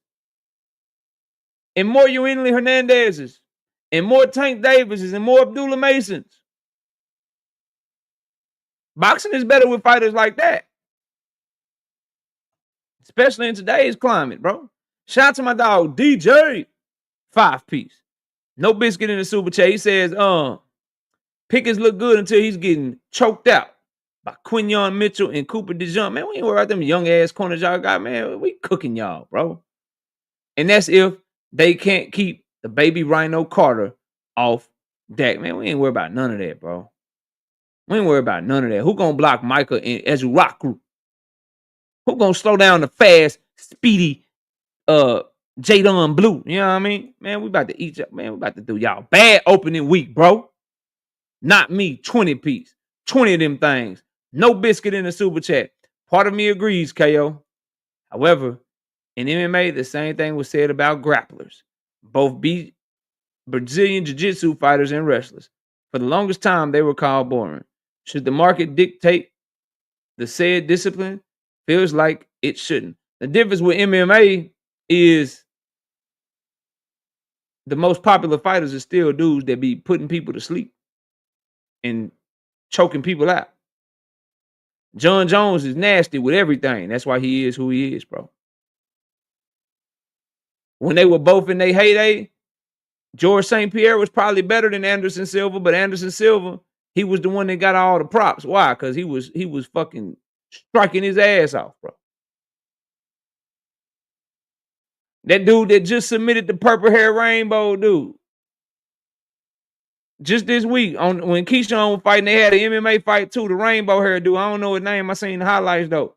and more Yuenli Hernandezes and more Tank Davises and more Abdullah Masons. Boxing is better with fighters like that, especially in today's climate, bro. Shout out to my dog DJ 5-piece. No biscuit in the super chat. He says, Pickens look good until he's getting choked out by Quinyon Mitchell and Cooper DeJong. Man, we ain't worried about them young ass corners y'all got, man. We cooking y'all, bro. And that's if they can't keep the baby Rhino Carter off Dak. Man, we ain't worried about none of that, bro. We ain't worried about none of that. Who gonna block Micah and Ezuraku? Who gonna slow down the fast, speedy Jadon Blue? You know what I mean? Man, we about to eat y'all. Man, we about to do y'all bad opening week, bro. Not me, 20 piece. 20 of them things. No biscuit in the super chat. Part of me agrees, KO. However, in MMA, the same thing was said about grapplers. Both Brazilian jiu-jitsu fighters and wrestlers. For the longest time, they were called boring. Should the market dictate the said discipline? Feels like it shouldn't. The difference with MMA is the most popular fighters are still dudes that be putting people to sleep and choking people out. John Jones is nasty with everything. That's why he is who he is, bro. When they were both in their heyday, George St. Pierre was probably better than Anderson Silva, but Anderson Silva, he was the one that got all the props. Why? Because he was fucking striking his ass off, bro. That dude that just submitted the purple hair rainbow dude. Just this week, when Keyshawn was fighting, they had an MMA fight too. The rainbow hair dude, I don't know his name. I seen the highlights though.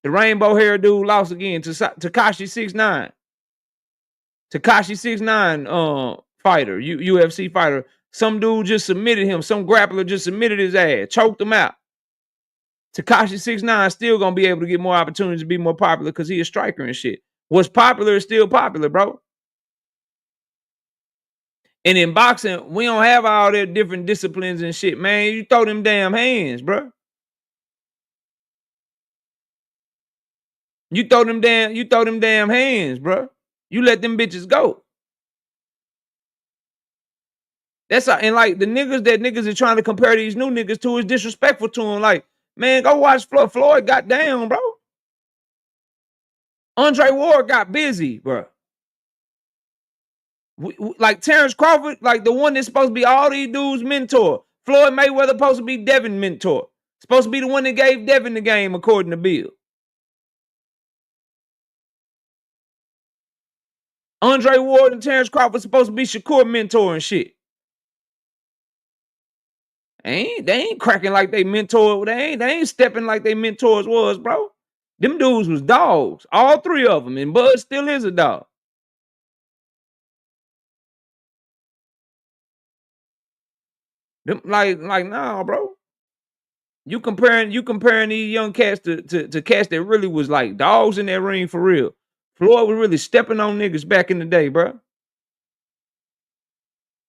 The rainbow hair dude lost again to Tekashi 6ix9ine. Tekashi 6ix9ine fighter, UFC fighter. Some dude just submitted him. Some grappler just submitted his ass, choked him out. Tekashi 6ix9ine still gonna be able to get more opportunities to be more popular because he a striker and shit. What's popular is still popular, bro. And in boxing, we don't have all their different disciplines and shit, man. You throw them damn hands, bro. You throw them damn hands, bro. You let them bitches go. That's how, and like the niggas are trying to compare these new niggas to is disrespectful to them. Like, man, go watch Floyd. Floyd got down, bro. Andre Ward got busy, bro. Like Terrence Crawford, like the one that's supposed to be all these dudes' mentor. Floyd Mayweather supposed to be Devin mentor. Supposed to be the one that gave Devin the game, according to Bill. Andre Ward and Terrence Crawford supposed to be Shakur mentor and shit. They ain't cracking like they mentor. They ain't stepping like they mentors was, bro. Them dudes was dogs. All three of them. And Bud still is a dog. Them, like, nah, bro. You comparing these young cats to cats that really was like dogs in that ring for real. Floyd was really stepping on niggas back in the day, bro.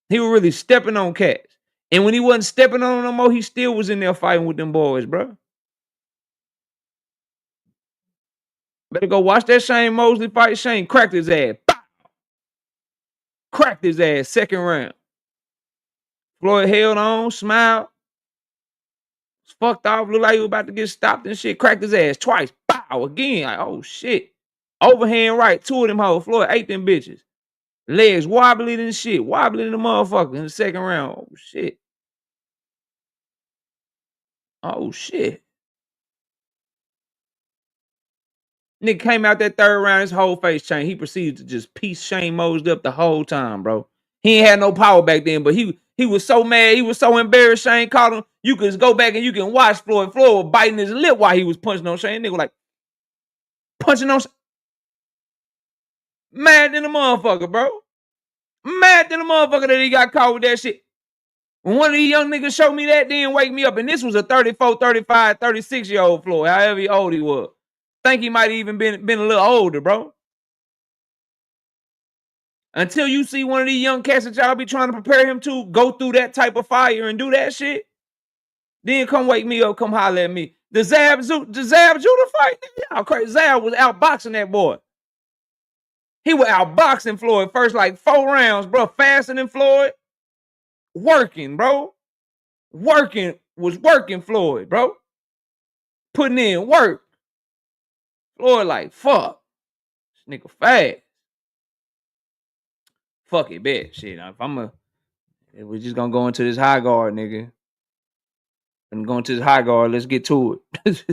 He was really stepping on cats. And when he wasn't stepping on them no more, he still was in there fighting with them boys, bro. Better go watch that Shane Mosley fight. Shane cracked his ass. Bow! Cracked his ass second round. Floyd held on, smiled. Was fucked off. Looked like he was about to get stopped and shit. Cracked his ass twice. Bow! Again. Like, oh shit. Overhand right. Two of them hoes. Floyd ate them bitches. Legs wobbly and shit. Wobbly in the motherfucker in the second round. Oh shit. Oh shit. Nigga came out that third round, his whole face changed. He proceeded to just piece Shane Mosley up the whole time, bro. He ain't had no power back then, but he was so mad. He was so embarrassed Shane caught him. You can go back and you can watch Floyd. Floyd was biting his lip while he was punching on Shane. Nigga like punching on mad than the motherfucker, bro. Mad than the motherfucker that he got caught with that shit. When one of these young niggas showed me that, then wake me up. And this was a 34, 35, 36-year-old Floyd, however old he was. Think he might have even been a little older, bro. Until you see one of these young cats that y'all be trying to prepare him to go through that type of fire and do that shit, then come wake me up, come holler at me. The Zab Judah fight? Y'all crazy. Zab was outboxing that boy. He was outboxing Floyd first like 4 rounds, bro. Faster than Floyd. Working, bro. Was working Floyd, bro. Putting in work. Floyd like, fuck. This nigga fast. Fuck it, bet. Shit. If we're just gonna go into this high guard, nigga. Finna go into this high guard. Let's get to it.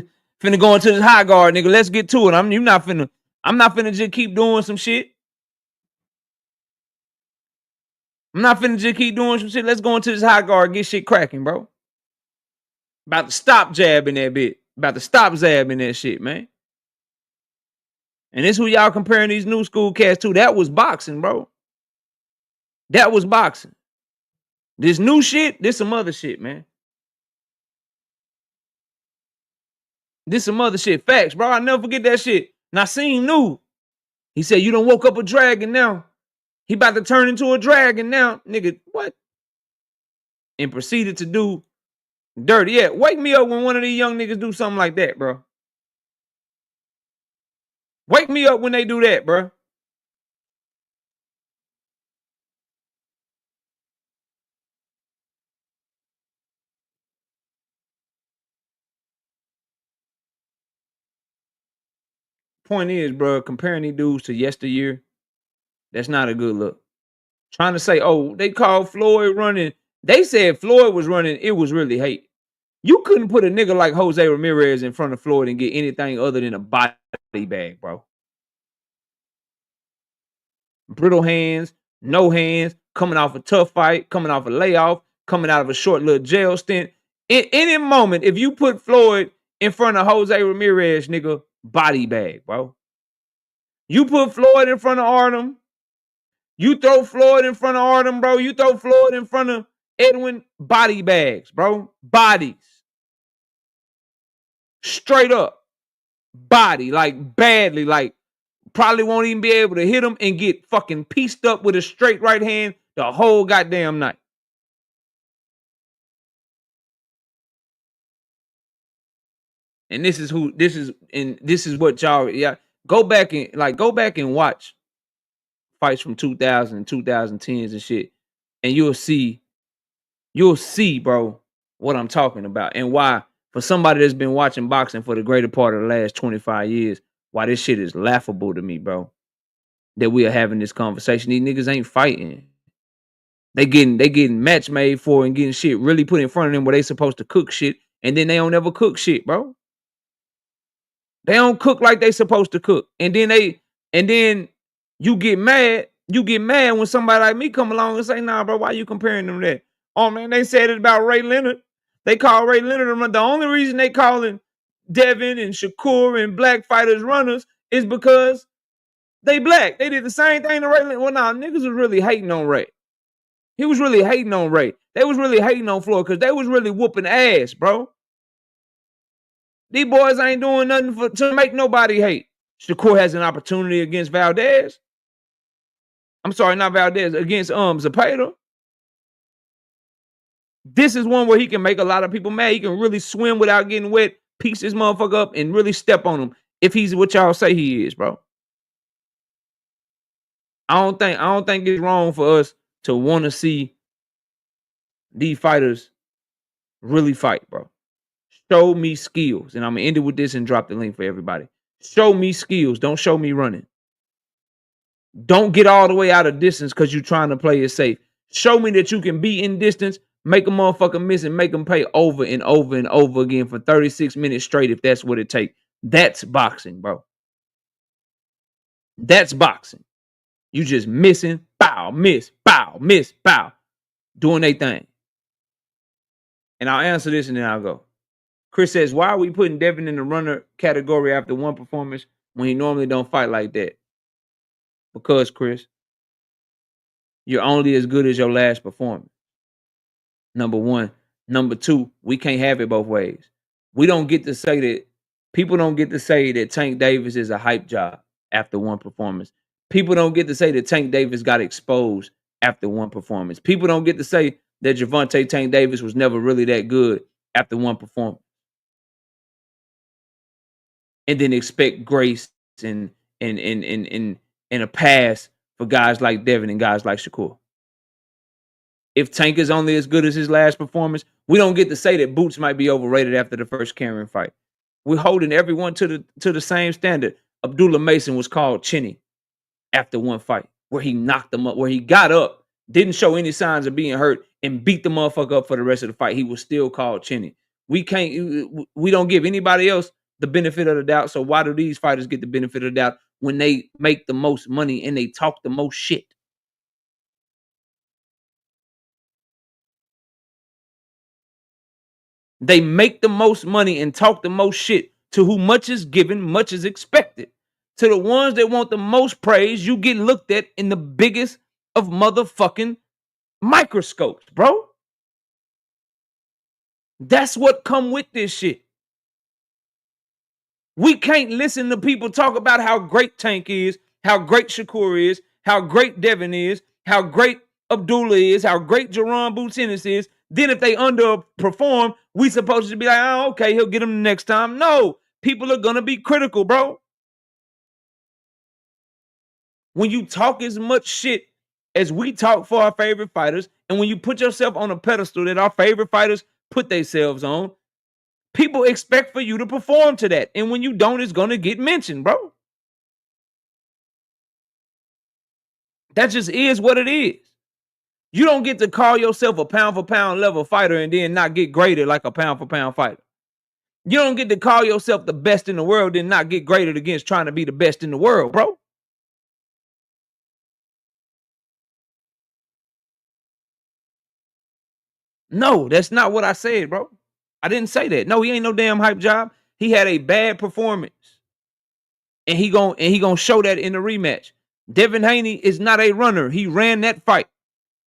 Finna go into this high guard, nigga. Let's get to it. I'm not finna just keep doing some shit. I'm not finna just keep doing some shit. Let's go into this high guard, get shit cracking, bro. About to stop jabbing that bit. About to stop zabbing that shit, man. And this who y'all comparing these new school cats to. That was boxing, bro. That was boxing. This new shit, this some other shit, man. This some other shit. Facts, bro. I'll never forget that shit. Nassim knew. He said, you done woke up a dragon now. He about to turn into a dragon now. Nigga, what? And proceeded to do dirty. Yeah, wake me up when one of these young niggas do something like that, bro. Wake me up when they do that, bro. Point is, bro, comparing these dudes to yesteryear, that's not a good look. Trying to say, oh, they called Floyd running. They said Floyd was running. It was really hate. You couldn't put a nigga like Jose Ramirez in front of Floyd and get anything other than a body bag, bro. Brittle hands, no hands, coming off a tough fight, coming off a layoff, coming out of a short little jail stint. In any moment, if you put Floyd in front of Jose Ramirez, nigga, body bag, bro. You put Floyd in front of Artem. You throw Floyd in front of Artem, bro. You throw Floyd in front of Edwin, body bags, bro. Bodies. Straight up. Body, like badly, like probably won't even be able to hit him and get fucking pieced up with a straight right hand the whole goddamn night. And this is what y'all, yeah. Go back and watch fights from 2000 and 2010s and shit. And you'll see, bro, what I'm talking about. And why, for somebody that's been watching boxing for the greater part of the last 25 years, why this shit is laughable to me, bro. That we are having this conversation. These niggas ain't fighting. They getting match made for and getting shit really put in front of them where they supposed to cook shit. And then they don't ever cook shit, bro. They don't cook like they supposed to cook. And then you get mad. You get mad when somebody like me come along and say, nah, bro, why you comparing them to that? Oh, man, they said it about Ray Leonard. They call Ray Leonard. The only reason they calling Devin and Shakur and black fighters runners is because they black. They did the same thing to Ray Leonard. Well, nah, niggas was really hating on Ray. He was really hating on Ray. They was really hating on Floyd because they was really whooping ass, bro. These boys ain't doing nothing to make nobody hate. Shakur has an opportunity against Valdez. I'm sorry, not Valdez, against Zepeda. This is one where he can make a lot of people mad. He can really swim without getting wet, piece this motherfucker up, and really step on him if he's what y'all say he is, bro. I don't think it's wrong for us to want to see these fighters really fight, bro. Show me skills. And I'm going to end it with this and drop the link for everybody. Show me skills. Don't show me running. Don't get all the way out of distance because you're trying to play it safe. Show me that you can be in distance, make a motherfucker miss, and make them pay over and over and over again for 36 minutes straight if that's what it takes. That's boxing, bro. That's boxing. You just missing, bow, miss, bow, doing their thing. And I'll answer this and then I'll go. Chris says, why are we putting Devin in the runner category after one performance when he normally don't fight like that? Because, Chris, you're only as good as your last performance. Number one. Number two, we can't have it both ways. We don't get to say that. People don't get to say that Tank Davis is a hype job after one performance. People don't get to say that Tank Davis got exposed after one performance. People don't get to say that Gervonta Tank Davis was never really that good after one performance. and then expect grace and a pass for guys like Devin and guys like Shakur. If Tank is only as good as his last performance, we don't get to say that Boots might be overrated after the first Cameron fight. We're holding everyone to the same standard. Abdullah Mason was called Chinny after one fight where he knocked him up, where he got up, didn't show any signs of being hurt, and beat the motherfucker up for the rest of the fight. He was still called Chinny. We don't give anybody else the benefit of the doubt. So why do these fighters get the benefit of the doubt when they make the most money and they talk the most shit? They make the most money and talk the most shit. To whom much is given, much is expected. To the ones that want the most praise, you get looked at in the biggest of motherfucking microscopes, bro. That's what come with this shit. We can't listen to people talk about how great Tank is, how great Shakur is, how great Devin is, how great Abdullah is, how great Jaron Boots Ennis is. Then if they underperform, we supposed to be like, oh, okay, he'll get them the next time. No, people are going to be critical, bro. When you talk as much shit as we talk for our favorite fighters, and when you put yourself on a pedestal that our favorite fighters put themselves on, people expect for you to perform to that. And when you don't, it's going to get mentioned, bro. That just is what it is. You don't get to call yourself a pound for pound level fighter and then not get graded like a pound for pound fighter. You don't get to call yourself the best in the world and not get graded against trying to be the best in the world, bro. No, that's not what I said, bro. I didn't say that. No, he ain't no damn hype job. He had a bad performance. And he gonna show that in the rematch. Devin Haney is not a runner. He ran that fight.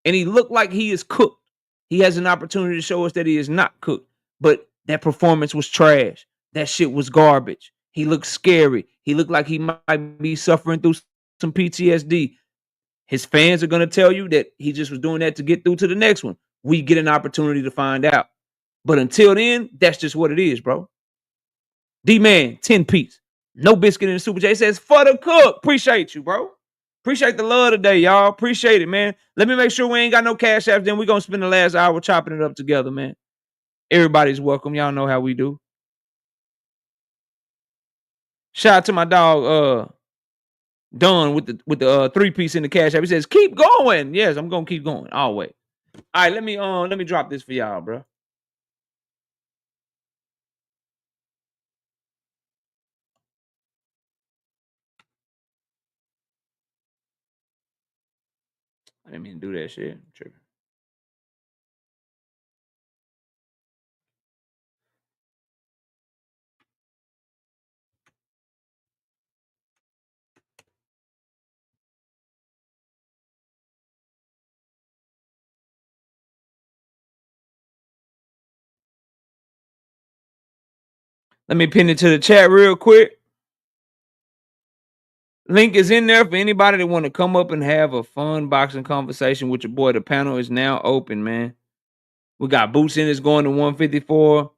And he looked like he is cooked. He has an opportunity to show us that he is not cooked. But that performance was trash. That shit was garbage. He looked scary. He looked like he might be suffering through some PTSD. His fans are going to tell you that he just was doing that to get through to the next one. We get an opportunity to find out. But until then, that's just what it is, bro. D-Man, 10-piece. No biscuit in the Super J. Says, for the cook. Appreciate you, bro. Appreciate the love today, y'all. Appreciate it, man. Let me make sure we ain't got no cash apps. Then we're going to spend the last hour chopping it up together, man. Everybody's welcome. Y'all know how we do. Shout out to my dog, Don with the 3-piece in the cash app. He says, keep going. Yes, I'm going to keep going. Always. All right, let me drop this for y'all, bro. I didn't mean to do that shit. True. Let me pin it to the chat real quick. Link is in there for anybody that want to come up and have a fun boxing conversation with your boy. The panel is now open, man. We got Boots Ennis going to 154.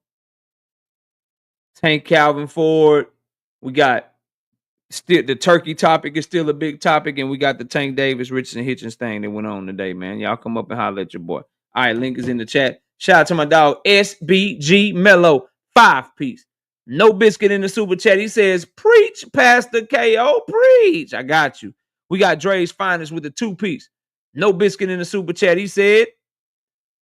Tank Calvin Ford. We got still the Turkey topic is still a big topic, and we got the Tank Davis, Richardson, Hitchins thing that went on today, man. Y'all come up and holler at your boy. All right, link is in the chat. Shout out to my dog SBG Mello, 5-piece. No biscuit in the super chat. He says, preach, Pastor KO, preach. I got you. We got Dre's Finest with the 2-piece. No biscuit in the super chat. He said,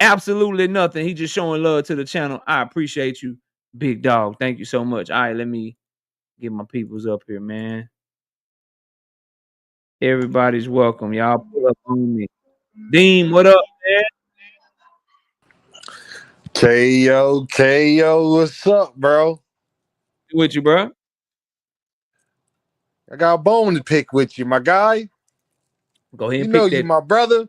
absolutely nothing. He just showing love to the channel. I appreciate you, big dog. Thank you so much. All right, let me get my peoples up here, man. Everybody's welcome. Y'all pull up on me. Dean, what up, man? KO, what's up, bro? With you, bro? I got a bone to pick with you, my guy. Go ahead and you know pick you that. my brother.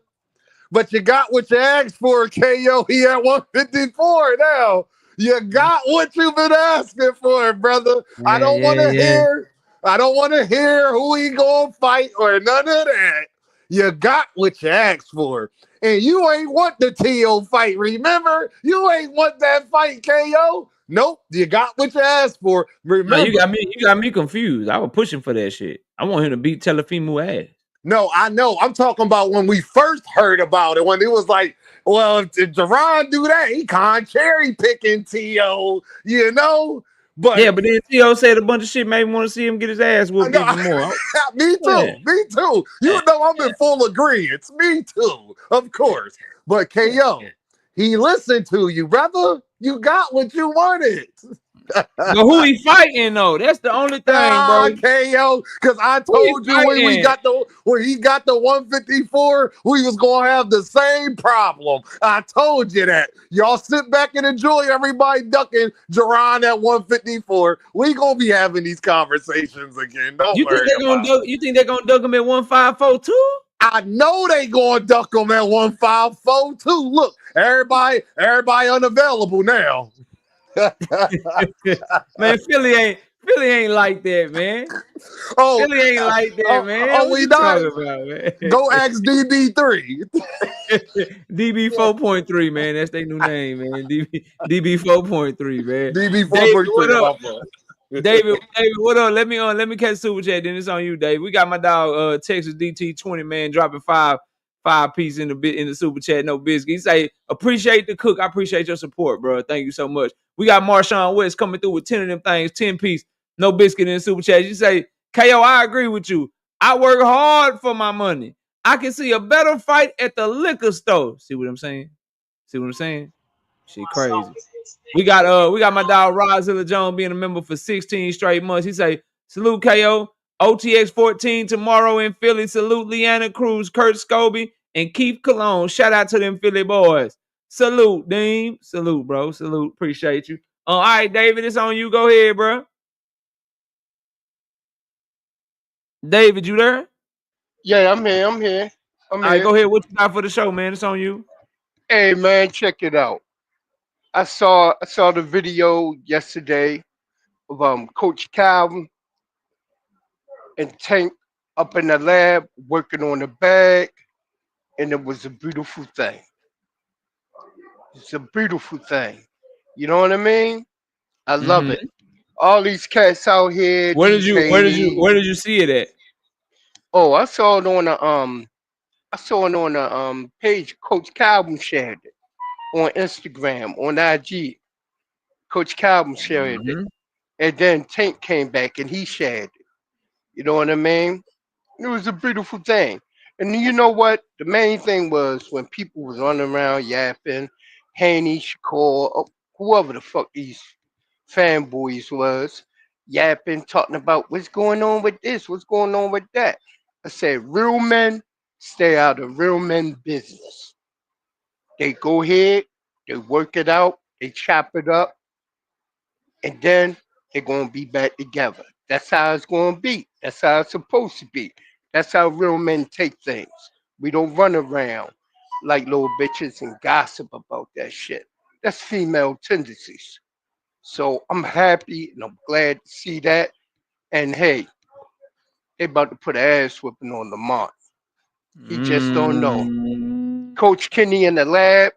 But you got what you asked for, KO. He at 154 now. You got what you've been asking for, brother. I don't want to hear who he gonna fight or none of that. You got what you asked for. And you ain't want the TO fight, remember? You ain't want that fight, KO. Nope, you got what you asked for. No, Remember, you got me confused. I was pushing for that shit. I want him to beat Telefimo ass. no, I know. I'm talking about when we first heard about it, when it was like, well, if Jaron do that, he can't cherry picking T.O., you know? But Yeah, but then T.O. said a bunch of shit, made me want to see him get his ass whooped no, even more. me Yeah. too. Me too. You know I'm in full agreement. Me too, of course. But KO, he listened to you, brother. You got what you wanted. But who he fighting though? That's the only thing, bro. KO, because I Who he told you when he fighting? got the 154, we was gonna have the same problem. I told you that. Y'all sit back and enjoy everybody ducking Jaron at 154. We gonna be having these conversations again. Don't worry about it. You think they're gonna duck him at 154 too? I know they gonna duck him at 154 too. Look, everybody unavailable now. Man, Philly ain't like that, man. Philly ain't like that, man. What we you not. talking about, man? Go ask DB3. DB 4.3, man. That's their new name, man. DB 4.3, man. DB David, what 4.3. up? David, what up? Let me catch super chat. Then it's on you, Dave. We got my dog Texas DT20, man, dropping five piece in the super chat. No biscuit. He say appreciate the cook. I appreciate your support, bro. Thank you so much. We got Marshawn West coming through with 10 of them things, 10 piece, no biscuit in the super chat. You say, KO, I agree with you. I work hard for my money. I can see a better fight at the liquor store. See what I'm saying? Shit crazy. We got my dog Rozilla Jones being a member for 16 straight months. He say, salute KO. OTX 14 tomorrow in Philly. Salute Leanna Cruz, Kurt Scobie, and Keith Cologne. Shout out to them Philly boys. Salute, Dean. Salute, bro. Salute. Appreciate you. All right, David, it's on you. Go ahead, bro. David, you there? Yeah, I'm here. All right, go ahead. What you got for the show, man? It's on you. Hey man, check it out. I saw the video yesterday of Coach Calvin and Tank up in the lab working on the bag, and it was a beautiful thing. It's a beautiful thing. You know what I mean? I love it. All these cats out here, Where did these Haney. you see it at? Oh, I saw it on the page Coach Calvin shared it on Instagram, on IG. Coach Calvin shared it. And then Tank came back and he shared it. You know what I mean? It was a beautiful thing. And you know what? The main thing was when people was running around yapping, Haney, Shakur, whoever the fuck these fanboys was, yapping, talking about what's going on with this, what's going on with that. I said, real men stay out of real men business. They go ahead, they work it out, they chop it up, and then they're gonna be back together. That's how it's gonna be. That's how it's supposed to be. That's how real men take things. We don't run around like little bitches and gossip about that shit. That's female tendencies. So I'm happy and I'm glad to see that. And hey, they about to put an ass whipping on Lamont. He just don't know. Coach Kenny in the lab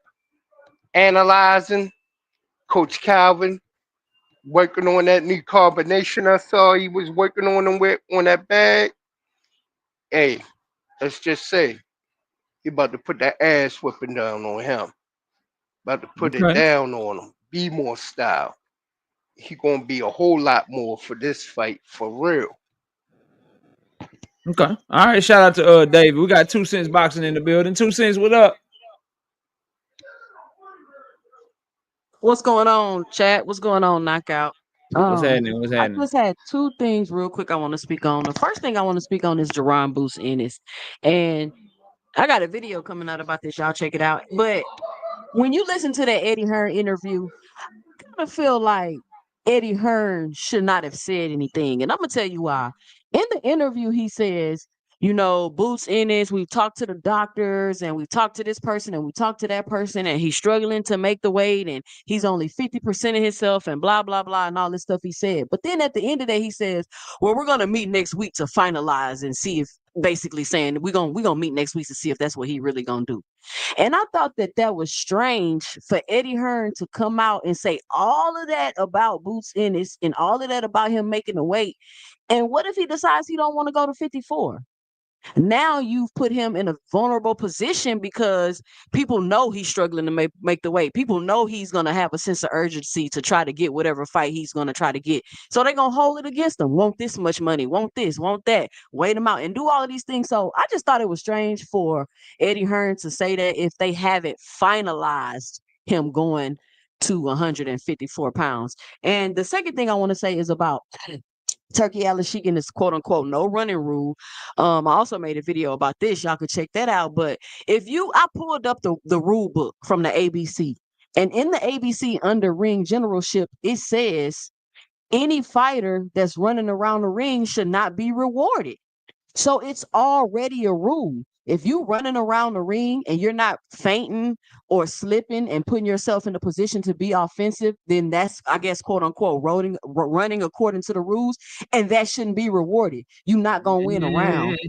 analyzing. Coach Calvin working on that new carbonation. I saw he was working on them with on that bag. Hey, let's just say he about to put that ass whipping down on him. About to put it down on him. Be more style. He gonna be a whole lot more for this fight for real. Okay. All right. Shout out to David. We got 2 cents boxing in the building. 2 cents. What up? What's going on, chat? What's going on, knockout? What's happening? I just had 2 things real quick I want to speak on. The first thing I want to speak on is Jaron Boost Ennis. And I got a video coming out about this. Y'all check it out. But when you listen to that Eddie Hearn interview, I kind of feel like Eddie Hearn should not have said anything. And I'm going to tell you why. In the interview, he says, Boots Ennis, we've talked to the doctors and we've talked to this person and we talked to that person and he's struggling to make the weight and he's only 50% of himself and blah, blah, blah, and all this stuff he said. But then at the end of the day, he says, well, we're going to meet next week to finalize and see if basically saying we gonna meet next week to see if that's what he really gonna do. And I thought that was strange for Eddie Hearn to come out and say all of that about Boots Ennis and all of that about him making the weight. And what if he decides he don't want to go to 54? Now you've put him in a vulnerable position because people know he's struggling to make the weight. People know he's going to have a sense of urgency to try to get whatever fight he's going to try to get. So they're going to hold it against him. Want this much money, want this, want that, wait him out and do all of these things. So I just thought it was strange for Eddie Hearn to say that if they haven't finalized him going to 154 pounds. And the second thing I want to say is about Turki Al-Sheikh and this quote unquote no running rule. I also made a video about this. Y'all could check that out. But I pulled up the rule book from the ABC, and in the ABC under ring generalship, it says any fighter that's running around the ring should not be rewarded. So it's already a rule. If you running around the ring and you're not fainting or slipping and putting yourself in a position to be offensive, then that's, I guess, quote unquote, running according to the rules, and that shouldn't be rewarded. You're not gonna win a round.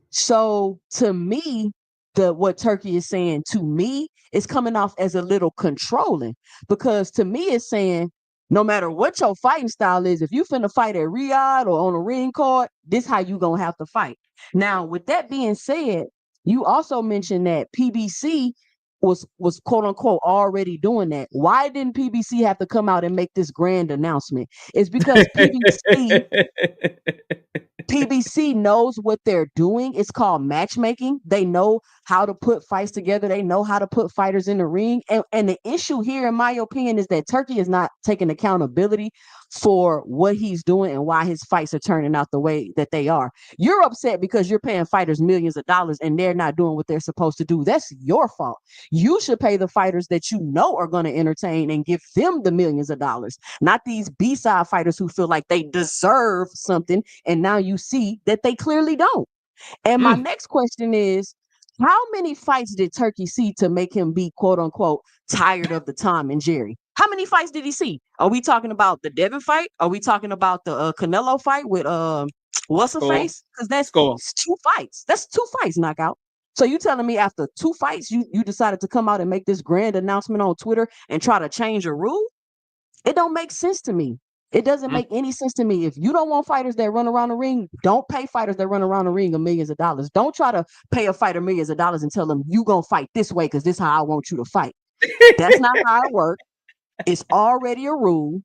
So to me, what Turki is saying to me is coming off as a little controlling, because to me it's saying no matter what your fighting style is, if you finna fight at Riyadh or on a ring card, this how you gonna have to fight. Now, with that being said, you also mentioned that PBC was quote unquote already doing that. Why didn't PBC have to come out and make this grand announcement? It's because PBC knows what they're doing. It's called matchmaking. They know how to put fights together. They know how to put fighters in the ring. And the issue here, in my opinion, is that Turki is not taking accountability for what he's doing and why his fights are turning out the way that they are. You're upset because you're paying fighters millions of dollars and they're not doing what they're supposed to do. That's your fault. You should pay the fighters that you know are going to entertain and give them the millions of dollars, not these B-side fighters who feel like they deserve something, and now you see that they clearly don't. And my next question is, how many fights did Turki see to make him be, quote unquote, tired of the Tom and Jerry? How many fights did he see? Are we talking about the Devin fight? Are we talking about the Canelo fight with what's her face? Because that's two fights. That's two fights, knockout. So you telling me after two fights, you decided to come out and make this grand announcement on Twitter and try to change a rule? It don't make sense to me. It doesn't make any sense to me. If you don't want fighters that run around the ring, don't pay fighters that run around the ring millions of dollars. Don't try to pay a fighter millions of dollars and tell them you gonna fight this way because this is how I want you to fight. That's not how it works. It's already a rule,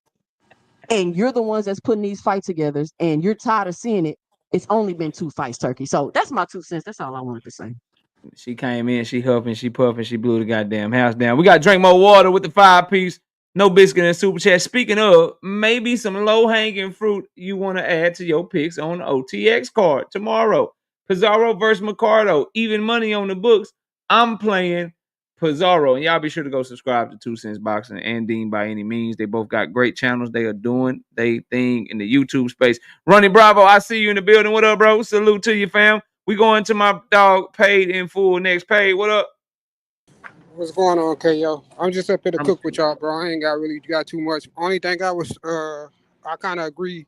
and you're the ones that's putting these fights together, and you're tired of seeing it. It's only been two fights, Turki. So that's my 2 cents. That's all I wanted to say. She came in, she huffing, she puffing, she blew the goddamn house down. We got to drink more water with the 5-piece. No biscuit and super chat. Speaking of, maybe some low-hanging fruit you want to add to your picks on the OTX card tomorrow. Pizarro versus Mercado. Even money on the books. I'm playing Pizarro. And y'all be sure to go subscribe to 2 Cents Boxing and Dean by any means. They both got great channels. They are doing their thing in the YouTube space. Ronnie Bravo, I see you in the building. What up, bro? Salute to you, fam. We going to my dog Paid in Full next. Paid, what up? What's going on, KO? I'm just up here to cook with y'all, bro. I ain't got too much. Only thing I kind of agree.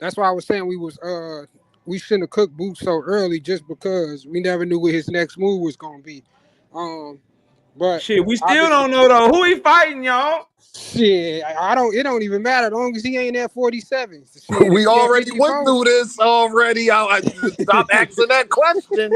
That's why I was saying we shouldn't have cooked Boots so early, just because we never knew what his next move was gonna be. But shit, we still don't know though. Who he fighting, y'all? Shit, it don't even matter as long as he ain't at 47. Shit, we already went through this already. I stop asking that question.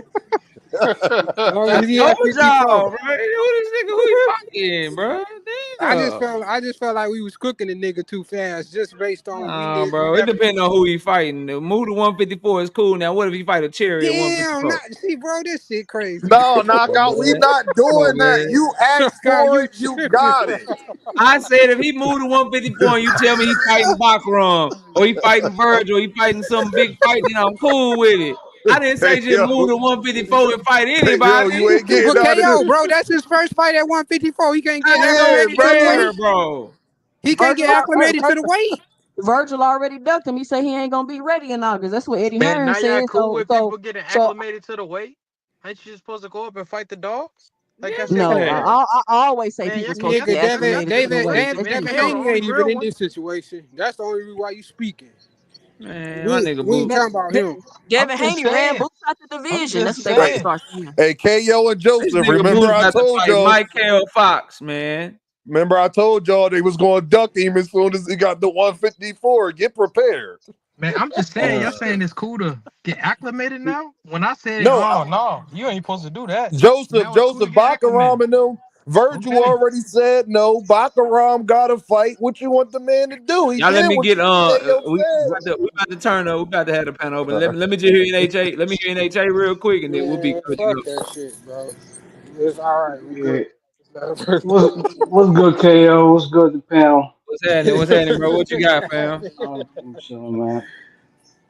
I just felt like we was cooking the nigga too fast, just based on. Bro, it depends on who he fighting. The move to 154 is cool. Now, what if he fight a cherry at 154? See, bro, this shit crazy. No, knockout. We not doing that. You asked for it, you got it. I said if he moved to 154 and you tell me he's fighting Baccarat or he fighting Virgil, or he fighting some big fight, I'm cool with it. I didn't say just move to 154 and fight anybody. You ain't getting KO, bro, that's his first fight at 154. He can't get acclimated to the weight, bro. He can't get acclimated to the weight. Virgil already ducked him. He said he ain't gonna be ready in August. That's what Eddie Hearn said. Now cool with people getting acclimated to the weight? Ain't you just supposed to go up and fight the dogs? Like I always say people supposed to get acclimated to the weight. Devin ain't even in this situation. That's the only reason why you speaking. Man, my nigga We ain't Boots. talking about him. Devin just Haney ran saying. Boots out the division. That's just what they got to saying. start saying. Hey, KO and This Joseph, nigga remember Boots I about to told fight y'all. Michael Fox, man. Remember I told y'all they was going to duck him as soon as he got the 154. Get prepared. Man, I'm just saying, y'all saying it's cool to get acclimated now? When I said, No, oh, no, you ain't supposed to do that. Joseph Now it's cool to get acclimated. Bakaram and them. Virgil Okay. already said no. Bakaram got to fight. What you want the man to do? He Y'all let did me what get KO we said. about to turn up. We about to have the panel open. Let me just hear NHA. Let me hear NHA real quick, and then we'll be Man, good to fuck go. that shit, bro. It's all right. We Yeah. good. What's good, KO? What's good, the panel? What's happening? What's happening, bro? What you got, fam? I'm chilling, man.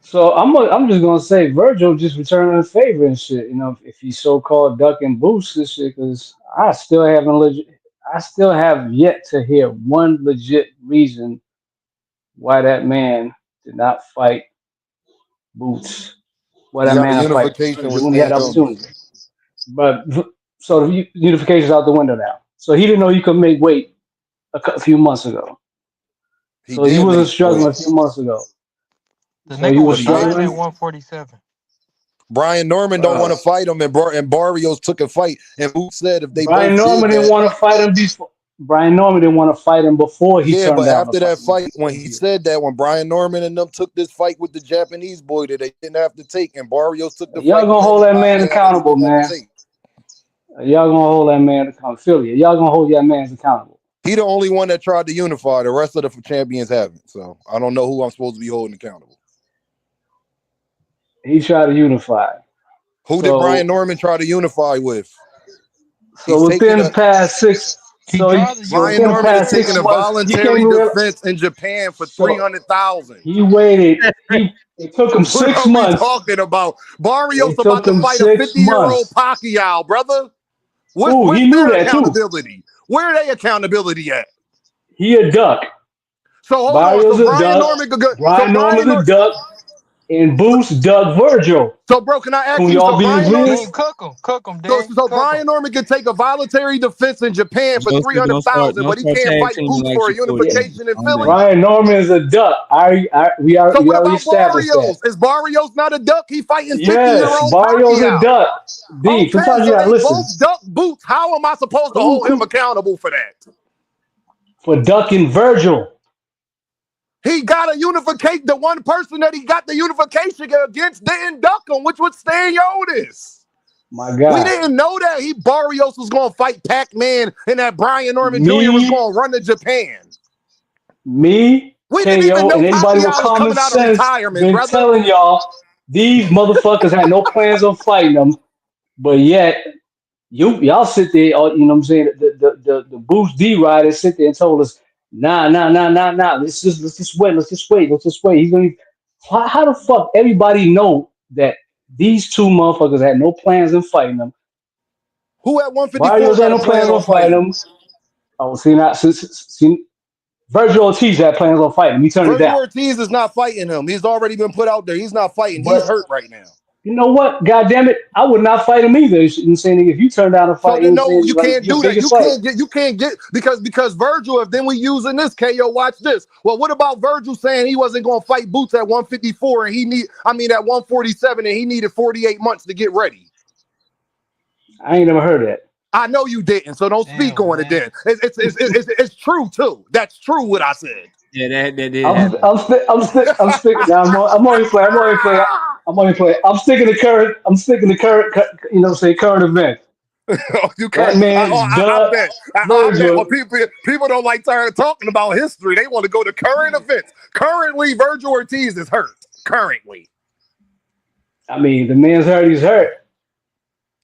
So I'm just gonna say Virgil just returning a favor and shit. You know, if he's so-called duck and boost and shit, because I still have yet to hear one legit reason why that man did not fight Boots. Why He that got a man fight unification with Virgil when he had Stan the Jones. opportunity. But so the unification's out the window now. So he didn't know he could make weight a few months ago. He So he did wasn't make struggling weight, a few months ago. The So he nigga was but was he trying didn't. at struggling. 147. Brian Norman don't want Bro. to fight him, and Barrios took a fight. And Boots said if they Brian both did Norman didn't that, want to fight him before. Brian Norman didn't want to fight him before he yeah. turned But down the after fight. that fight, when he said that, when Brian Norman and them took this fight with the Japanese boy that they didn't have to take, and Barrios took the Y'all fight gonna with hold Eddie that man Maya that he accountable, didn't have to man. take. Y'all gonna hold that man accountable. Philly, y'all gonna hold that man accountable. He the only one that tried to unify. The rest of the champions haven't. So I don't know who I'm supposed to be holding accountable. He tried to unify. Who did Brian So Norman try to unify with? He's so taking within the a past six, He tried to Brian within the Norman is unify past with taking 6 a months, he came voluntary to real. defense in Japan for So 300,000. he waited. It took him What six are we months. talking about? Barrios It about took to him fight a 6 50-year-old months. Pacquiao, brother. Ooh, What's he knew their that too. accountability? Where are they accountability at? He a duck. So hold on. Barrios So a Brian duck. Norman could go. So Brian Brian Norman's a Norman. duck. And Boost Doug Virgil. So bro, can I Can ask we you? all So be in Brian Norman. Dean, agreement? cook him, So, Dean. so Cook him. Brian Norman can take a voluntary defense in Japan for Joseph, 300,000, don't but he start can't tag fight teaming Boots like for a Shakur Yeah. T. unification in Calm Philly. down. Brian Norman is a duck. We So what already about established that. Barrios? Is Barrios not a duck? He fighting Yes, 50-year-old Barrios a Pacquiao. duck. D. Okay, Sometimes you so gotta they listen. both duck Boots. How am I supposed to hold him Who accountable for that? for ducking Virgil? He got a unification. The one person that he got the unification against didn't duck him, which was Stan Otis. My We God. didn't know that Barrios was going to fight Pac-Man and that Brian Norman Jr. was Me, going to run to Japan. We didn't even KO, know and anybody with Pacquiao was common coming out of sense retirement, been brother. telling y'all these motherfuckers had no plans on fighting them, but yet y'all sit there, you know what I'm saying? The Boost D riders sit there and told us, nah. Let's just wait. He's gonna. How the fuck everybody know that these two motherfuckers had no plans on fighting them? Who at 154 Barrios had got a no plan plans on on fighting fighting? them. Oh, see, Virgil Ortiz had plans on fighting him. He turned it Virgil down. Ortiz is not fighting him. He's already been put out there. He's not fighting. He's But hurt right now. you know what? God damn it, I would not fight him either. You know what I'm saying? If you turn down a So fight, you know then what I'm no, saying? you Like can't your do that. biggest fight. You can't get because Virgil, if then we using this KO, watch this. Well, what about Virgil saying he wasn't gonna fight Boots at 154 and at 147 and he needed 48 months to get ready? I ain't never heard that. I know you didn't, so don't speak Damn, on it man. then. It's true too. That's true what I said. Yeah, that did happen. I'm sticking. Now I'm only playing. I'm sticking to current. You know, say current event. You That current. man, I bet. I bet. Well, Virgil. people don't like talking about history. They want to go to current events. Currently, Virgil Ortiz is hurt. Currently, I mean, the man's hurt. He's hurt.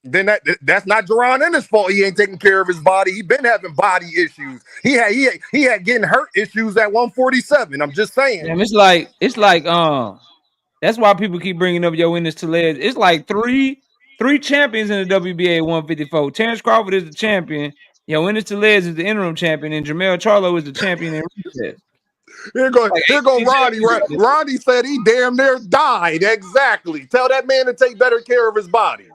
then that's not Jaron Ennis' fault. He ain't taking care of his body. He been having body issues. He had getting hurt issues at 147. I'm just saying. Damn, it's like that's why people keep bringing up your Ennis to legs. It's like three champions in the WBA 154. Terrence Crawford is the champion. Yo, Ennis to legs is the interim champion, and Jamel Charlo is the champion in recess. Here go Like Ronnie. 18 Ronnie said he damn near died. Exactly. Tell that man to take better care of his body.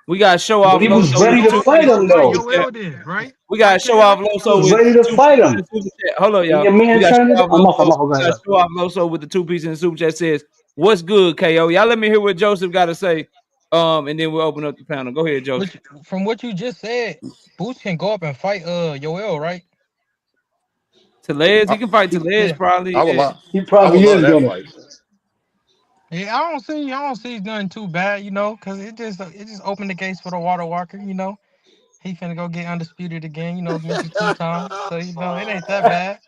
We got to show But off he was Loso with ready the to fight two-piece and him the Fight though. super chat. Yoel then, right? We got to Fight show off KO. He Loso was with ready the to fight two-piece and him. the super chat. Hold on, And y'all. your We man got to turned show his. off I'm off. Loso. Go We got to ahead. show off Loso with the two-piece and the super chat says, "What's good, KO?" Y'all let me hear what Joseph got to say. And then we'll open up the panel. Go ahead, Joseph. From what you just said, Boots can go up and fight Yoel, right? Tellez, he can fight Tellez Yeah. probably. I would Yeah. love. He I would probably love is that gonna. fight. Yeah, I don't see nothing too bad, because it just opened the gates for the Water Walker, He finna go get undisputed again, Mr. Two Times. So it ain't that bad.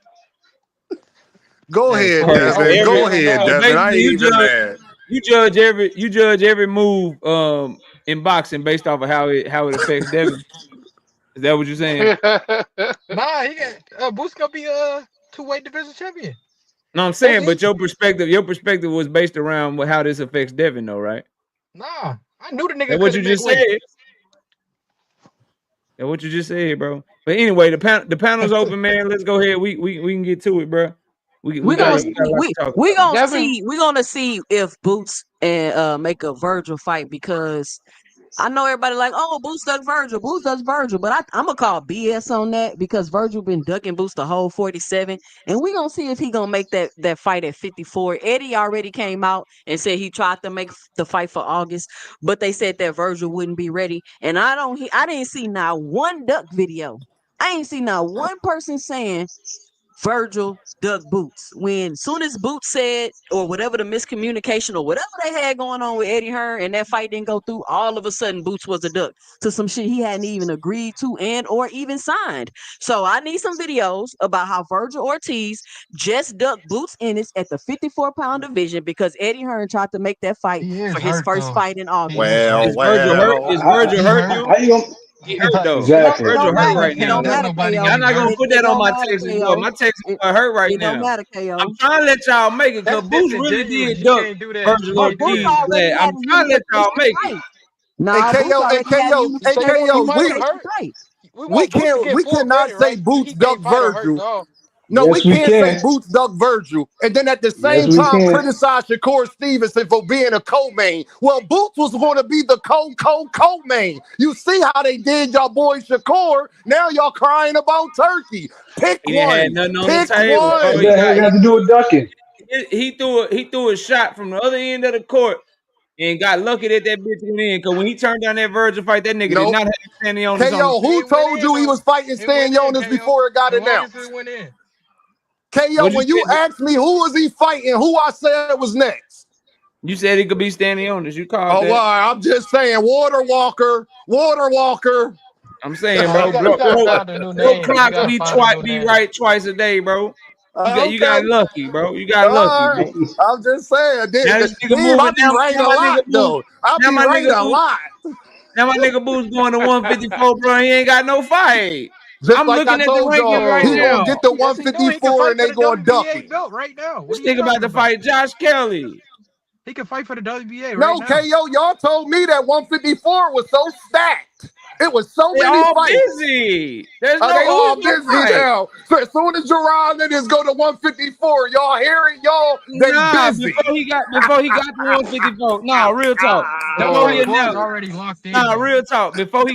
Go That's ahead, crazy. So Devin. every Go Handle ahead, now. so Devin. I basically ain't even mad. you judge every move in boxing based off of how it affects Devin. Is that what you're saying? Nah, he got Boots gonna be a two-weight division champion. No, I'm saying, but your perspective was based around how this affects Devin, though, right? Nah, I knew the That's nigga what couldn't you make just said. weight. That's what you just said, bro. But anyway, the panel's open, man. Let's go ahead. We can get to it, bro. We got a lot to talk about. We're gonna see if Boots and make a Virgil fight, because I know everybody like, oh, Boots does Virgil, but I'm gonna call BS on that, because Virgil been ducking Boots the whole 47, and we gonna see if he gonna make that fight at 54. Eddie already came out and said he tried to make the fight for August, but they said that Virgil wouldn't be ready, and I didn't see not one duck video. I ain't seen not one person saying Virgil duck Boots. When soon as Boots said, or whatever the miscommunication or whatever they had going on with Eddie Hearn and that fight didn't go through, all of a sudden Boots was a duck to some shit he hadn't even agreed to and or even signed. So I need some videos about how Virgil Ortiz just ducked Boots Ennis at the 54-pound division because Eddie Hearn tried to make that fight He is for his hurt first though. fight in August. He is Well, hurt. Is Virgil hurt? well. Is Virgil He hurt hurt. though? How you gonna He hurt though. exactly? It Virgil don't hurt matter. right It now don't That's though. matter, nobody KO. Y'all getting not gonna hurt. put It that on don't my matter, Texas boy. KO. My Texas It, boy hurt right it don't now. matter, KO. I'm trying to let y'all make it because That's Boots really disingenuous. did You duck can't do that. You Virgil But can't do Boots that. Ortiz. already I'm had a trying to let y'all unification make it. fight. Hey Nah, Boots KO, hey already had a KO, hey So you want he KO. fight We him hurt? We we want Boots to can't get we full cannot credit, say right? Boots He duck can't fight a hurt Virgil. dog. No, we Yes, we can't say can. Boots duck Virgil and then at the Yes, same we time can. criticize Shakur Stevenson for being a co-main. Well, Boots was going to be the co-main. You see how they did y'all boy Shakur. Now y'all crying about Turkey. Pick He didn't have one. nothing on the Pick table, bro. What one. the heck got to do with ducking? He threw a shot from the other end of the court and got lucky that bitch went in. Because when he turned down that Virgil fight, that nigga did Nope. not have standing on his own. KO, who It went told in you he though. was fighting It went Stan in, Jonas KO. before it got As long as it announced? went in. KO, What you when you said? asked me who was he fighting, who I said was next. You said he could be standing on this. You called Oh, that. well, I'm just saying, Water Walker. I'm saying, Oh, bro. you gotta find a new Your name. You clock gotta find a new be name. right twice a day, bro. You got Okay. lucky, bro. You got lucky, All right. bro. I'm just saying, Now this nigga Steve, I moving. be right Now a my lot, nigga Boots. though. I Now be my right nigga a Boots. lot. Now my nigga Boots going to 154, bro. He ain't got no fight. Just I'm like I looking at the told y'all, rankings right he No. going to now. get the Yes, he do. He can 154 fight and for they the going to duck WBA him. belt right now. What This are you nigga about talking to about? fight Josh Kelly. He can fight for the WBA right No, now. KO, y'all told me that 154 was so stacked. It was so They many all fights. busy. There's Are no they who's all gonna busy fight. now? So as soon as Jaron and his go to 154, y'all hear it, y'all? They Nah, busy. before he got to 154. Nah, real talk. Those Before he fights Oh, was announced, shit. already locked in nah, though. real talk. Before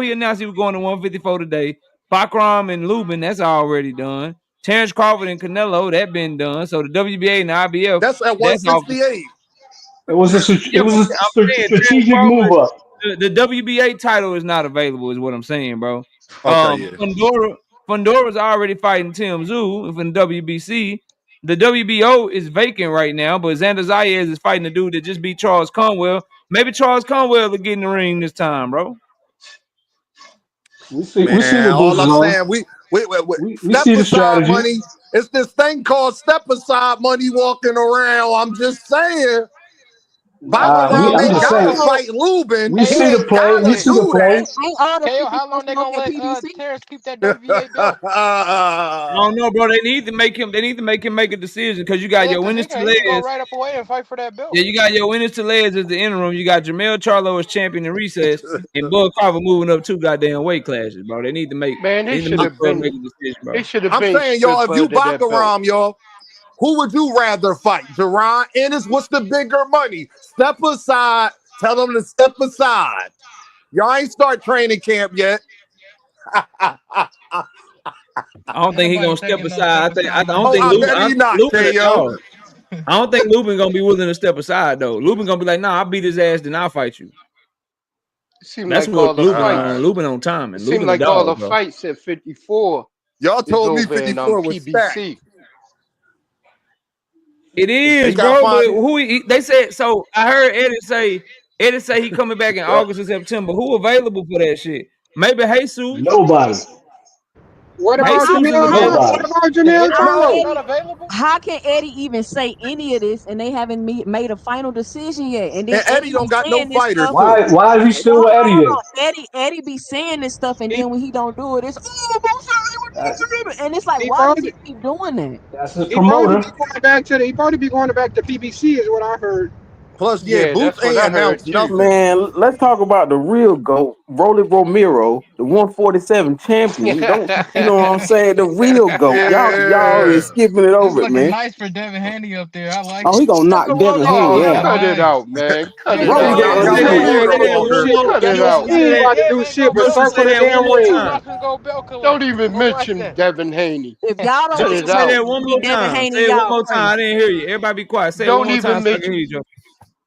he announced he was going to 154 today, Bakram and Lubin, that's already done. Terrence Crawford and Canelo, that been done. So the WBA and the IBF, That's at that's off the 168. yeah, but I'm saying Terrence strategic move Crawford, up. the WBA title is not available, is what I'm saying, bro. Okay, yeah. Fundora's already fighting Tim Tszyu from the WBC. The WBO is vacant right now, but Xander Zayas is fighting the dude that just beat Charles Conwell. Maybe Charles Conwell will get in the ring this time, bro. We see Man, what all Boots is I'm on. saying, we We step see the aside strategy. money. It's this thing called step aside money walking around. I'm just saying, How long they Bakaram I'm gonna ain't just let gotta saying. fight Lubin. We He see KO? the ain't play. We gotta Hey, see the do play. Ain't all the KO, people how supposed long to they smoke gonna at let PDC? Terrence keep that WBA belt? I don't know, bro. They need to make him. They need to make him make a decision because you got Yeah, your cause Ennis he can go Tellez. right up away and fight for that belt. Yeah, you got your Ennis Tellez as the interim. You got Jamel Charlo as champion in recess, and Bud Carver moving up 2 goddamn weight classes, bro. They need to make. Man, They they need to should make have Bud been. make a decision, They bro. should have I'm been saying, y'all, stripped if you that belt. Bakaram, y'all, who would you rather fight? Jaron Ennis? What's the bigger money? Step aside. Tell them to step aside. Y'all ain't start training camp yet. I don't think he's gonna step aside. I don't think I bet he not, Lupin at KO. all. I don't think Lupin gonna be willing to step aside though. Lupin gonna be like, nah, I'll beat his ass, then I'll fight you. That's like all what the Lupin fights. on. Lupin on time, It and seemed Lupin a like all dog, the bro. fights at 54. Y'all told me over 54 was stacked. PBC. It is, bro. But they said so. I heard Eddie say he coming back in August or September. Who available for that shit? Maybe Jesus. Nobody. What about Jesus is Jamil? available. What about Jamil Charlo? Not available. How can Eddie even say any of this and they haven't made a final decision yet? And then Eddie don't got no fighter too. Why is he still with Eddie then? Eddie be saying this stuff, and then when he don't do it, it's and it's like, He why does probably, he keep doing that? That's his he probably promoter. be going back to the. He probably be going back to PBC is what I heard. Plus, Yeah, Boots that's what ain't I heard announced too. nothing. Man, let's talk about the real GOAT, Rolly Romero, the 147 champion. Don't you know what I'm saying? The real GOAT. Y'all is skipping it It's over it, looking man. nice for Devin Haney up there. I like Oh, it. he gonna knock Devin Haney Oh, out. cut it out, man. Cut it Rolly out. go Y'all got He my ain't water about to do holder. shit. Cut it out. He ain't about to do shit but circle the damn ring. Don't even mention Devin Haney. If y'all don't Cut get it Say out. that one more Devin time. Haney, Say it one y'all more time. crazy. I didn't hear you. Everybody be quiet. Say it one Don't more even time so I can mention. hear you, Joe.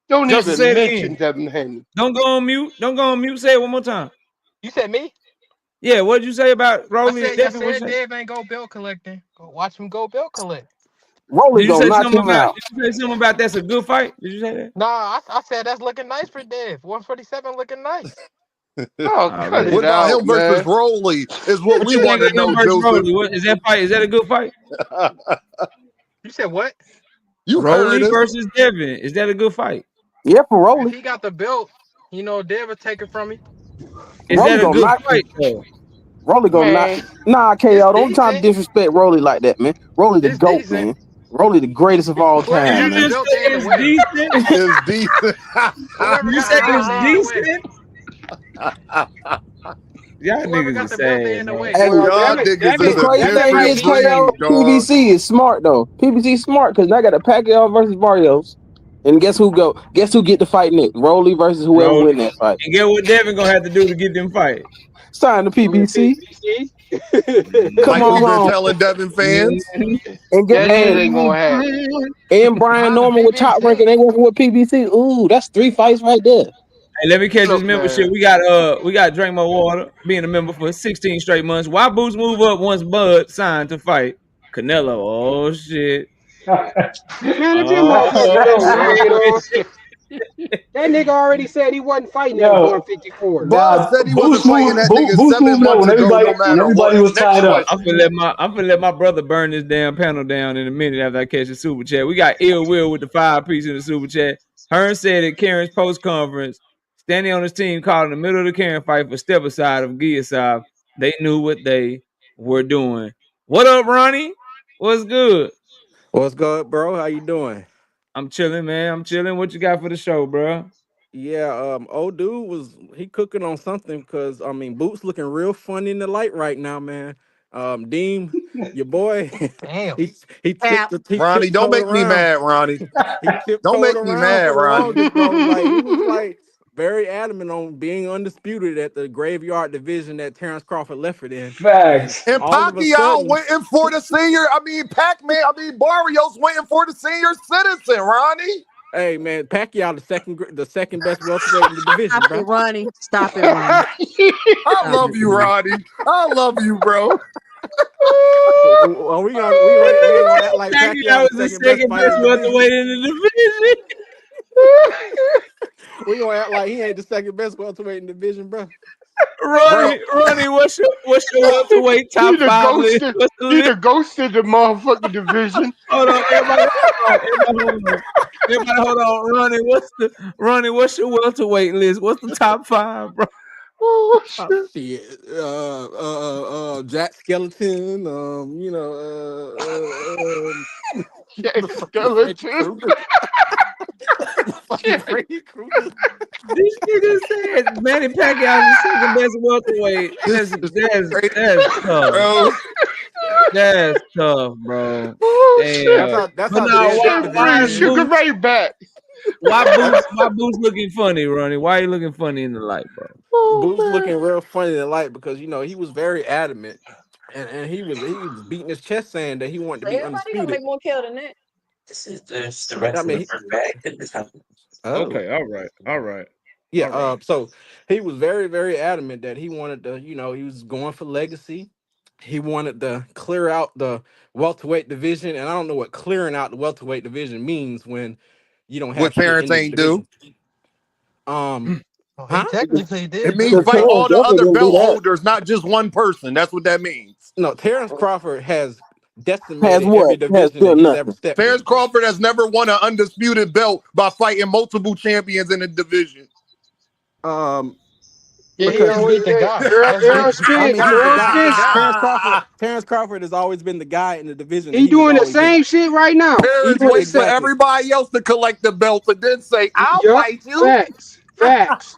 Don't Justin, even say it mention again. Devin Haney. Don't go on mute. Don't go on mute. Say it one more time. You said me? Yeah, what did you say about Rolly and I Devin? What you said say? Dev ain't go bill collecting. Go watch him go bill collect. Rolly Did you gonna say knock something him out. about that's a good fight? Did you say that? Nah, I said that's looking nice for Dev. 147 looking nice. Oh, cut What it about out, him versus man. Rolly is what What we you want think to of him know, versus Joseph. Rolly? What is that fight? Is that a good fight? You said what? You Rolly heard us. versus Devin. Is that a good fight? Yeah, for If Rolly. he got the belt, Dev will take it from me. Is Rolly that a gonna good knock fight though? Rolly gonna knock. Man, Nah, It's KO, don't try to decent. disrespect Rolly like that, man. Rolly the It's GOAT, decent. man. Rolly the greatest of all Whoever Did time, you got the man. just belt, say they in the it's way. decent? It's decent. Whoever You got the said belt, it's they in the way. decent? Y'all Whoever niggas got is the belt, they sad, in the man. way. Hey, Well, Y'all Devin, niggas the is Devin, a crazy Devin thing might different is, be. breed, KO, dog. PBC is smart though. PBC smart because I got a Pacquiao versus Barrios, and guess who go? Guess who get the fight next? Rolly versus whoever Rolly. win that fight. And get what Devin gonna have to do to get them fight. Sign the PBC. PBC. Come Like on we've been home, telling Devin fans. and get that shit ain't gonna happen. and Brian Behind the Norman with top PBC. ranking. They working with PBC. Ooh, that's 3 fights right there. Hey, let me catch this Look, membership. man. We got Drink More Water, being a member for 16 straight months. Why Boots move up once Bud signed to fight Canelo? Oh shit. Man, if that motherfucker Oh don't win, shit. that nigga already said he wasn't fighting at Yo, 154. Bud nah, said he wasn't fighting that nigga Boost 7 moving up months when ago, everybody no matter what. was Next tied up. question. I'm finna let my brother burn this damn panel down in a minute after I catch the super chat. We got Ill Will with the 5-piece in the super chat. Hearn said at Karen's post conference, standing on his team called in the middle of the Karen fight for step aside of Giasav. They knew what they were doing. What up, Ronnie? What's good? What's good, bro? How you doing? I'm chilling, man. I'm chilling. What you got for the show, bro? Yeah, old dude he cooking on something because Boots looking real funny in the light right now, man. Deem, your boy, Damn. he Cap. Ronnie, don't tiptoed make me around. mad, Ronnie. He Don't tiptoed make me around mad, for the Ronnie. longest, bro. Like he was like very adamant on being undisputed at the graveyard division that Terrence Crawford left it in, and Facts. And all of a Pacquiao sudden, waiting for the senior. Barrios waiting for the senior citizen, Ronnie. hey man, Pacquiao the second best welterweight in the division, Stop it, bro. Ronnie. Stop it, Ronnie. I Stop love it, you, Ronnie. Ronnie. I love you, bro. Well, we ain't gonna act like Pacquiao Pacquiao the was the second best second fighter best in the division. welterweight in the division. We gonna act like he ain't the second best welterweight in the division, bro. Bro, Ronnie, what's your welterweight he top the 5 list? ghosted. What's the He list? the ghosted the motherfucking division. Hold on, everybody. Hold on. Everybody, hold on. Ronnie? What's your welterweight list? What's the top 5, bro? Oh Oh shit. shit. Jack Skeleton, Jack the fucking Freddy Skeleton. Krueger. The fucking Jack. Freddy Krueger. This nigga said Manny Pacquiao is the second best welterweight. this is crazy, That's tough. bro. That's tough, bro. Oh shit. Damn. That's But how now, dead this Shit, division bring why is is. Sugar Boots? Ray back. Why That's Boots? Why Boots looking funny, Ronnie? Why you looking funny in the light, bro? Boots looking real funny in the light because he was very adamant, and he was beating his chest saying that he wanted to be Everybody gonna make undisputed. more kill than that. I mean, oh. Okay, all right. Yeah, so he was very, very adamant that he wanted to, he was going for legacy. He wanted to clear out the welterweight division, and I don't know what clearing out the welterweight division means when you don't have What shit Terrence in the ain't do? division. Huh? He technically It did means do Because it. fight Terrence all the definitely other didn't do belt that. holders, not just one person. That's what that means. No, Terrence Crawford has Has decimated every what? Has division still that he's ever nothing. stepped Terrence in. Crawford has never won an undisputed belt by fighting multiple champions in a division. Yeah, he Because just beat the guy. That's Errol different. I mean, Spence, he's the Errol guy. Spence, Terrence Crawford has always been the guy in the division that he he was doing the always in. same shit right now. He Terrence doing the waits for same. Exactly. everybody else to collect the belts and then say, "I'll Yup. fight you." Facts.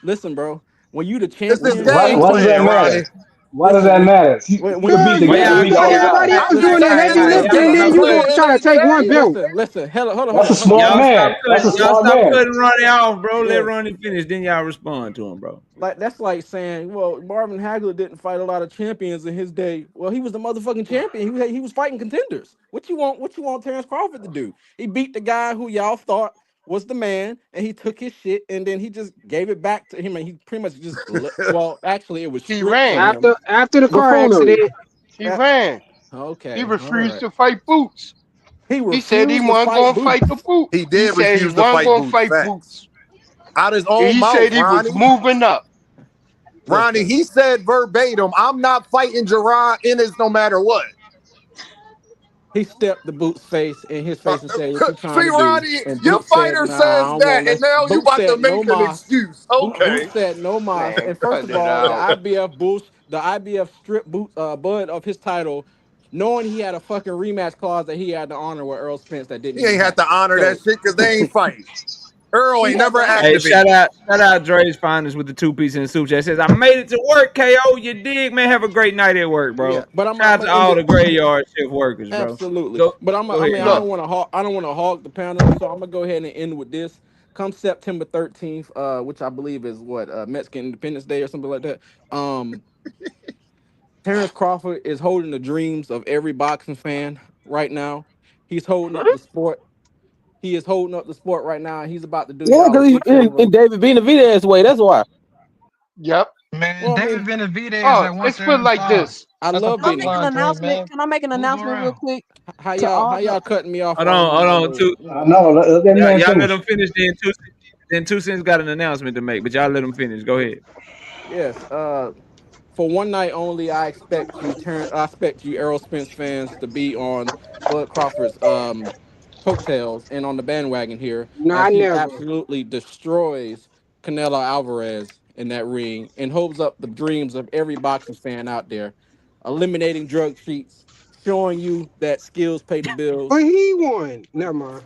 Listen, bro. When you the This is champion, game Why does that plan, Ronnie. matter? Why does listen. that matter? You When could beat Cause the when guy, you could the beat cause all the champ, everybody guys. else listen, doing the Hey, heavy this is lifting, and game then you gonna plan try in to the take one game. belt. listen. Hold That's a on. smart man. That's a Y'all smart stop man. cutting Ronnie off, bro. Let Yeah, Ronnie finish, then y'all respond to him, bro. like that's like saying, well, Marvin Hagler didn't fight a lot of champions in his day. Well, he was the motherfucking champion. He was fighting contenders. What you want? What you want Terrence Crawford to do? He beat the guy who y'all thought was the man, and he took his shit, and then he just gave it back to him, and he pretty much just well, actually, it was He stripped from ran. him. After the car Buffoonery. accident, He Uh, ran. He okay, all refused right. to fight Boots. He He said he refused to wasn't fight gonna fight the Boots. Boot. He He did said he refuse to wasn't fight gonna Boots. fight Facts. Boots. Out his And own he mouth, said he was Ronnie. moving up. Ronnie, Listen, he said verbatim, "I'm not fighting Jaron Ennis no matter what." he stepped the Boots face in his face and said, "What you trying See, to do?" Ronnie, And your Boots said, fighter "Nah, says I don't that, want and that." now you Boots about to said, "No make an mas." excuse. Boots Okay. said, "No mas." Man, And first cut of it all, out. the IBF stripped Boots Bud of his title, knowing he had a fucking rematch clause that he had to honor with Earl Spence that didn't He even ain't had to happen. honor that So shit because they ain't fight. Earl he ain't had never to honor Hey, it. activated. shout out Dre's Finest with the 2 piece in the soup chat. It says, I made it to work, KO. You dig, man? Have a great night at work, Yeah, bro. but I'm Shout out gonna to end all it. the graveyard shift workers, bro. Absolutely. Go But go ahead, I Look, don't want to hog the panel, so I'm gonna go ahead and end with this. Come September 13th, which I believe is what Mexican Independence Day or something like that. Um, Terrence Crawford is holding the dreams of every boxing fan right now. He's holding up the sport. He is holding up the sport right now. He's about to do Yeah, y'all a because he's big favor. in David Benavidez way. That's why. yep. Man, Well, I David mean, Benavidez Oh, at let's put it like 175. this. I That's a love Can I make Benny. an pipeline dream, announcement? man. Can I make an Move announcement real around. quick How to y'all all how the y'all cutting me off Hold while on, hold on. I'm I know. Let that man Y'all let finish. them finish. Then 2 Cents got an announcement to make, but y'all let them finish. Go ahead. yes. For one night only, I expect you Errol Spence fans to be on Bud Crawford's coattails and on the bandwagon here as not he never. absolutely destroys Canelo Alvarez in that ring and holds up the dreams of every boxing fan out there, eliminating drug cheats, showing you that skills pay the bills. But he won. Never mind.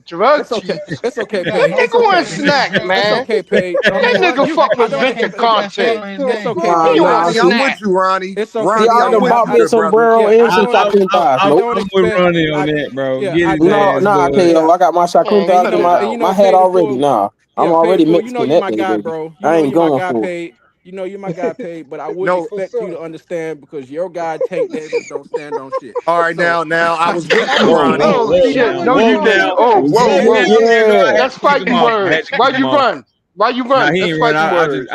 Drug It's okay. cheats. It's okay, Got Paige. That no It's nigga proof want okay. that he did snack, drugs. It's man. okay, Paige. I That mean, And nigga you. fuck I with don't Vince expect. he got shit Conte. on his It's name. okay, He Paige. Nah, want Ronnie, I'm see, with snack. you, Ronnie. It's okay, see, Ronnie, I I'm done Paige. with bought you me there, some brother. Burrow Yeah, and I some don't. Shakuntas. I Nope. don't I'm with expect. Ronnie on that, bro. Yeah, Get I his don't. No, ass, nah, bud. KO. Yeah, I got my Man, and Shakuntas cut it in out. my Pay hat already. before. Nah, I'm Yeah, pay already before. Mexican You that my day, guy, baby. bro. I ain't You my going guy, for it. paid. You my guy, paid. But I wouldn't No. What's expect you up? to understand because your guy Tank Davis don't stand on shit. All right, So, now, I was with you, Whoa, Ronnie. whoa, Oh whoa, shit. whoa, No, Whoa you whoa. didn't. now. Oh, Easy, whoa, Hey, easy. now, whoa. yeah, go. I had Yeah. to That's kick him fighting off. I had words. to Why kick him you off. run? Why you Nah, run? he That's ain't run. fighting I words.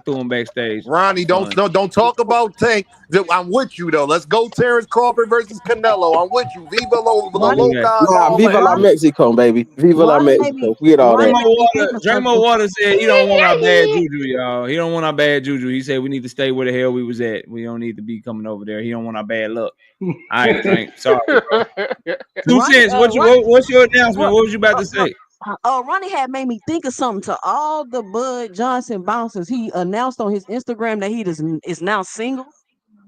threw him backstage Ronnie, for fun. don't talk about Tank. I'm with you though. Let's go, Terrence Crawford versus Canelo. I'm with you. Viva la Ronnie. Okay. Loca and Nah, all Viva that. la Ronnie, Mexico, baby. Viva la Ronnie made me. Mexico. Forget all Ronnie that. made me think of Dramo something. Water said he don't want our bad juju, y'all. He don't want our bad juju. He said we need to stay where the hell we was at. We don't need to be coming over there. He don't want our bad luck. All right, Drink. Sorry, bro. Two Ronnie, cents. What's your announcement? What was you about to say? Ronnie had made me think of something. To all the Bud Johnson bouncers, he announced on his Instagram that is now single.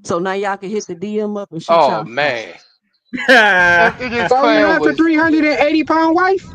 So now y'all can hit the DM up and shoot Oh y'all. man. Nah, After this So he clown left a was 380-pound wife?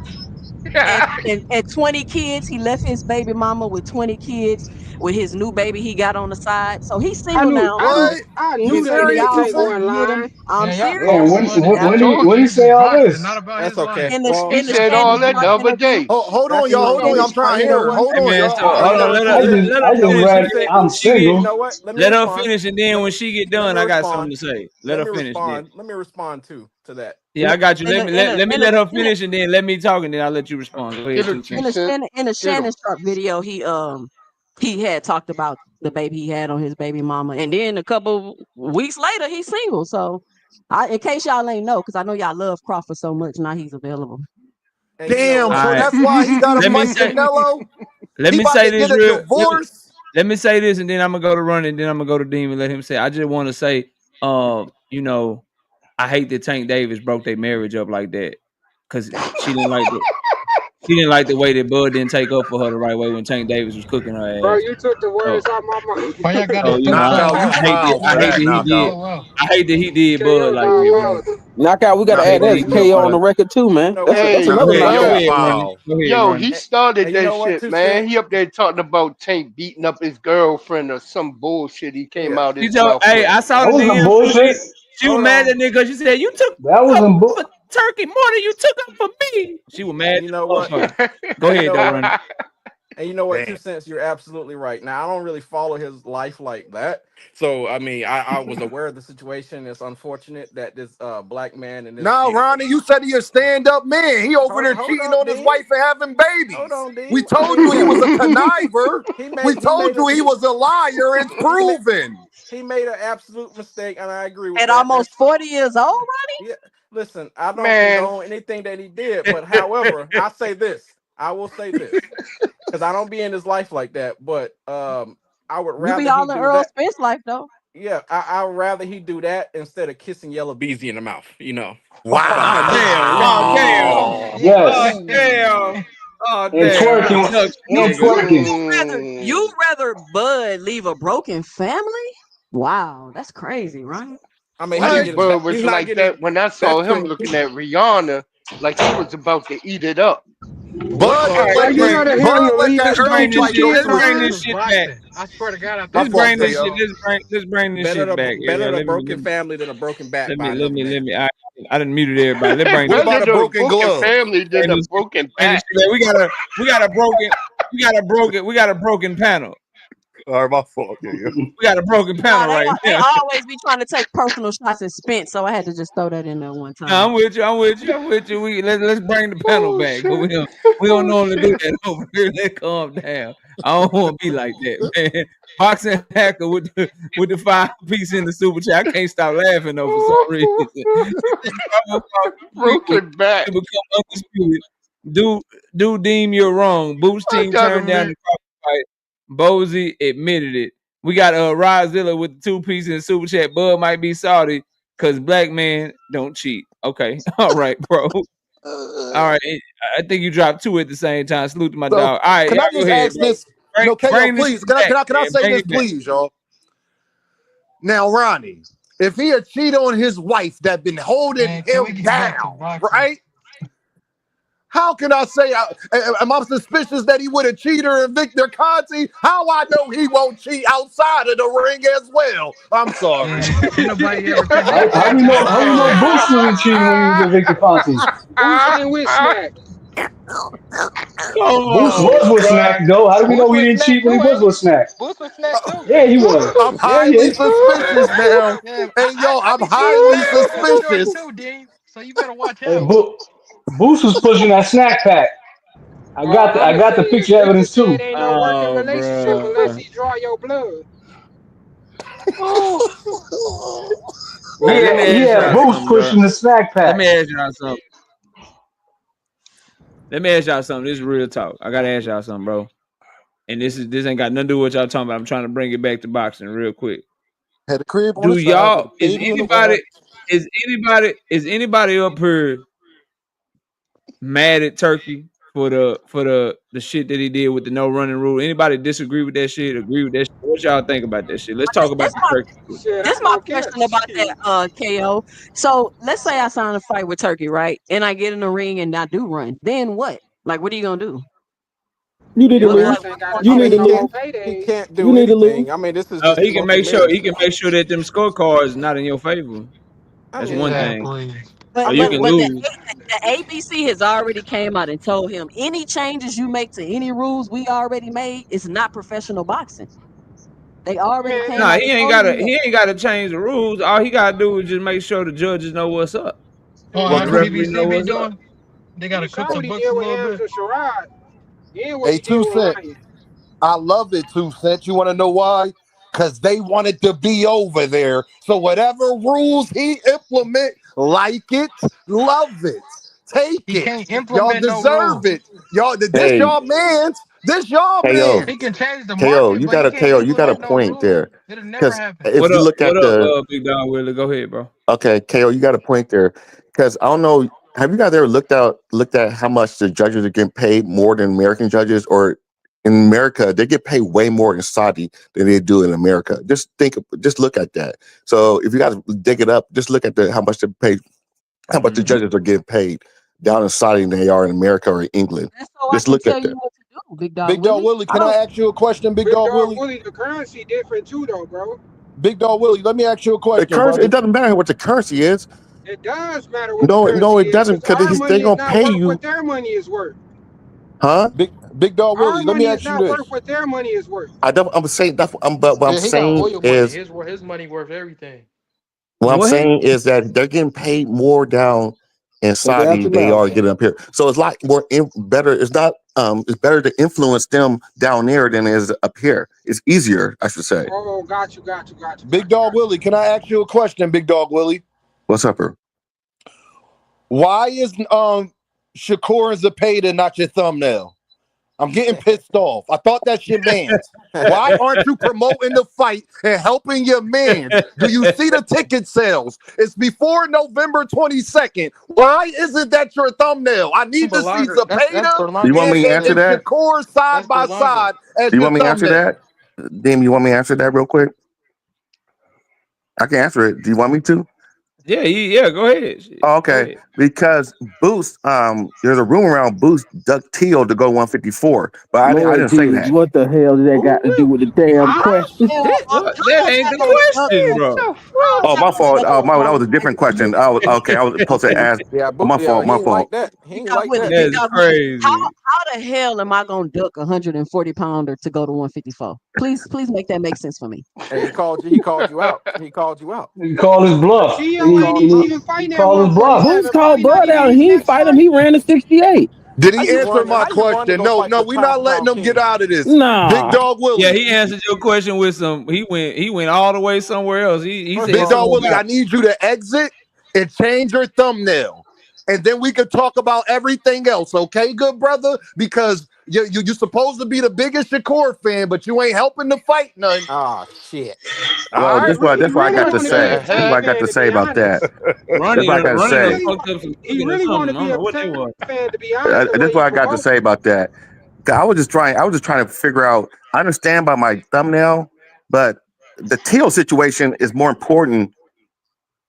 and 20 kids. He left his baby mama with 20 kids with his new baby he got on the side. So he's single now. What? I You knew that And nigga serious? You y'all tape say? wasn't won't get lying. him. I'm Man, y'all serious. Damn, focus on I when the he told when you. he this is say all boxing, this? not about That's his life. okay. In the Well, He in the said all Shannon that the Sharp other interview. day. Hold on, that's y'all. you know Hold on. what. Shannon I'm trying Sharp to hear her. interview. Hold Hey on, man, y'all. stop. Now Hold you know on. what. Let her I let, just let I her just finish. read I'm You single. know what? Let me Let her respond. finish, and then when she get done, I got something Respond. to say. Let Let her me finish. Then. respond. Let me respond to that. Yeah, I got you. In Let the me in let, the let me in the let her in the finish, and then let me talk, and then I'll let you respond. Go ahead, Get a 2 two cents. cent. in the Get him. Shannon Sharp video, he had talked about the baby he had on his baby mama, and then a couple weeks later he's single. So, in case y'all ain't know, because I know y'all love Crawford so much, now he's available. And you know Damn. All what? So right. that's why he got to Let me fight say. Canelo. Let He me about say to this get a real. divorce. Let me say this, and then I'm gonna go to Run, and then I'm gonna go to Dean and let him say. I just want to say, you know, I hate that Tank Davis broke their marriage up like that because she didn't like the way that Bud didn't take up for her the right way when Tank Davis was cooking her Bro, ass. you took the So, words out my mouth. Why y'all got so to you know, throw so Knockout, you out? foul for I hate that that. he did. Knockout. So out. I hate that he did Bud KO like foul that, bro. out. Knockout, we I gotta hate add that that he as did KO on Bud. the record too, You man. know That's what? that's Hey, Go another ahead, go knockout. ahead, Ronnie. Foul. Go ahead, yo, Ronnie. he started And you that know what? shit, Two man. cent. He up there talking about Tank beating up his girlfriend or some bullshit he came Yeah. out She his told, mouth hey, with. I saw That the wasn't DM. bullshit. She was Hold mad on. at nigga. She said, "You took That up wasn't for bull. Turkey more than you took up for me." She was mad And at you the know what? motherfucker. Go And you ahead, know though, what? Ronnie. And you know what? Two Damn. cents. You're absolutely right. Now I don't really follow his life like that. So I mean, I was aware of the situation. It's unfortunate that this black man and this Now, Ronnie, you said he a stand-up man. He over there hold cheating up, on his Dean. wife and having Hold babies. on, We Dean. I told mean, you he was a conniver. We he told made you he was a liar. It's he made proven. he made an absolute mistake, and I agree with At that. almost That's 40 years old, yeah. Listen, I don't Man, condone anything that he did, but however, I say this. I will say this because I don't be in his life like that. But I would you be rather he all in do Earl that. Spence life though. Yeah, I would rather he do that instead of kissing Yellow Beezy in the mouth. You know. Oh damn! Oh damn! Wow. Oh Yes, damn! Oh and damn! twerking Look, and nigga. twerking. You mm, rather Bud leave a broken family? Wow, that's crazy, right? I mean, I he didn't knew What? get his back. Bud He's was not like getting that when I saw that's him true. looking at Rihanna like he was about to eat it up. Bud All didn't right, Why let let's you this. bring gotta have him Bud to let leave that his let's Earl bring baby this fight shit. go kid Let's to his bring head. this behind? shit back. Boxing. I swear to God, I My Let's think it's fault, bring this boxing. shit. KO. Bring this shit back. Yeah, Better a broken family than a broken back by let another me, let man. me. I didn't muted everybody. Let's bring What this Better shit. about a the broken broken glove? family than Bring a this shit. broken Bring this back. shit back. We got a broken panel. All right, my fault, KO. We got a broken Nah, panel right they now. always be trying to take personal shots at Spence, so I had to just throw that in there one No, time. I'm with you. I'm with you. I'm with you. Let's bring the panel Oh back, but shit. we don't Oh normally do shit. that over here. Let's calm down. I don't want to be like that, man. Boxing hacker with the 5 piece in the super chat. I can't stop laughing though for some reason. People Broken back. to become undisputed. Do deem you're wrong. Boots I team gotta turned down meet. the fight. Bozy admitted it. We got Rozilla with the 2 piece in the super chat. Bud might be salty because black man don't cheat. Okay. All right, bro. All right. I think you dropped 2 at the same time. Salute to my So, dog. All right, can y'all I go just ahead, ask bro. this? No, KO, Bring this please. shit back, Can I man. say Bring this, it back. please, y'all? Now, Ronnie, if he had cheated on his wife that been holding Man, can we him get back to down, boxing? right? How can I say? Am I suspicious that he would have cheated in Victor Conti? How I know he won't cheat outside of the ring as well? I'm sorry. Man, ain't nobody ever took How, that how back we to know? him. How we know Boots wasn't cheating when he was with Victor Conti? Boots ain't with Smack. Come Boots on, was with bro. Snack though. How do we know Boots he was didn't snack cheat when he too, was ain't he? with Snack? Boots was snack too. Yeah, he was. I'm Yeah, yeah. highly suspicious now. Yeah, Hey, yo, I I'm be seeing highly snack on your short suspicious. too, Dean. So you better watch Hey, out. Boots was pushing that snack pack. All I I'ma got say the is picture Victor evidence said too. ain't no working Oh, relationship unless bro. he draw your blood. Hey, let me He ask had y'all Boots something, bro. pushing the snack Let pack. me ask y'all something. Let me ask y'all something. This is real talk. I gotta ask y'all something, bro. And this ain't got nothing to do with what y'all talking about. I'm trying to bring it back to boxing real quick. Had a crib on Do the side with y'all a baby in the lap. is anybody up here mad at Turkey for the shit that he did with the no running rule? Anybody disagree with that shit? Agree with that shit? What y'all think about that shit? Let's But talk about the Turkey shit. Shit, this I my don't care. question about that, Shit. KO. So let's say I sign a fight with Turkey, right? And I get in the ring and I do run. Then what? Like, what are you gonna do? You need to What, lose. like, Boss ain't what got You to you need take to no gonna more lose. do? He paydays. can't You do need to lose. anything. I mean, this is just He can make sure ultimatum. that them scorecards not in your favor. I That's one mean, thing. Exactly. Or I But you but can mean, but the lose. ABC has already came out and told him any changes you make to any rules we already made is not professional boxing. They already Man, came Nah, out and told him that. he ain't gotta change the rules. All he gotta do is just make sure the judges know what's up. Oh, Or how the the look, referee know PBC be what's up. doing? They gotta you cook saw the what he books did a with little Ennis bit. and Sherrod. And what Hey, he did 2 with Cent. Ryan. I love it, 2 Cent. You want to know why? Because they wanted to be over there. So whatever rules he implement, like it, love it, take He it. can't Y'all implement no deserve rules. it. Y'all, this Hey, y'all man's. This y'all KO, He man's. can change the KO, market, but he can't You got a implement no point there. rules. It'll never Because happen. if you look at What up, the Big Don Willie? Go ahead, bro. okay, KO, you got a point there. Because I don't know, have you guys ever looked at how much the judges are getting paid more than American judges, or in America they get paid way more in Saudi than they do in America? Just look at that. So if you guys dig it up, just look at how much they pay, how much the Mm-hmm. judges are getting paid down in Saudi than they are in America or England. That's so I Just can look tell at you that. what to do, Big Dog Big Dog Willie. Willie, I can I don't. ask you a question, Big Big Dog Dog Willie? Willie, the currency different too, though, bro. Big Dog Willie, let me ask you a The question, currency, it brother. doesn't matter what the currency is. It does matter what the No, currency it is, doesn't, because our because they're money is gonna not pay worth you, what their money is worth. huh? Big Dog Our Willie, let me money is ask you not worth this. what their money is worth. I'm saying that's but what I'm Yeah, he got saying oil money. is His money worth everything. What? that they're getting paid more down in Take it out Saudi your they mouth. are getting up here. So it's like better. It's not it's better to influence them down there than it is up here. It's easier, I should say. Oh, got you. Big Dog Willie, can I ask you a question, Big Dog Willie? What's up, her? Why is Shakur and Zapata not your thumbnail? I'm getting pissed off. I thought that's your man's. Why aren't you promoting the fight and helping your man's? Do you see the ticket sales? It's before November 22nd. Why isn't that your thumbnail? I need For to see longer. That's Zapata for Do you want longer. me to answer and that? Shakur side That's for by longer. side as Do you your want me to answer thumbnail. that? Dim, you want me to answer that real quick? I can answer it. Do you want me to? Yeah, go ahead. Shit. Oh, Go okay, ahead. because Boost, there's a rumor around Boost duck Teal to go 154, but I Lord didn't say Jesus, that. what the hell did that got to do Ooh, with the damn huh? question? Hell, That what? That how ain't that the gonna duck? question, bro. So How's Oh, that my Florida. gonna fault. duck Oh, the that was a different question. I was okay. I was supposed to ask. Yeah, Oh, my yeah, fault. he My ain't like fault. that. He Big ain't Dog like Willie? that. Big That's Dog Willie. crazy. How the hell am I gonna duck 140-pounder to go to 154? Please make that make sense for me. Hey, he called you out. He called you out. He called his bluff. T.O. ain't even He fighting at called his bluff. Who's 147. called Probably not Bud even out? his He ain't next fight him. fight. He ran to 68. Did he answer my How you run to question? go No, fight the we're pound not for letting pound them get king? out of this. Big Nah. Dog Yeah, Willie. he answered your question with some. He went all the way somewhere else. He First of Big said all, Dog something Willie, about I need you to exit and change your thumbnail. And then we could talk about everything else, okay, good brother? Because you're supposed to be the biggest Shakur fan, but you ain't helping the fight none. ah shit. All Well, right. He that's what I really got to want to be a say. That's Tank what I got fan, to to say be about that. honest. That's what I got to Ronnie done say. fucked up some He cooking or really want something. to I don't be know a what that Tank was. fan, to be honest, the way That's what he I got to promoting. say about that. 'Cause I was just trying to figure out. I understand by my thumbnail, but the teal situation is more important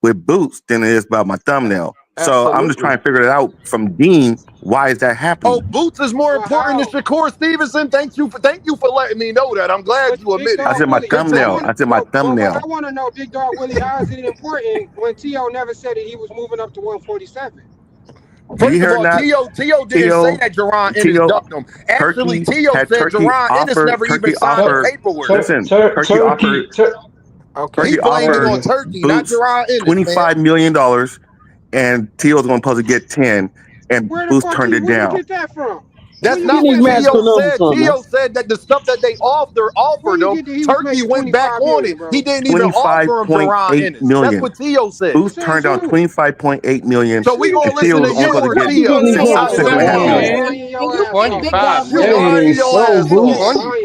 with Boots than it is about my thumbnail. So I'm just trying Absolutely. to figure it out from Dean. Why is that Oh, happening? Boots is more But important than how? Shakur Stevenson. Thank you for letting me know that. I'm glad But you Big admit it. I Dog said my Willie, I Continue. thumbnail. want I to, said my but what I thumbnail. want to know, Big Dog Willie, how is it important when T.O. never said that he was moving up to 147? You First of heard all, that? T.O. didn't say Tio, that Jaron Ennis Tio, ducked him. Actually, Turkey T.O. had said Jaron Ennis never even Turkey signed the Tur- offered. paperwork. Listen, Turkey. Okay, He Turkey blaming offered on Man, Turkey, not Boots Jaron Ennis, man. $25 million, and Tio's going supposed to get 10, and Where the Boots fuck turned you? it Where you down. get that from? Where That's you not get getting what his that magical T.O. info? numbers said. from, man. T.O. said that the stuff that they Where offered you him, get that he was Turkey making went back 25 on million, it. He bro? didn't even offer him Jaron 25.8 Ennis. That's million. what T.O. said. Boots turned Says down who? 25.8 million, So we Nigga, gonna and Tio listen was to only you supposed to or Where get you getting T.O. these Come numbers I six from, and a swear half to on, man? God. million. man. lying your And you ass think off. Big 25 Dog You Willie? That million. lying ain't your so, ass And off. Boots. and Lying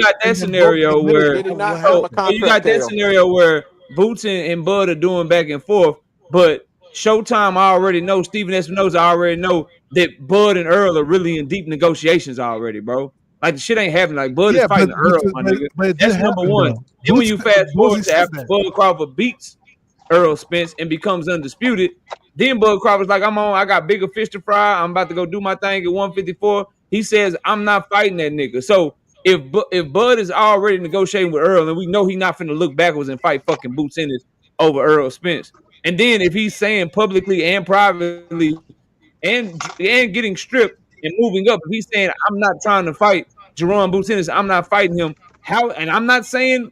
got that And then both scenario admitted where they did not What have so, a happened? so you contract, got that KO. scenario where Boots and Bud are doing back and forth, but Showtime already know, Steven Espinosa already know that Bud and Earl are really in deep negotiations already, bro. Like the shit ain't happening. Like Bud is Yeah, fighting Earl, my nigga. but it did That's number happen one. though. Then when you fast forward Boosie to said after that. Bud Crawford beats Earl Spence and becomes undisputed, then Bud Crawford's like, I got bigger fish to fry. I'm about to go do my thing at 154. He says, I'm not fighting that nigga. So if Bud is already negotiating with Earl and we know he not finna look backwards and fight fucking Boots Ennis over Earl Spence, and then if he's saying publicly and privately and getting stripped and moving up, if he's saying I'm not trying to fight Jaron Boots Ennis, I'm not fighting him. How? And I'm not saying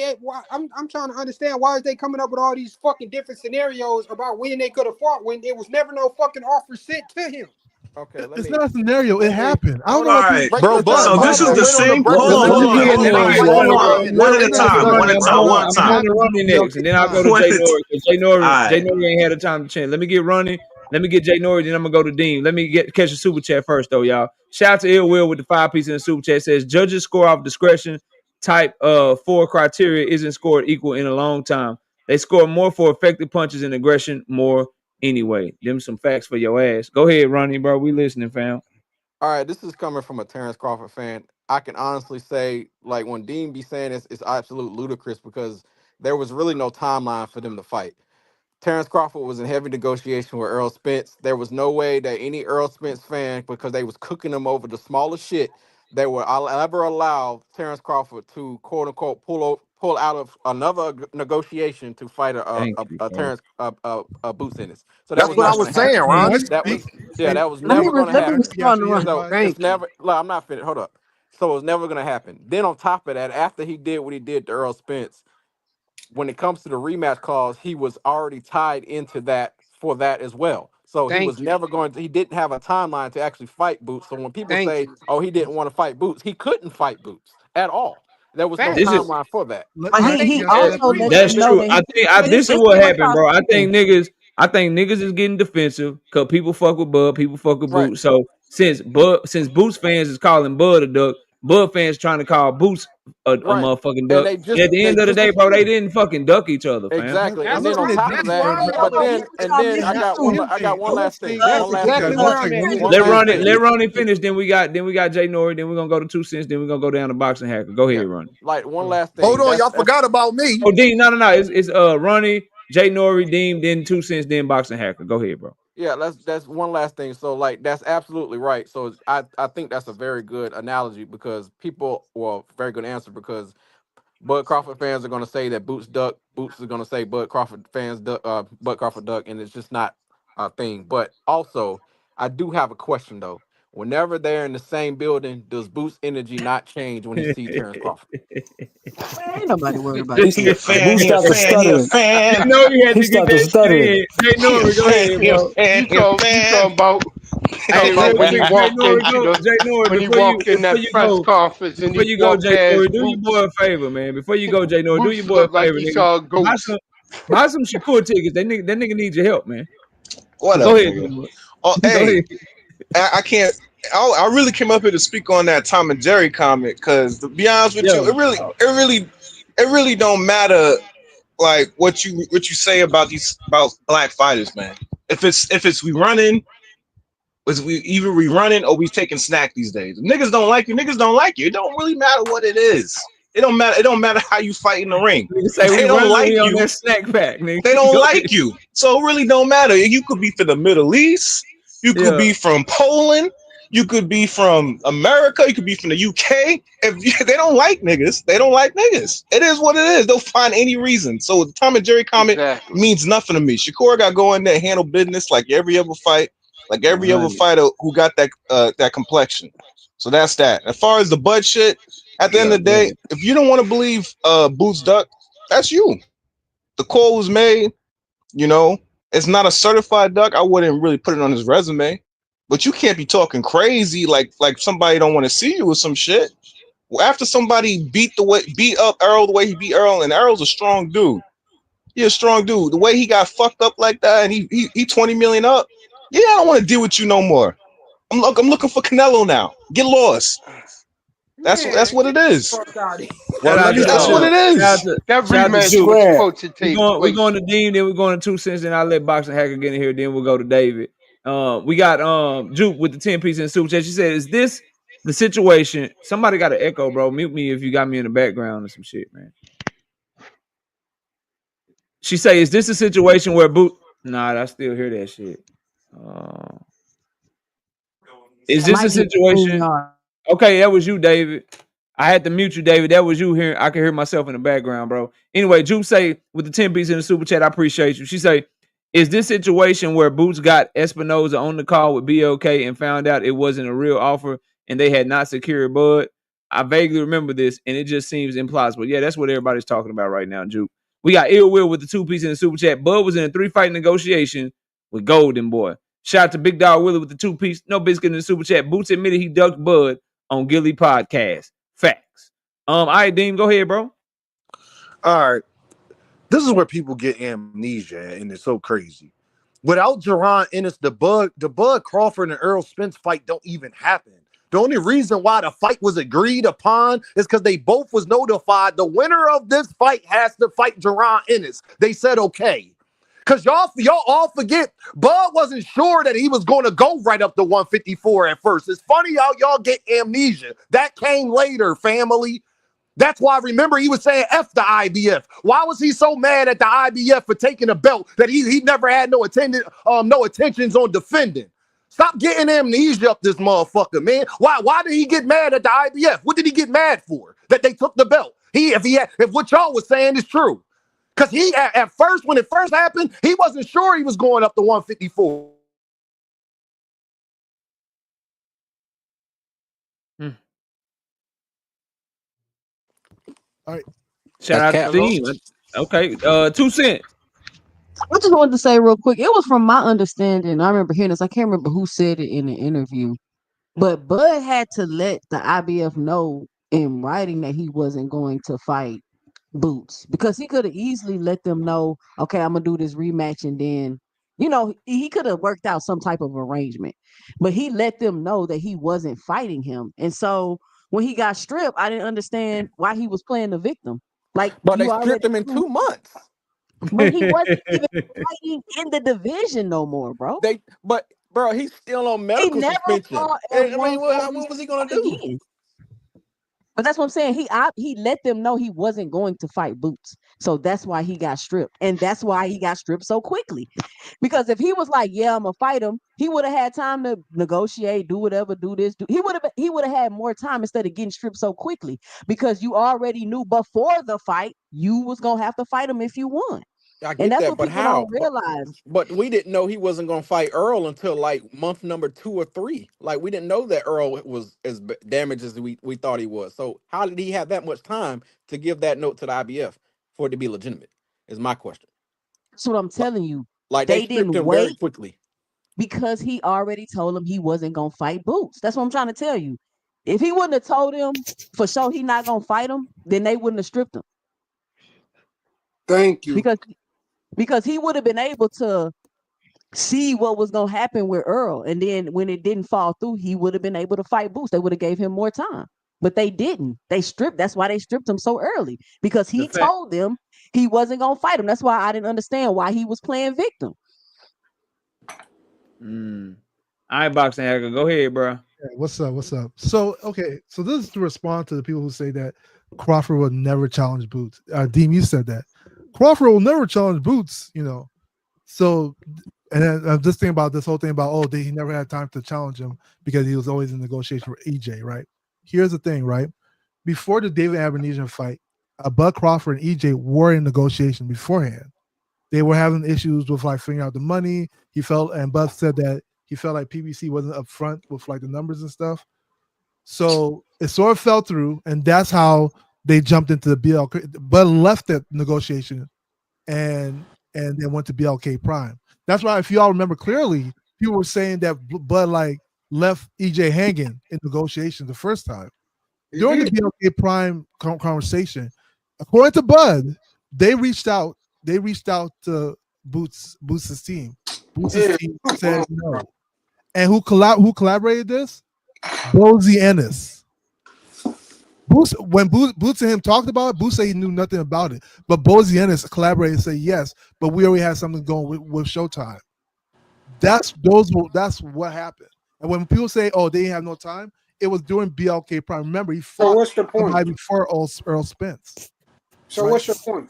why I'm trying to understand why is they coming up with all these fucking different scenarios about when they could have fought when there was never no fucking offer sent to him. Okay, It's not a scenario. It happened. I don't know All why people. right. Bro, Because So this is Crawford the went on the same. break Let, and Hold let on, said me hold he on, get had in hold there, on, never you fought hold all. on. again. One at a Let me time. explain, One at a bro. time. One I'm at a going time. to Ronnie next, and then I'll go to One Jay at a Norris. Jay All Norris, Jay right. Norris ain't had a time to change. Let me get Ronnie. Let me get Jay Norris, then I'm gonna go to Dean. Let me catch a super chat first, though, y'all. Shout out to Ill Will with the 5 piece in the super chat. Says judges score off discretion. Type 4 criteria isn't scored equal in a long time. They score more for effective punches and aggression more anyway. Them some facts for your ass. Go ahead, Ronnie, bro. We listening, fam. All right, this is coming from a Terrence Crawford fan. I can honestly say, like, when Dean be saying this, it's absolute ludicrous because there was really no timeline for them to fight. Terrence Crawford was in heavy negotiation with Earl Spence. There was no way that any Earl Spence fan, because they was cooking him over the smallest shit, they will ever allow Terrence Crawford to quote unquote pull out of another negotiation to fight Thank you, a bro. Terrence Boots Ennis. So that That's was what I not That's going was to saying, happen. hey, Ronnie. That was hey, that was Let me never going to let me I happen. got respond to you, Ron. So everybody. it's Thank you. never. Look, I'm not finished. Hold up. So it's never going to happen. Then on top of that, after he did what he did to Earl Spence, when it comes to the rematch clause, he was already tied into that for that as well. So he was Thank you. never going to, he didn't have a timeline to actually fight Boots. So when people Thank say, you. oh, he didn't want to fight Boots, he couldn't fight Boots at all. There was no This is Facts. timeline for that. But I he think he that's that, that's also pretty let much you that's know true. that I think this this is is what what happened, y'all bro. saying. I think niggas is getting defensive because people fuck with Bud, people fuck with Right. Boots. So since Boots fans is calling Bud a duck, Bud fans trying to call Boots a Right. motherfucking And duck. At the they end of the just day, bro, they didn't fucking duck each other, fam. that, exactly. And that's then look on at true. it top this of That's way, that, where though, I'm bro. at but with then Boots. and then And I not got for one him I got saying one last thing. That's One last exactly thing. one where I'm second. at Let me with just One Let Boots. last Ronnie thing. let Ronnie finish. Then we got 2 Cents. Then we're gonna go to 2 Cents. Then we're gonna go down to Boxing Hacker. Go Yeah. ahead, Ronnie. Like one last Hold thing. on, y'all That's forgot about me. Oh, Dean, no. It's Ronnie, Jay Nori, Dean, then 2 Cents, then Boxing Hacker. Go ahead, bro. yeah, that's one last thing. So like that's absolutely right. So I think that's a very good analogy because people well, very good answer because Bud Crawford fans are gonna say that Boots duck, Boots is gonna say Bud Crawford fans duck Bud Crawford duck, and it's just not a thing. But also I do have a question though. Whenever they're in the same building, does Boots energy not change when he sees Terrence Crawford? Man, ain't nobody worried about He that. He a fan. Boo He a started fan. He a stuttering. You fan. know you had He to get started that shit stuttering. in. Jay He a Nori, go fan. ahead, He a bro. fan. He a You fan. talking Hey, about when he Jay walked Nori, into go. the Jay Nori, when he walked in that press conference and before he you go, walked Jay past Nori, do your Boots. boy a favor, man. Before you go, Jay Nori, do your Boots boy a looked like favor, he nigga. saw a Buy ghost. some, buy some Shakur tickets. That nigga needs your help, man. Go Whatever, ahead, nigga. Jay Oh, Nori. Go hey, ahead. I can't. I really came up here to speak on that Tom and Jerry comment because, to be honest with you, Yeah. it really don't matter like what you say about these about black fighters, man. If it's we running, was we either we running or we taking snack these days. If niggas don't like you. Niggas don't like you. It don't really matter what it is. It don't matter. It don't matter how you fight in the ring. Nigga say If we they don't running, we like on you, that snack pack, nigga. they don't Go ahead. like you. So it really don't matter. You could be from the Middle East. You could Yeah. be from Poland. You could be from America. You could be from the UK. They don't like niggas, they don't like niggas. It is what it is. They'll find any reason. So the Tom and Jerry comment Exactly. means nothing to me. Shakur got to go in there and handle business like every other fight, like every other 100. fighter who got that complexion. So that's that. As far as the Bud shit, at the end Yeah. of the Go day, ahead. if you don't want to believe Boots Duck, that's you. The call was made. You know, it's not a certified duck. I wouldn't really put it on his resume. But you can't be talking crazy like somebody don't want to see you with some shit. After somebody beat up Earl the way he beat Earl, and Earl's a strong dude. He a strong dude. The way he got fucked up like that, and he 20 million up. Yeah, I don't want to deal with you no more. I'm looking for Canelo now. Get lost. That's Man, what get it the is. fuck out of here. Shout Well, let out me to That's what it is. That shout out to rematch Juke. was Square. supposed to take We place. going to Dean, then we're going to 2 Cents, then I'll let Boxing Hacker get in here, then we'll go to David. We got Juke with the 10 piece in super chat. She said, "Is this the situation?" Somebody got an echo, bro. Mute me if you got me in the background or some shit, man. She say, "Is this a situation where boot?" Nah, I still hear that shit. Uh, is That this a might be situation? StreamYard. Okay, that was you, David. I had to mute you, David. That was you here. I can hear myself in the background, bro. Anyway, Juke say with the 10 piece in the super chat, I appreciate you. She say, "Is this situation where Boots got Espinoza on the call with BLK and found out it wasn't a real offer and they had not secured Bud?" I vaguely remember this, and it just seems implausible. Yeah, that's what everybody's talking about right now, Juke. We got Ill Will with the 2 piece in the super chat. Bud was in a 3-fight negotiation with Golden Boy. Shout out to Big Dog Willie with the 2 piece. No biscuit in the super chat. Boots admitted he ducked Bud on Gilly Podcast. Facts. All right, Dean, go ahead, bro. All right. This is where people get amnesia, and it's so crazy. Without Jaron Ennis, the Bud Crawford and Earl Spence fight don't even happen. The only reason why the fight was agreed upon is because they both was notified the winner of this fight has to fight Jaron Ennis. They said okay. Because y'all all forget, Bud wasn't sure that he was going to go right up to 154 at first. It's funny how y'all get amnesia. That came later, family. That's why, remember, he was saying F the IBF. Why was he so mad at the IBF for taking a belt that he never had no intentions on defending? Stop getting amnesia up this motherfucker, man. Why did he get mad at the IBF? What did he get mad for? That they took the belt. If what y'all was saying is true. Because he at first, when it first happened, he wasn't sure he was going up to 154. All right. Shout out to Steve. Okay. 2 cents. I just wanted to say real quick, it was from my understanding. I remember hearing this. I can't remember who said it in the interview, but Bud had to let the IBF know in writing that he wasn't going to fight Boots, because he could have easily let them know, okay, I'm gonna do this rematch, and then, he could have worked out some type of arrangement, but he let them know that he wasn't fighting him. And so when he got stripped, I didn't understand why he was playing the victim. Like, But they you stripped already him in knew, 2 months. but he wasn't even fighting in the division no more, bro. But bro, he's still on He medical never suspension. fought I at mean, what was he gonna do? again. But that's what I'm saying. He let them know he wasn't going to fight Boots. So that's why he got stripped. And that's why he got stripped so quickly. Because if he was like, yeah, I'm gonna fight him, he would have had time to negotiate, do whatever, do this. He would have had more time instead of getting stripped so quickly. Because you already knew before the fight you was gonna have to fight him if you won. I And get that's that, what but people how? don't realize. But we didn't know he wasn't gonna fight Earl until like month number 2 or 3. Like, we didn't know that Earl was as damaged as we thought he was. So how did he have that much time to give that note to the IBF for it to be legitimate? Is my question. That's what I'm telling you. Like, they They stripped didn't him very wait quickly. because he already told him he wasn't gonna fight Boots. That's what I'm trying to tell you. If he wouldn't have told him for sure he not gonna fight him, then they wouldn't have stripped him. Thank you. Because he would have been able to see what was gonna happen with Earl, and then when it didn't fall through, he would have been able to fight Boots. They would have gave him more time, but they didn't. They stripped. That's why they stripped him so early, because he told them he wasn't gonna fight him. That's why I didn't understand why he was playing victim. All right, boxing hacker, go ahead, bro. Yeah, what's up? What's up? So, okay, so this is to respond to the people who say that Crawford will never challenge Boots. Deem, you said that Crawford will never challenge Boots. So, and then I'm just thinking about this whole thing about he never had time to challenge him because he was always in negotiation for EJ. Right? Here's the thing, right? Before the David Abenesian fight, Bud Crawford and EJ were in negotiation beforehand. They were having issues with like figuring out the money. And Bud said that he felt like PBC wasn't upfront with like the numbers and stuff. So it sort of fell through, and that's how they jumped into the BLK. Bud left that negotiation and then went to BLK Prime. That's why, if you all remember clearly, people were saying that Bud like left EJ hanging in negotiations the first time. During the BLK Prime conversation, according to Bud, they reached out to Boots' team. Boots' team said no. And who collaborated this? Bozy Ennis. When Boots and him talked about it, Boots said he knew nothing about it. But Bozy Ennis collaborated and said yes, but we already had something going with Showtime. That's what happened. And when people say, "Oh, they didn't have no time," it was during BLK Prime. Remember, he fought what's the point? before Earl Spence. So what's your point?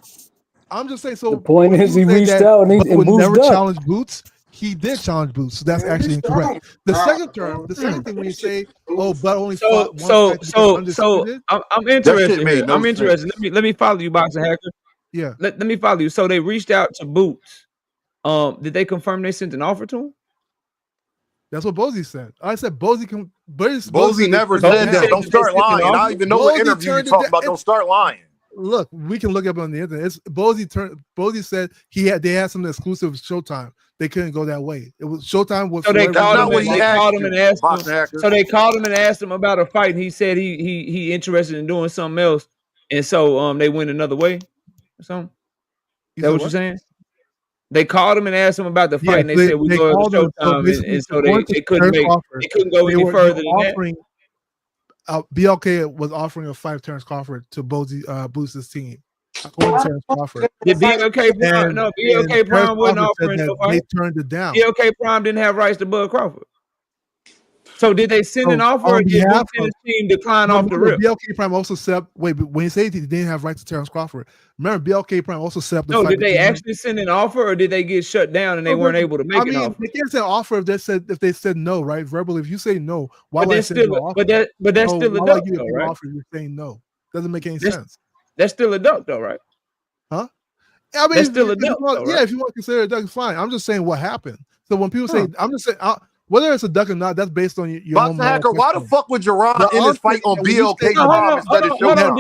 I'm just saying. So the point is, he reached out and would Boots never ducked. challenge Boots. He did challenge Boots, so that's actually incorrect. The second thing when you say, "Oh, but only fought one fight undisputed," I'm interested. No I'm interested. Let me follow you, boxing hacker. Yeah. Let me follow you. So they reached out to Boots. Did they confirm they sent an offer to him? That's what Bozy said. I said Bozy can. Bozy never said that. Don't start lying. I don't even know what interview you're talking about. Don't start lying. Look, we can look up on the internet. Bozy said they had something exclusive with Showtime. They couldn't go that way. It was Showtime was. So they called him and asked him. So they called him and asked him about a fight, and he said he interested in doing something else, and so they went another way or something. Is that what you're saying? They called him and asked him about the fight, and they said we go to Showtime, and so they couldn't go any further than that. BLK was offering a fight Terrence Crawford to Boots' team. According to Terrence Crawford. Did BLK Prime? No, BLK Prime wasn't offering no fight. They turned it down. BLK Prime didn't have rights to Bud Crawford. So did they send an offer, or did Boots and his team decline off the rip? BLK Prime also set up. Wait, but when you say he didn't have rights to Terrence Crawford, remember BLK Prime also set up the No, fight. did they actually send an offer, or did they get shut down and they weren't able to make an offer? They can't send an offer if they said no, right? Verbally, if you say no, why would I send still, an offer? But that's still a duck, though, right? Offer, you're saying no. Doesn't make any sense. That's still a duck, though, right? Huh? I mean, that's still a duck, though, right? Yeah, if you want to consider a duck, it's fine. I'm just saying what happened. So when people say, I'm just saying, whether it's a duck or not, that's based on your own. Hacker, why the fuck would Jaron in his fight on BLK Prime instead of Showtime?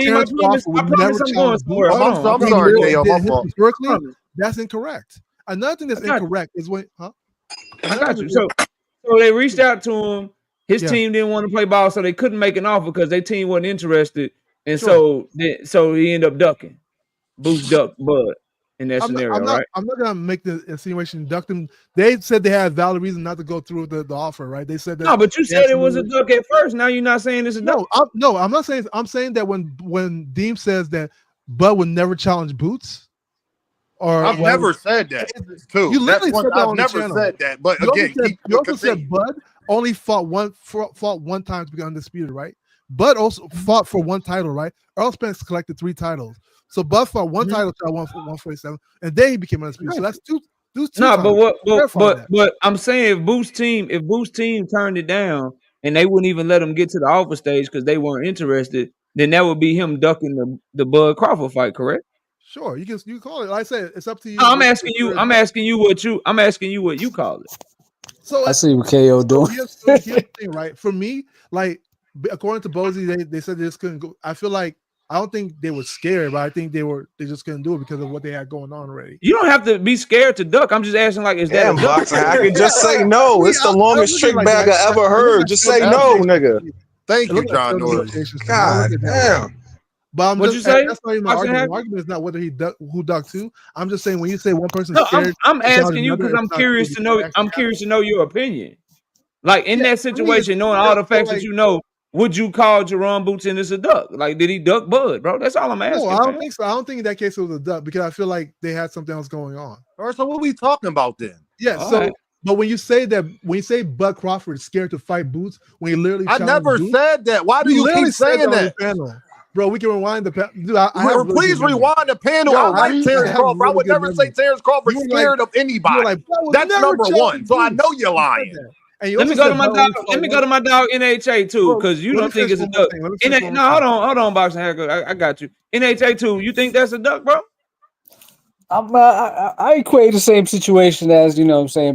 I'm sorry, KO, my fault. Historically, that's incorrect. Another thing that's incorrect is when, I got you. So they reached out to him. His team didn't want to play ball, so they couldn't make an offer because their team wasn't interested, and so he ended up ducking. Boost duck Bud in that scenario, right? I'm not gonna make the insinuation duck them. They said they had valid reason not to go through the offer, right? They said that. No, but you said it was a duck at first. Now you're not saying it's a duck. No, I'm not saying. I'm saying that when Deem says that Bud would never challenge Boots. Or I've never said that. Too. You literally said that I've on never the channel. said that. But again, you also said Bud only fought one time to be undisputed, right? Bud also fought for one title, right? Earl Spence collected 3 titles. So Bud fought one title to 147, and then he became undisputed. So that's two. No, but I'm saying if Boost team turned it down and they wouldn't even let him get to the offer stage because they weren't interested, then that would be him ducking the Bud Crawford fight, correct? Sure, you can call it. Like I said, it's up to you. No, I'm asking you what you call it. So I see what KO doing. Here's the thing, right? For me, like according to Bozy, they said they just couldn't go. I feel like I don't think they were scared, but I think they just couldn't do it because of what they had going on already. You don't have to be scared to duck. I'm just asking, like, is that a duck? I can just say no. It's the longest trick bag I ever heard. Just say no, nigga. Thank you, John Norris. God damn. But What'd you say? That's not even my argument. My argument is not whether who ducked who. I'm just saying when you say one person scared. I'm asking you because I'm curious to know. I'm curious to know your opinion. Like in that situation, knowing all the facts that you know, would you call Jaron Boots Ennis a duck? Like, did he duck Bud, bro? That's all I'm asking. No, I don't think so. I don't think in that case it was a duck because I feel like they had something else going on. All right, so what are we talking about then? Yeah, but when you say Bud Crawford is scared to fight Boots, when he literally I never said that. Why do you keep saying that? Bro, we can rewind the panel. Please rewind the panel. I like Terrence Crawford. I would never say Terrence Crawford scared of anybody. That's number one. So I know you're lying. Let me go to my dog. Let me go to my dog NHA too, because you don't think it's a duck. No, hold on, Boxing Hacker. I got you. NHA 2. You think that's a duck, bro? I equate the same situation as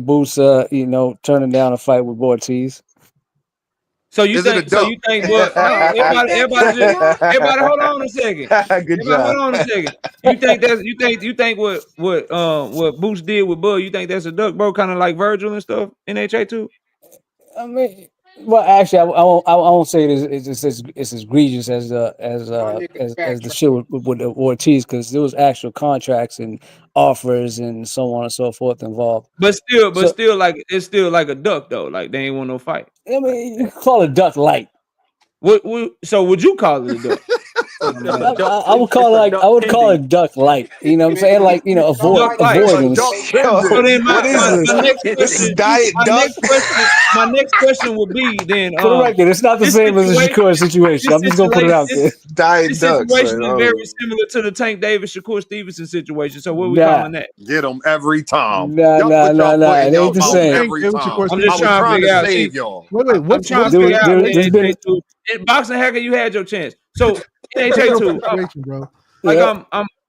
Boots, turning down a fight with Ortiz. So you think what? Everybody, hold on a second. Good job. Hold on a second. You think what Boots did with Bud? You think that's a duck, bro? Kind of like Virgil and stuff. NHA 2. I mean, well, actually, I won't say it's as egregious as the shit with Ortiz, because there was actual contracts and offers and so on and so forth involved. But still, like it's still like a duck though. Like they ain't want no fight. I mean, you call it duck light. So would you call it a duck? I would call it duck light. You know what I'm saying? Like, avoidance. So then my next question would be then. For the record, it's not the same as the Shakur situation. I'm just gonna put it out there. This situation is very similar to the Tank Davis Shakur Stevenson situation. So what are we calling that? Get them every time. Nah. It ain't the same. I'm just trying to figure out. Wait, what's trying to figure out? In Boxing Hacker, you had your chance. So NHA 2, bro. Like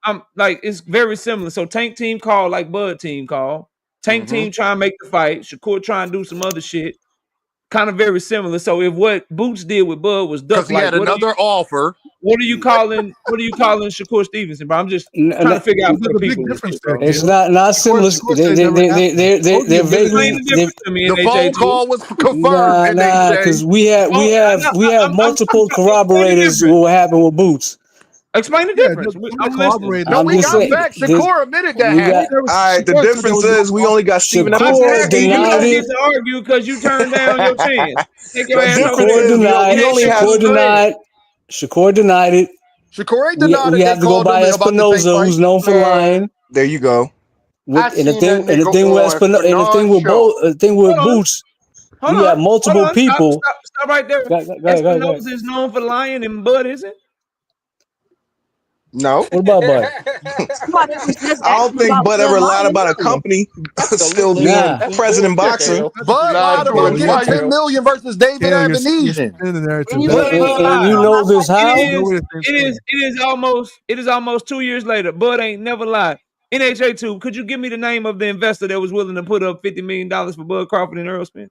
I'm like it's very similar. So Tank team call like Bud team call. Tank team try and make the fight. Shakur try and do some other shit. Kind of very similar. So if what Boots did with Bud was duck, because he had another offer. What are you calling Shakur Stevenson, bro? I'm just trying to figure out the big difference. It's not similar. They're vaguely. The phone call was confirmed. Nah, because we have multiple corroborators of what happened with Boots. Explain the difference. I'm listening. No, we got back. Shakur admitted that. All right, the difference is we only got Steven. You don't get to argue because you turned down your chance. Take your ass over. Shakur denied it. Shakur ain't denied it. We have to go by Espinoza, who's known for lying. There you go. And the thing with Boots, Hold We on. have multiple people. Stop right there. Go ahead. Espinosa is known for lying, and Bud isn't. No. What about Bud? I don't think Bud ever lied about a company still being Nah. president boxing. Bud lied about getting 10 million versus David Avenesian. And you know this how? It is almost 2 years later. Bud ain't never lied. NHA2, could you give me the name of the investor that was willing to put up $50 million for Bud Crawford and Earl Spence?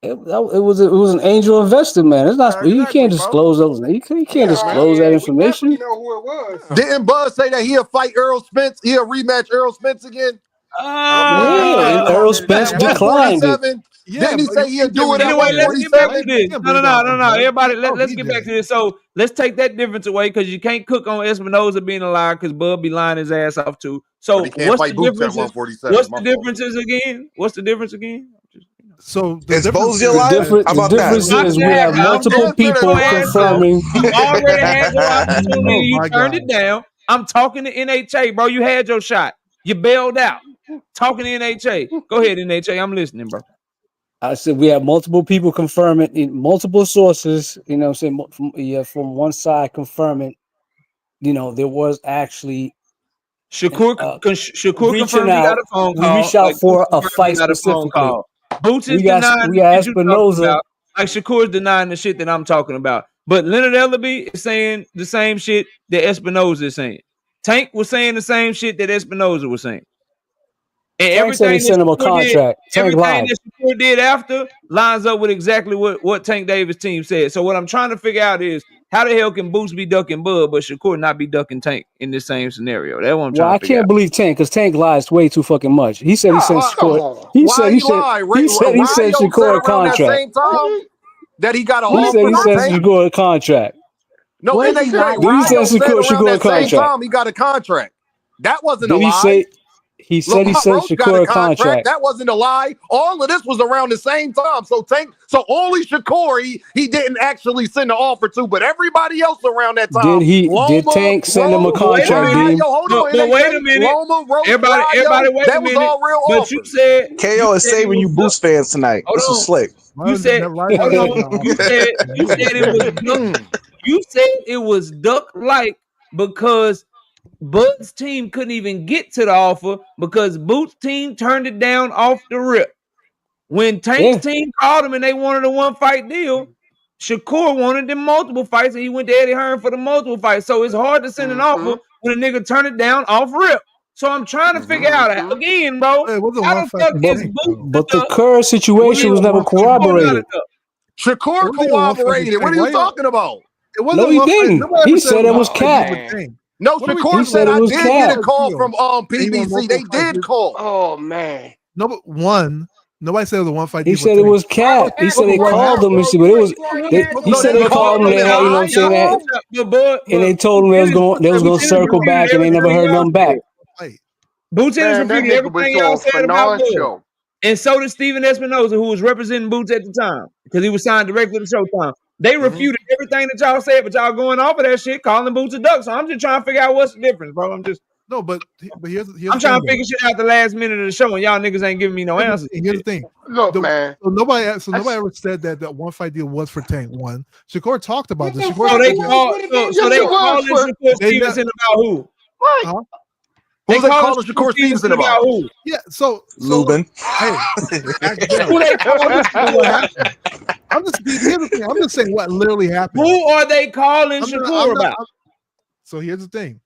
It was an angel investor, man. It's not you can't disclose those. You can't disclose that information. You know who it was. Didn't Bud say that he'll fight Earl Spence? He'll rematch Earl Spence again? Yeah, and Earl Spence declined it. Didn't he say he'll do it at Anyway, let's get back to 147? this. No. Everybody, let's get back to this. So let's take that difference away because you can't cook on Espinosa being a liar because Bud be lying his ass off too. So what's the difference? What's the differences again? What's the difference again? So is Bozy a liar? The difference is we have multiple people confirming. You already had your opportunity. You turned it down. I'm talking to NHA, bro. You had your shot. You bailed out. Talking to NHA. Go ahead, NHA. I'm listening, bro. I said we have multiple people confirming in multiple sources. You know, what I'm saying from one side confirming. You know, there was actually Shakur reaching confirmed out. he got a phone call. We reached out for a fight specifically. Boots is denying Espinosa. Like Shakur's denying the shit that I'm talking about. But Leonard Ellerby is saying the same shit that Espinosa is saying. Tank was saying the same shit that Espinosa was saying. And Tank said he sent him a contract. Everything that Shakur did after lines up with exactly what Tank Davis' team said. So what I'm trying to figure out is how the hell can Boots be ducking Bud, but Shakur not be ducking Tank in this same scenario? That's what I'm trying to figure out. I can't believe Tank because Tank lies way too fucking much. He said he sent Shakur. He said Shakur a contract. That he got a He said he sent Shakur a contract. No, NHA Ryo said around that same time he got a contract. That wasn't a lie. He said he sent Shakur a contract. That wasn't a lie. All of this was around the same time. So only Shakur he didn't actually send the offer to, but everybody else around that time. Did Tank send him a contract? Hold on. But wait a minute. Everybody wait a minute. Was all real but offers. you said KO is saving you Boost fans tonight. This is slick. You said it was duck-like because Bud's team couldn't even get to the offer because Boots' team turned it down off the rip. When Tank's team called him and they wanted a one-fight deal, Shakur wanted them multiple fights and he went to Eddie Hearn for the multiple fights. So it's hard to send an offer when a nigga turned it down off rip. So I'm trying to figure out again, bro. How the fuck is Boots? But the current situation was never corroborated. Shakur corroborated. What are you talking about? No, he didn't. He said it was cap. No, Shakur said I did get a call from PBC. They did call. Oh man. No, but nobody said it was a one fight. He said it was cap. He said they called them, but it was. He said they called them. They had, you know what I'm saying, that, and they told them they was going to circle back, and they never heard nothing back. Boots Ennis repeated everything y'all said about Bud. And so did Steven Espinosa, who was representing Boots at the time, because he was signed directly to Showtime. They refuted everything that y'all said, but y'all going off of that shit, calling Boots a duck. So I'm just trying to figure out what's the difference, bro. But here's I'm trying to figure shit out the last minute of the show, and y'all niggas ain't giving me no answers. Here's the thing. Look, man. So nobody ever said that one fight deal was for Tank. One, Shakur talked about this. So they called Shakur Stevenson about who? What? Huh? They calling Shakur Stevenson about who? Yeah, so Lubin. Hey, who they calling? here's the thing. I'm just saying what literally happened. Who are they calling Shakur about? So here's the thing.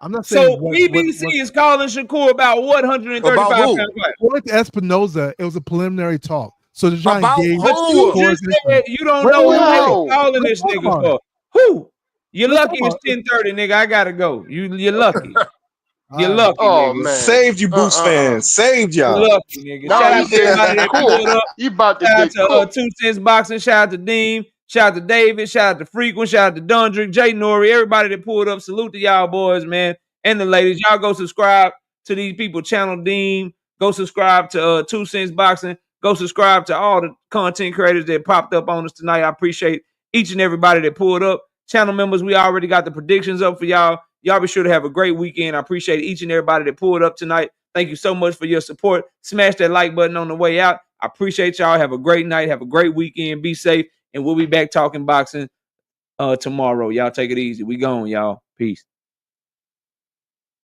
I'm not saying. So BBC is calling Shakur about what 135 pound fight? According to Espinosa, it was a preliminary talk. So they're trying to engage. But you just said you don't know who they calling this nigga for. Who? You're lucky it's 10:30, nigga. I gotta go. You're lucky. You're lucky, nigga. Man. Saved you, Boost fans. Saved y'all. You're lucky, nigga. Shout out to everybody that pulled up. You about to shout out to 2 Cents Boxing. Shout out to Dean. Shout out to David. Shout out to Frequent. Shout out to Dundrick, Jay Nori, everybody that pulled up. Salute to y'all boys, man, and the ladies. Y'all go subscribe to these people. Channel Dean. Go subscribe to 2 Cents Boxing. Go subscribe to all the content creators that popped up on us tonight. I appreciate each and everybody that pulled up. Channel members, we already got the predictions up for y'all. Y'all be sure to have a great weekend. I appreciate each and everybody that pulled up tonight. Thank you so much for your support. Smash that like button on the way out. I appreciate y'all. Have a great night. Have a great weekend. Be safe. And we'll be back talking boxing tomorrow. Y'all take it easy. We gone, y'all. Peace.